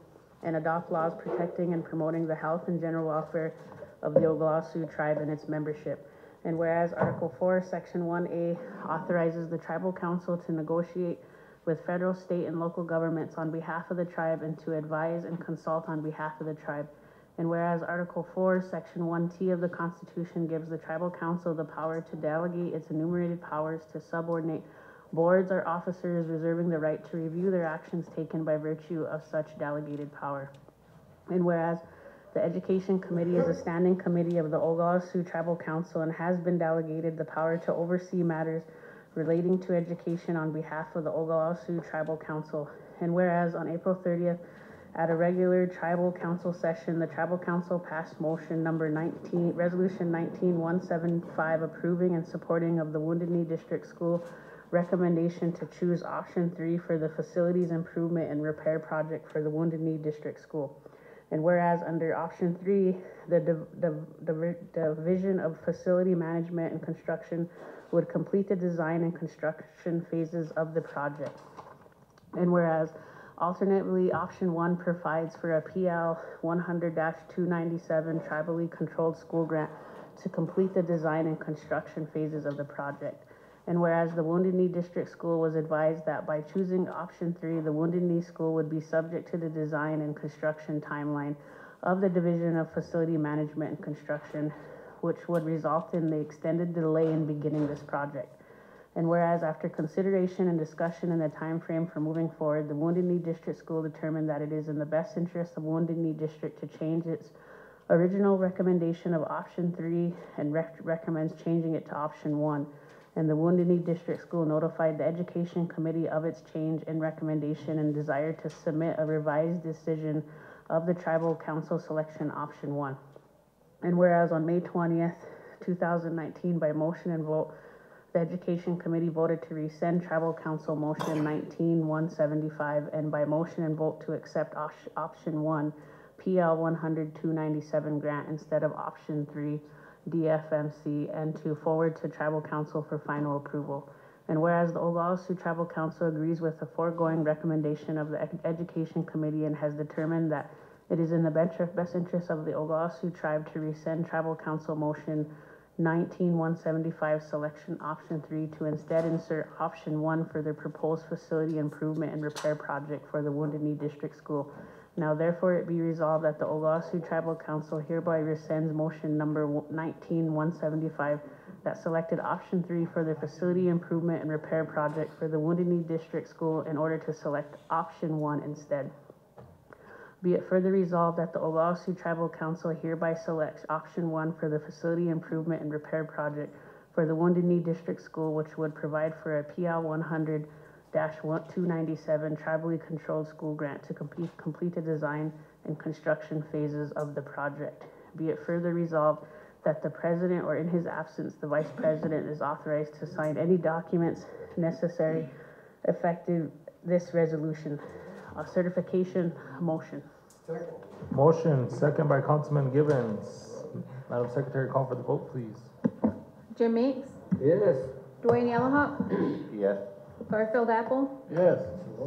and adopt laws protecting and promoting the health and general welfare of the Oglala Sioux tribe and its membership. And whereas Article 4, Section 1A authorizes the tribal council to negotiate with federal, state, and local governments on behalf of the tribe and to advise and consult on behalf of the tribe. And whereas Article 4, Section 1T of the Constitution gives the tribal council the power to delegate its enumerated powers to subordinate boards or officers, reserving the right to review their actions taken by virtue of such delegated power. And whereas the Education Committee is a standing committee of the Oglala Sioux Tribal Council and has been delegated the power to oversee matters relating to education on behalf of the Oglala Sioux Tribal Council. And whereas on April 30th, at a regular Tribal Council session, the Tribal Council passed motion number 19, Resolution 19175, approving and supporting of the Wounded Knee District School recommendation to choose option 3 for the facilities improvement and repair project for the Wounded Knee District School. And whereas under option 3, the Division of Facility Management and Construction would complete the design and construction phases of the project. And whereas alternately option 1 provides for a PL 100-297 tribally controlled school grant to complete the design and construction phases of the project. And whereas the Wounded Knee District School was advised that by choosing option 3, the Wounded Knee School would be subject to the design and construction timeline of the Division of Facility Management and Construction, which would result in the extended delay in beginning this project. And whereas after consideration and discussion in the time frame for moving forward, the Wounded Knee District School determined that it is in the best interest of Wounded Knee District to change its original recommendation of option 3 and recommends changing it to option 1. And the Wounded Knee District School notified the Education Committee of its change in recommendation and desire to submit a revised decision of the Tribal Council selection option 1. And whereas on May 20th, 2019, by motion and vote, the Education Committee voted to rescind Tribal Council motion 19175 and by motion and vote to accept option 1, PL 100-297 grant instead of option 3, DFMC, and to forward to Tribal Council for final approval. And whereas the Oglala Sioux Tribal Council agrees with the foregoing recommendation of the Education Committee and has determined that it is in the best interest of the Oglala Sioux Tribe to rescind Tribal Council motion 19175 selection option 3 to instead insert option 1 for the proposed facility improvement and repair project for the Wounded Knee District School. Now therefore it be resolved that the Oglala Sioux Tribal Council hereby rescinds motion number 19175 that selected option 3 for the facility improvement and repair project for the Wounded Knee District School in order to select option 1 instead. Be it further resolved that the Oglala Sioux Tribal Council hereby selects option 1 for the facility improvement and repair project for the Wounded Knee District School, which would provide for a PL 100-297 tribally controlled school grant to complete the design and construction phases of the project. Be it further resolved that the president or in his absence, the vice president is authorized to sign any documents necessary effective this resolution. A certification motion. Motion, second by Councilman Gibbons. Madam Secretary, call for the vote, please. Jim Meeks, Yes. Dwayne Yellowhawk, Yes. Garfield Apple, Yes.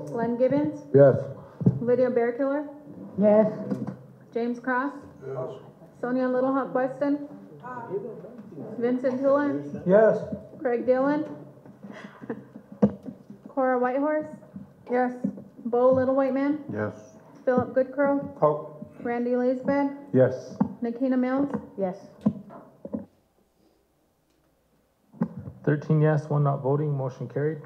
Glenn Gibbons, Yes. Lydia Bearkiller, Yes. James Cross, Sonia Little Hawk Weston, Vincent Tulin, Yes. Craig Dillon, Cora Whitehorse, Yes. Bo Little White Man, Yes. Philip Goodcrow, Oh. Randy Laisbad, Yes. Nikina Mills, Yes. 13 yes, 1 not voting, motion carried.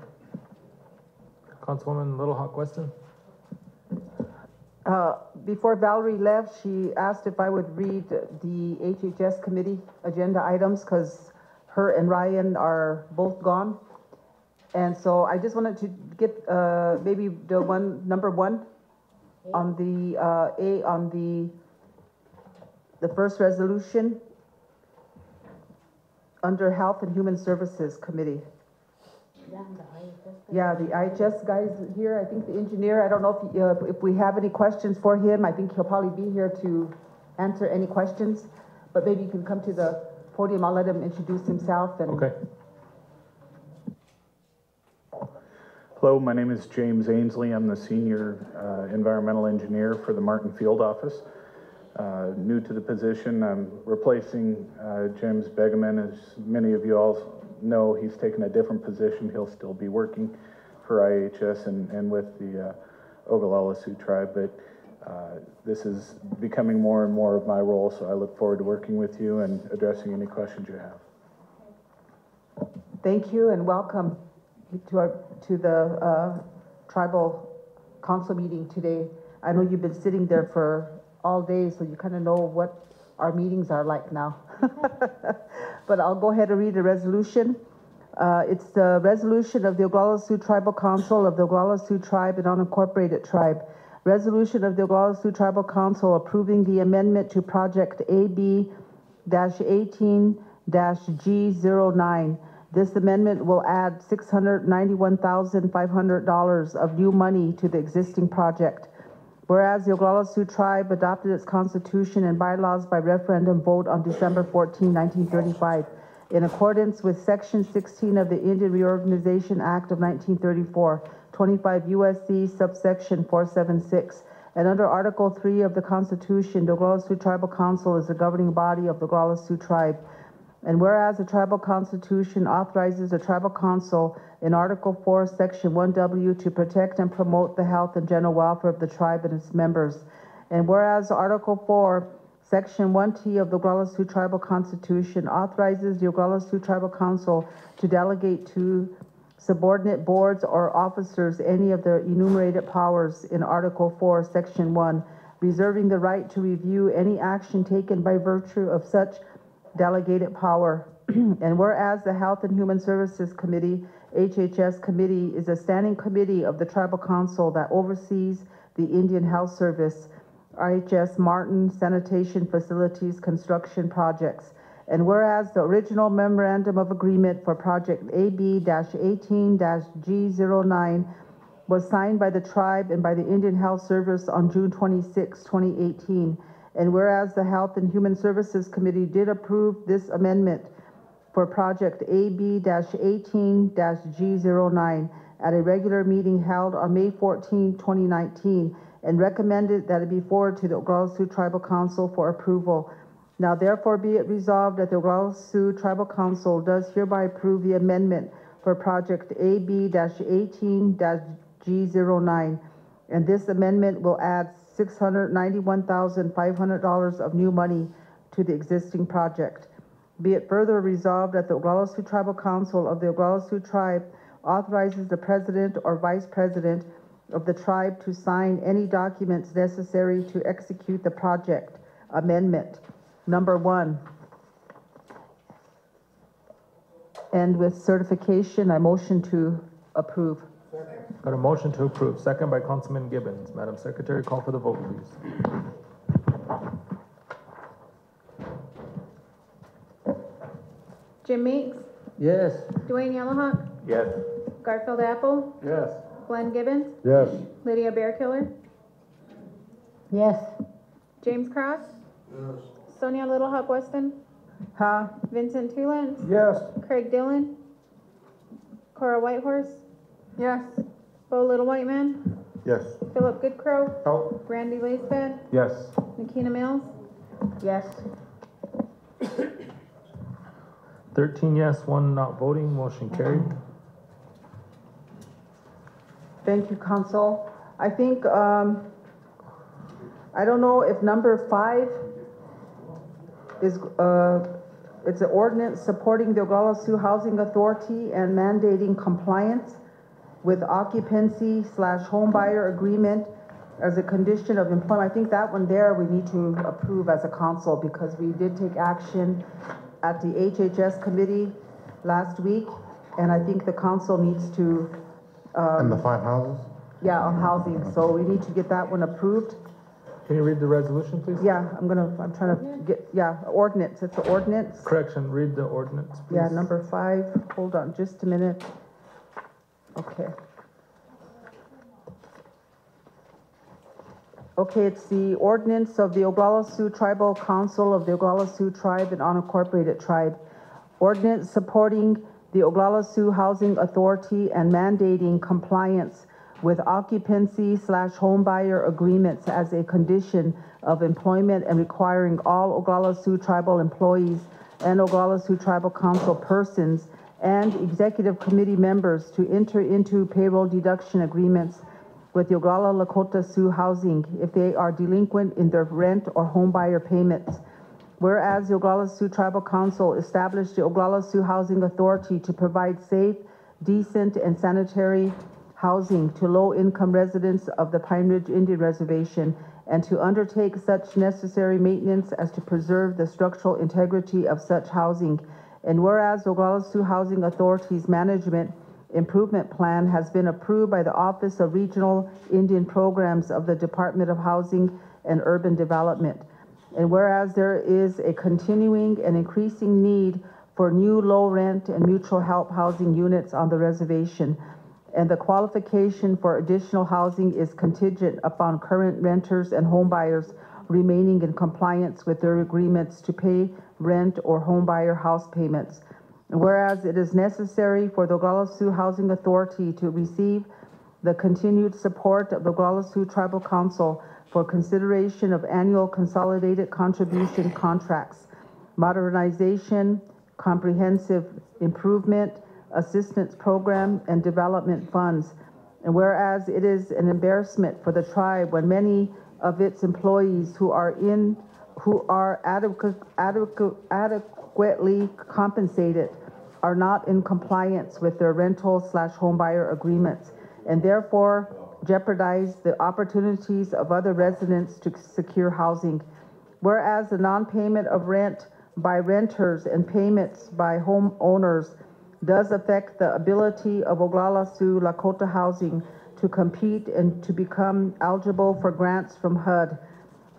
Councilwoman Little Hawk Weston. Before Valerie left, she asked if I would read the HHS committee agenda items because her and Ryan are both gone. And so I just wanted to get maybe the number 1 on the on the first resolution under Health and Human Services Committee. Yeah, the IHS guy's here, I think the engineer, I don't know if we have any questions for him. I think he'll probably be here to answer any questions, but maybe you can come to the podium. I'll let him introduce himself and. Okay. Hello, my name is James Ainsley. I'm the senior environmental engineer for the Martin Field office. New to the position, I'm replacing James Begeman. As many of you all know, he's taken a different position. He'll still be working for IHS and with the Oglala Sioux tribe, but this is becoming more and more of my role, so I look forward to working with you and addressing any questions you have. Thank you and welcome to the tribal council meeting today. I know you've been sitting there for all day, so you kind of know what our meetings are like now. But I'll go ahead and read the resolution. It's the resolution of the Oglala Sioux Tribal Council of the Oglala Sioux Tribe and Unincorporated Tribe. Resolution of the Oglala Sioux Tribal Council approving the amendment to project AB-18-G09. This amendment will add $691,500 of new money to the existing project. Whereas the Oglala Sioux Tribe adopted its constitution and bylaws by referendum vote on December 14, 1935, in accordance with Section 16 of the Indian Reorganization Act of 1934, 25 U.S.C. subsection 476, and under Article 3 of the Constitution, the Oglala Sioux Tribal Council is the governing body of the Oglala Sioux Tribe. And whereas the Tribal Constitution authorizes the Tribal Council in Article 4, Section 1W to protect and promote the health and general welfare of the tribe and its members. And whereas Article 4, Section 1T of the Oglala Sioux Tribal Constitution authorizes the Oglala Sioux Tribal Council to delegate to subordinate boards or officers any of the enumerated powers in Article 4, Section 1, reserving the right to review any action taken by virtue of such delegated power. And whereas the Health and Human Services Committee, HHS Committee, is a standing committee of the Tribal Council that oversees the Indian Health Service, IHS Martin Sanitation Facilities construction projects. And whereas the original memorandum of agreement for project AB-18-G09 was signed by the tribe and by the Indian Health Service on June 26, 2018, and whereas the Health and Human Services Committee did approve this amendment for project AB-18-G09 at a regular meeting held on May 14, 2019, and recommended that it be forwarded to the Oglala Sioux Tribal Council for approval. Now therefore be it resolved that the Oglala Sioux Tribal Council does hereby approve the amendment for project AB-18-G09, and this amendment will add $691,500 of new money to the existing project. Be it further resolved that the Oglala Sioux Tribal Council of the Oglala Sioux Tribe authorizes the president or vice president of the tribe to sign any documents necessary to execute the project amendment. Number 1. And with certification, I motion to approve. Got a motion to approve, second by Councilman Gibbons. Madam Secretary, call for the vote, please. Jim Meeks, Yes. Dwayne Yellowhawk, Yes. Garfield Apple, Yes. Glenn Gibbons, Yes. Lydia Bearkiller, Yes. James Cross, Yes. Sonia Little Hawk Weston, Vincent Tulance, Yes. Craig Dillon, Cora Whitehorse, Yes. Bo Little White Man, Yes. Philip Goodcrow, Oh. Randy Lacefed, Yes. Nikina Mills, Yes. 13 yes, 1 not voting, motion carried. Thank you, Council. I think, I don't know if number 5 is, it's an ordinance supporting the Oglala Sioux Housing Authority and mandating compliance with occupancy/home buyer agreement as a condition of employment. I think that one there we need to approve as a council because we did take action at the HHS committee last week, and I think the council needs to. And the 5 houses? Yeah, on housing, so we need to get that one approved. Can you read the resolution, please? Yeah, I'm trying to get, ordinance, it's an ordinance. Correction, read the ordinance, please. Yeah, number 5, hold on just a minute. Okay. Okay, it's the ordinance of the Oglala Sioux Tribal Council of the Oglala Sioux Tribe and Unincorporated Tribe. Ordinance supporting the Oglala Sioux Housing Authority and mandating compliance with occupancy/home buyer agreements as a condition of employment and requiring all Oglala Sioux Tribal employees and Oglala Sioux Tribal Council persons and executive committee members to enter into payroll deduction agreements with the Oglala Lakota Sioux Housing if they are delinquent in their rent or home buyer payments. Whereas the Oglala Sioux Tribal Council established the Oglala Sioux Housing Authority to provide safe, decent, and sanitary housing to low-income residents of the Pine Ridge Indian Reservation and to undertake such necessary maintenance as to preserve the structural integrity of such housing. And whereas the Oglala Sioux Housing Authority's management improvement plan has been approved by the Office of Regional Indian Programs of the Department of Housing and Urban Development. And whereas there is a continuing and increasing need for new low rent and mutual help housing units on the reservation, and the qualification for additional housing is contingent upon current renters and home buyers remaining in compliance with their agreements to pay rent or home buyer house payments. And whereas it is necessary for the Oglala Sioux Housing Authority to receive the continued support of the Oglala Sioux Tribal Council for consideration of annual consolidated contribution contracts, modernization, comprehensive improvement, assistance program, and development funds. And whereas it is an embarrassment for the tribe when many of its employees who are adequately compensated are not in compliance with their rental/home buyer agreements, and therefore jeopardize the opportunities of other residents to secure housing. Whereas the non-payment of rent by renters and payments by homeowners does affect the ability of Oglala Sioux Lakota Housing to compete and to become eligible for grants from HUD.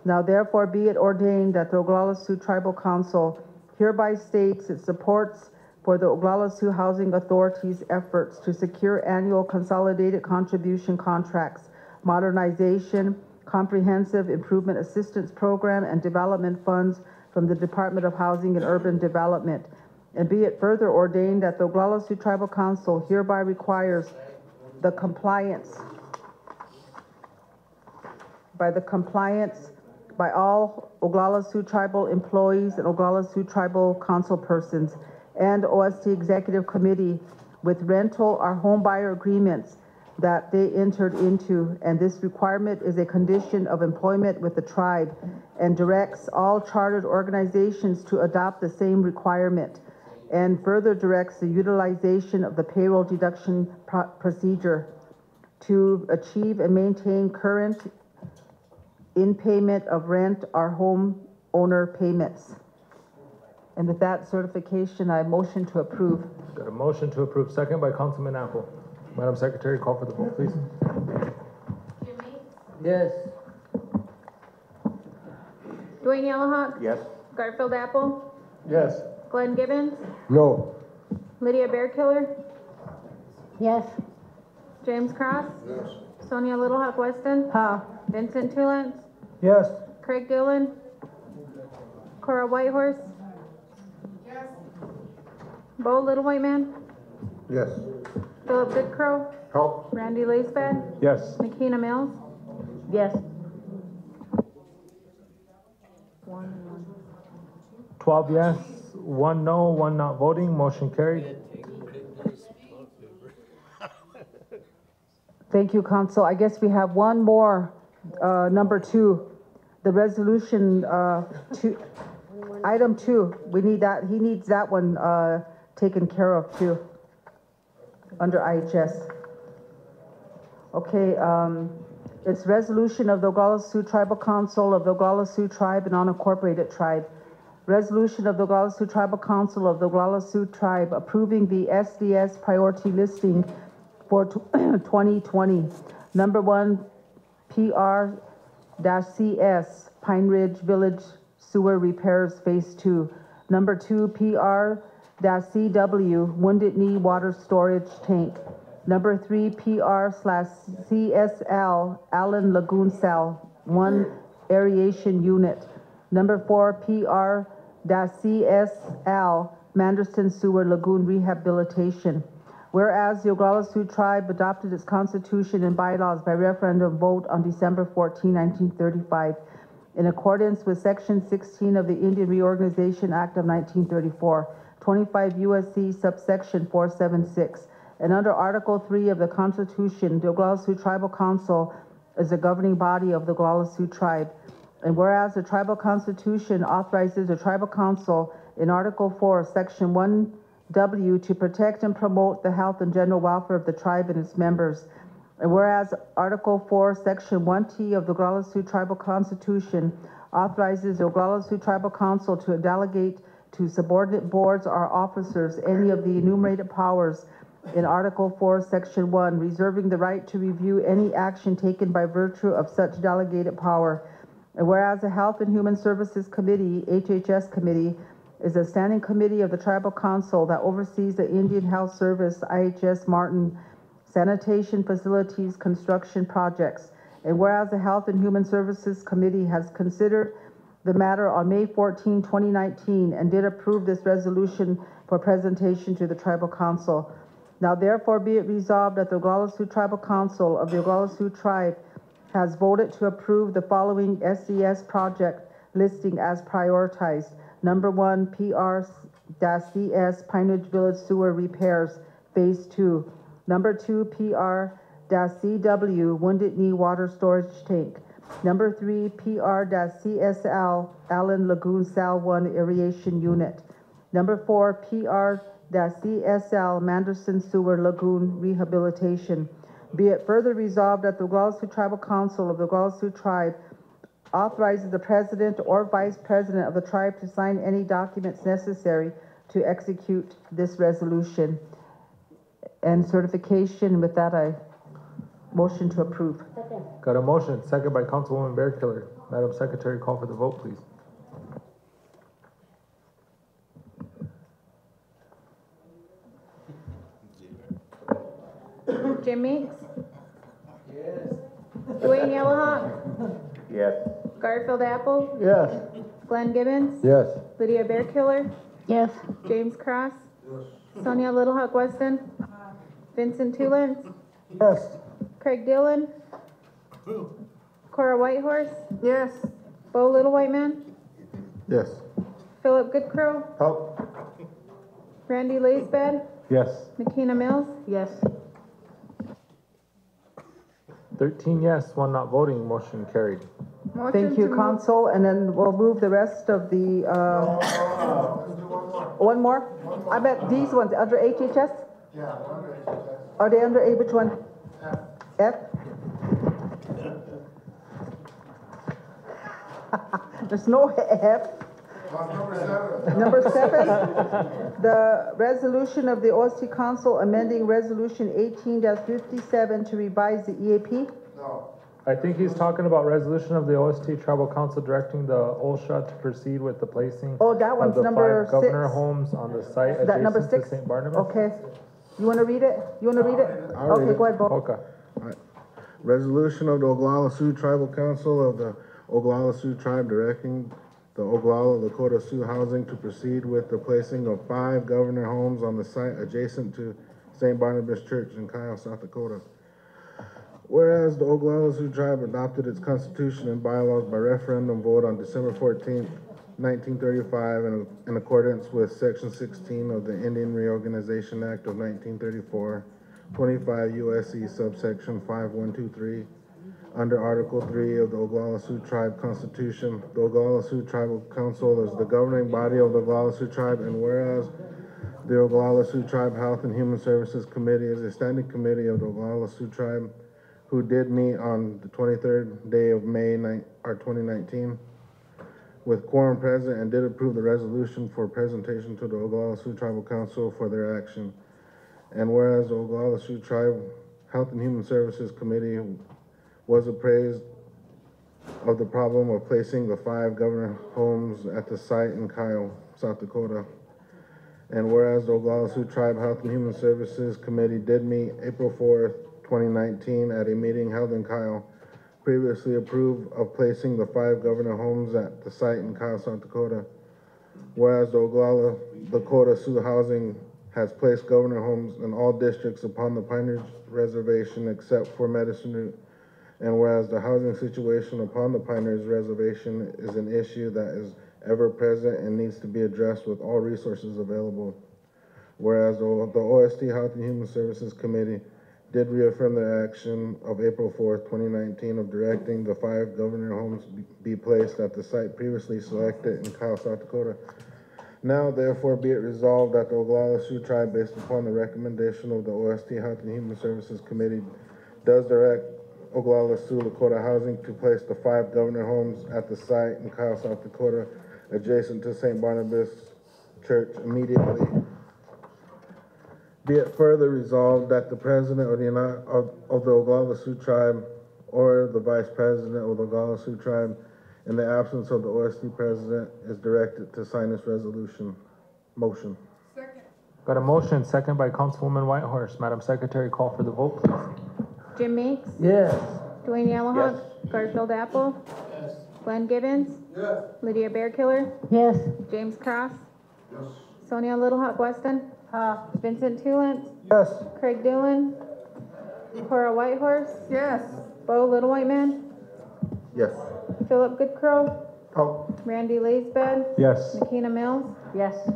Now therefore be it ordained that the Oglala Sioux Tribal Council hereby states its supports for the Oglala Sioux Housing Authority's efforts to secure annual consolidated contribution contracts, modernization, comprehensive improvement assistance program, and development funds from the Department of Housing and Urban Development. And be it further ordained that the Oglala Sioux Tribal Council hereby requires the compliance by all Oglala Sioux Tribal employees and Oglala Sioux Tribal Council persons and OST Executive Committee with rental or home buyer agreements that they entered into, and this requirement is a condition of employment with the tribe, and directs all chartered organizations to adopt the same requirement, and further directs the utilization of the payroll deduction procedure to achieve and maintain current in payment of rent or home owner payments. And with that certification, I motion to approve. Got a motion to approve, second by Councilman Apple. Madam Secretary, call for the vote, please. Yes. Dwayne Yellowhawk? Yes. Garfield Apple? Yes. Glenn Gibbons? No. Lydia Bearkiller? Yes. James Cross? Yes. Sonia Little Hawk Weston? Ha. Vincent Tulance? Yes. Craig Dillon? Cora Whitehorse? Bo Little White Man? Yes. Philip Goodcrow? Help. Randy Lacefad? Yes. Makina Mills? Yes. 12 yes, 1 no, 1 not voting, motion carried. Thank you, Council. I guess we have one more, number 2, the resolution, item 2. We need that, he needs that one taken care of too, under IHS. Okay, it's resolution of the Oglala Sioux Tribal Council of the Oglala Sioux Tribe and Unincorporated Tribe. Resolution of the Oglala Sioux Tribal Council of the Oglala Sioux Tribe approving the SDS priority listing for 2020. Number 1, PR-CS, Pine Ridge Village Sewer Repairs Phase 2. Number 2, PR-CW, Wounded Knee Water Storage Tank. Number 3, PR/CSL Allen Lagoon Cell 1 Aeration Unit. Number 4, PR-CSL Manderson Sewer Lagoon Rehabilitation. Whereas the Oglala Sioux Tribe adopted its constitution and bylaws by referendum vote on December 14, 1935, in accordance with Section 16 of the Indian Reorganization Act of 1934, 25 USC subsection 476, and under Article 3 of the Constitution, the Oglala Sioux Tribal Council is the governing body of the Oglala Sioux Tribe. And whereas the Tribal Constitution authorizes the Tribal Council in Article 4, Section 1W to protect and promote the health and general welfare of the tribe and its members. And whereas Article 4, Section 1T of the Oglala Sioux Tribal Constitution authorizes the Oglala Sioux Tribal Council to delegate to subordinate boards or officers any of the enumerated powers in Article 4, Section 1, reserving the right to review any action taken by virtue of such delegated power. And whereas the Health and Human Services Committee, HHS Committee, is a standing committee of the Tribal Council that oversees the Indian Health Service, IHS Martin, sanitation facilities construction projects. And whereas the Health and Human Services Committee has considered the matter on May 14, 2019, and did approve this resolution for presentation to the Tribal Council. Now therefore be it resolved that the Oglala Sioux Tribal Council of the Oglala Sioux Tribe has voted to approve the following SCS project listing as prioritized. Number 1, PR-CS Pine Ridge Village Sewer Repairs, Phase 2. Number 2, PR-CW Wounded Knee Water Storage Tank. Number 3, PR-CSL Allen Lagoon Cell 1 Aeration Unit. Number 4, PR-CSL Manderson Sewer Lagoon Rehabilitation. Be it further resolved that the Oglala Sioux Tribal Council of the Oglala Sioux Tribe authorizes the president or vice president of the tribe to sign any documents necessary to execute this resolution and certification. With that, I motion to approve. Got a motion, second by Councilwoman Bearkiller. Madam Secretary, call for the vote, please. Jim Meeks? Yes. Dwayne Yellowhawk? Yes. Garfield Apple? Yes. Glenn Gibbons? Yes. Lydia Bearkiller? Yes. James Cross? Sonia Little Hawk Weston? Vincent Tulance? Yes. Craig Dillon? Cora Whitehorse? Yes. Bo Little White Man? Yes. Philip Goodcrow? Help. Randy Laisbad? Yes. Makina Mills? Yes. 13 yes, 1 not voting, motion carried. Motion Thank to you, move- Council, and then we'll move the rest of the, one more? I bet these ones, under HHS? Yeah, under HHS. Are they under A, which one? F? There's no F. Number 7, the resolution of the OST Council amending Resolution 18-57 to revise the EAP. No. I think he's talking about resolution of the OST Tribal Council directing the OSHA to proceed with the placing Oh, that of one's the number 5 governor 6. homes on the site That number adjacent to 6? St. Barnabas. Okay. You want to read it? You want to read it? I'll read Okay, it. go ahead, Bo. Okay. Resolution of the Oglala Sioux Tribal Council of the Oglala Sioux Tribe directing the Oglala Lakota Sioux Housing to proceed with the placing of 5 governor homes on the site adjacent to St. Barnabas Church in Kyle, South Dakota. Whereas the Oglala Sioux Tribe adopted its constitution and bylaws by referendum vote on December 14th, 1935, in accordance with Section 16 of the Indian Reorganization Act of 1934, 25 USC subsection 5123, under Article 3 of the Oglala Sioux Tribe Constitution, the Oglala Sioux Tribal Council is the governing body of the Oglala Sioux Tribe, and whereas the Oglala Sioux Tribe Health and Human Services Committee is a standing committee of the Oglala Sioux Tribe who did meet on the 23rd day of May 2019 with quorum present and did approve the resolution for presentation to the Oglala Sioux Tribal Council for their action. And whereas the Oglala Sioux Tribe Health and Human Services Committee was appraised of the problem of placing the 5 governor homes at the site in Kyle, South Dakota. And whereas the Oglala Sioux Tribe Health and Human Services Committee did meet April 4th, 2019 at a meeting held in Kyle, previously approved of placing the 5 governor homes at the site in Kyle, South Dakota. Whereas the Oglala Lakota Sioux Housing has placed governor homes in all districts upon the Pine Ridge Reservation except for Medicine Root. And whereas the housing situation upon the Pine Ridge Reservation is an issue that is ever present and needs to be addressed with all resources available. Whereas the OST Health and Human Services Committee did reaffirm their action of April 4th, 2019 of directing the 5 governor homes be placed at the site previously selected in Kyle, South Dakota. Now, therefore, be it resolved that the Oglala Sioux Tribe, based upon the recommendation of the OST Health and Human Services Committee, does direct Oglala Sioux Lakota Housing to place the 5 governor homes at the site in Kyle, South Dakota, adjacent to St. Barnabas Church immediately. Be it further resolved that the president of the Oglala Sioux Tribe or the vice president of the Oglala Sioux Tribe, in the absence of the OST president, is directed to sign this resolution. Motion. Second. Got a motion, second by Councilwoman Whitehorse. Madam Secretary, call for the vote, please. Jim Meeks, Yes. Dwayne Yellowhawk, Garfield Apple, Glenn Gibbons, Lydia Bearkiller, Yes. James Cross, Sonia Little Hawk Weston, Vincent Tulance, Yes. Craig Dillon, Cora Whitehorse, Yes. Bo Little White Man, Yes. Philip Goodcrow, Oh. Randy Laisbed, Yes. Makina Mills, Yes.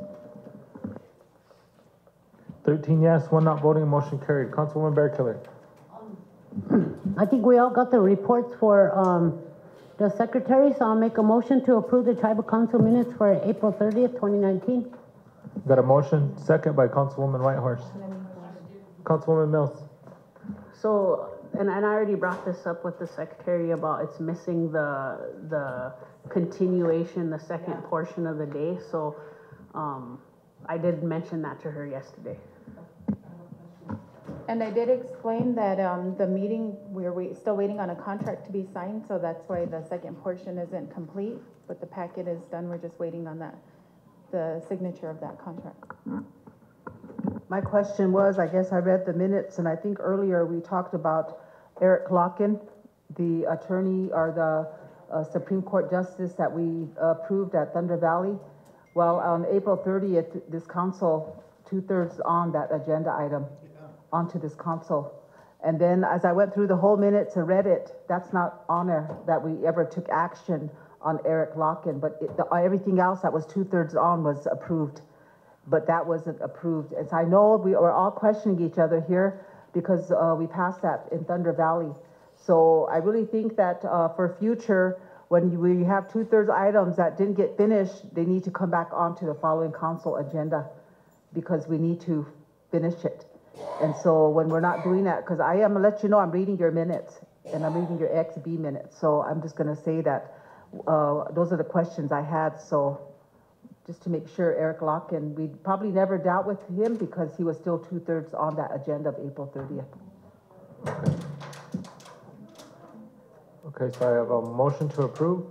13 yes, 1 not voting, motion carried. Councilwoman Bearkiller. I think we all got the reports for, the secretary, so I'll make a motion to approve the tribal council minutes for April 30th, 2019. Got a motion, second by Councilwoman Whitehorse. Councilwoman Mills. So, and I already brought this up with the secretary about it's missing the continuation, the second portion of the day, so, I did mention that to her yesterday. And I did explain that, the meeting, we're still waiting on a contract to be signed, so that's why the second portion isn't complete, but the packet is done, we're just waiting on that, the signature of that contract. My question was, I guess I read the minutes, and I think earlier we talked about Eric Locken, the attorney or the Supreme Court justice that we approved at Thunder Valley. Well, on April 30th, this council, 2/3 on that agenda item, onto this council. And then as I went through the whole minutes and read it, that's not on there that we ever took action on Eric Locken, but everything else that was 2/3 on was approved. But that wasn't approved. And so I know we are all questioning each other here because we passed that in Thunder Valley. So I really think that for future, when we have 2/3 items that didn't get finished, they need to come back onto the following council agenda because we need to finish it. And so when we're not doing that, because I am gonna let you know I'm reading your minutes and I'm reading your XB minutes. So I'm just gonna say that those are the questions I had. So just to make sure, Eric Locken, we probably never dealt with him because he was still 2/3 on that agenda of April 30th. Okay, so I have a motion to approve.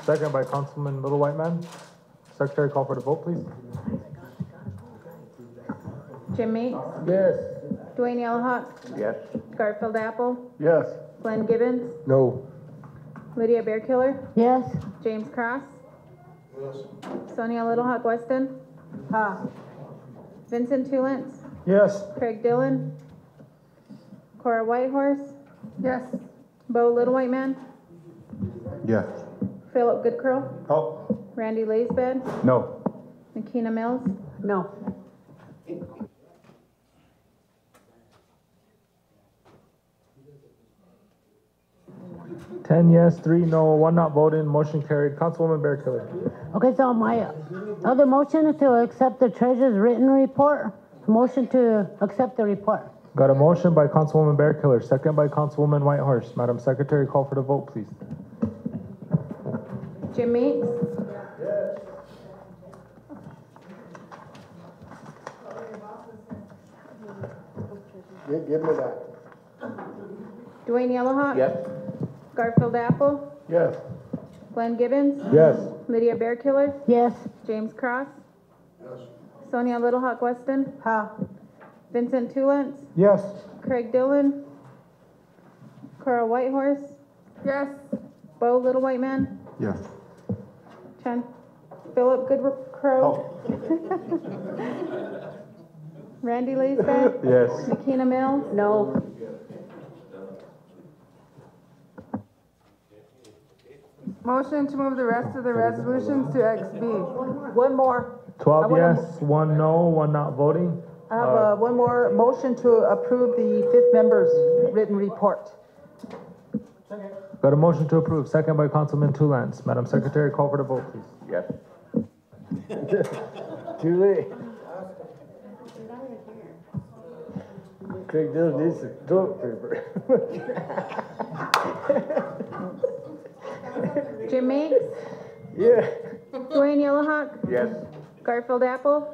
Second by Councilman Little White Man. Secretary, call for the vote, please. Jim Meeks, Yes. Dwayne Yellowhawk, Yes. Garfield Apple, Yes. Glenn Gibbons, No. Lydia Bearkiller, Yes. James Cross, Sonia Little Hawk Weston, Vincent Tulance, Yes. Craig Dillon, Cora Whitehorse, Yes. Bo Little White Man, Yes. Philip Goodcrow, Oh. Randy Laisbed, No. Makina Mills, No. 10 yes, 3 no, 1 not voting, motion carried. Councilwoman Bearkiller. Okay, so my other motion is to accept the treasurer's written report. Motion to accept the report. Got a motion by Councilwoman Bearkiller, second by Councilwoman Whitehorse. Madam Secretary, call for the vote, please. Jim Meeks, Give me that. Dwayne Yellowhawk, Yes. Garfield Apple, Yes. Glenn Gibbons, Yes. Lydia Bearkiller, Yes. James Cross, Sonia Little Hawk Weston, Vincent Tulance, Yes. Craig Dillon, Cora Whitehorse, Yes. Bo Little White Man, Yes. Philip Goodcrow, Randy Laisbach, Yes. Nikina Mills, No. Motion to move the rest of the resolutions to XB. One more. 12 yes, 1 no, 1 not voting. I have one more motion to approve the fifth member's written report. Got a motion to approve, second by Councilman Tulance. Madam Secretary, call for the vote, please. Yes. Too late. Craig Dillon needs some toilet paper. Jim Meeks, Yeah. Dwayne Yellowhawk, Yes. Garfield Apple,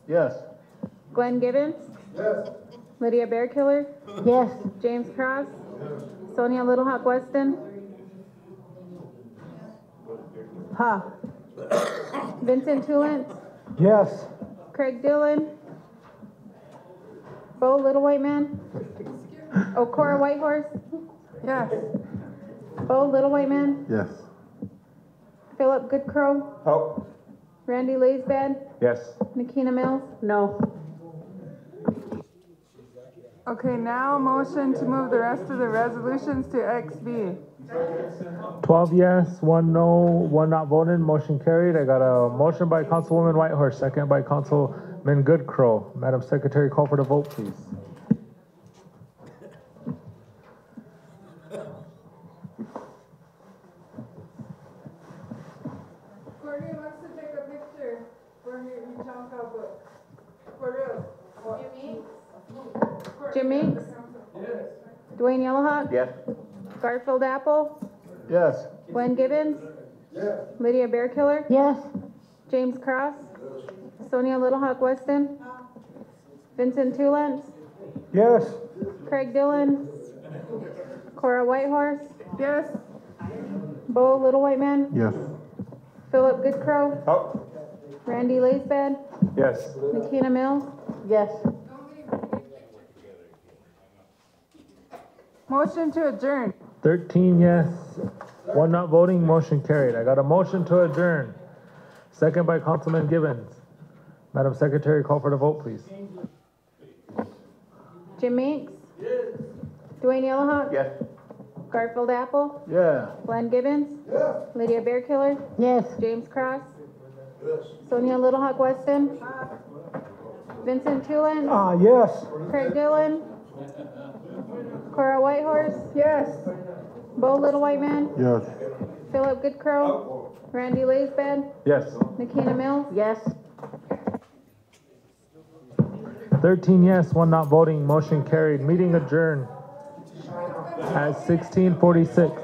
Yes. Glenn Gibbons, Lydia Bearkiller, Yes. James Cross, Sonia Little Hawk Weston, Vincent Tulance, Yes. Craig Dillon, Bo Little White Man, Cora Whitehorse, Yes. Bo Little White Man, Yes. Philip Goodcrow, Oh. Randy Laisbach, Yes. Nikina Mills, No. Okay, now motion to move the rest of the resolutions to XB. 12 yes, 1 no, 1 not voting, motion carried. I got a motion by Councilwoman Whitehorse, second by Councilman Goodcrow. Madam Secretary, call for the vote, please. Courtney wants to take a picture for her Chanka book. For real. Jim Meeks, Dwayne Yellowhawk, Yes. Garfield Apple, Yes. Glenn Gibbons, Lydia Bearkiller, Yes. James Cross, Sonia Little Hawk Weston, Vincent Tulance, Yes. Craig Dillon, Cora Whitehorse, Yes. Bo Little White Man, Yes. Philip Goodcrow, Oh. Randy Laisbach, Yes. Nikina Mills, Yes. Motion to adjourn. 13 yes, 1 not voting, motion carried. I got a motion to adjourn, second by Councilman Gibbons. Madam Secretary, call for the vote, please. Jim Meeks, Dwayne Yellowhawk, Yes. Garfield Apple, Yeah. Glenn Gibbons, Lydia Bearkiller, Yes. James Cross, Sonia Little Hawk Weston, Vincent Tulance, Yes. Craig Dillon, Cora Whitehorse, Yes. Bo Little White Man, Yes. Philip Goodcrow, Randy Laisbach, Yes. Nikina Mills, Yes. 13 yes, 1 not voting, motion carried. Meeting adjourned at 16:46.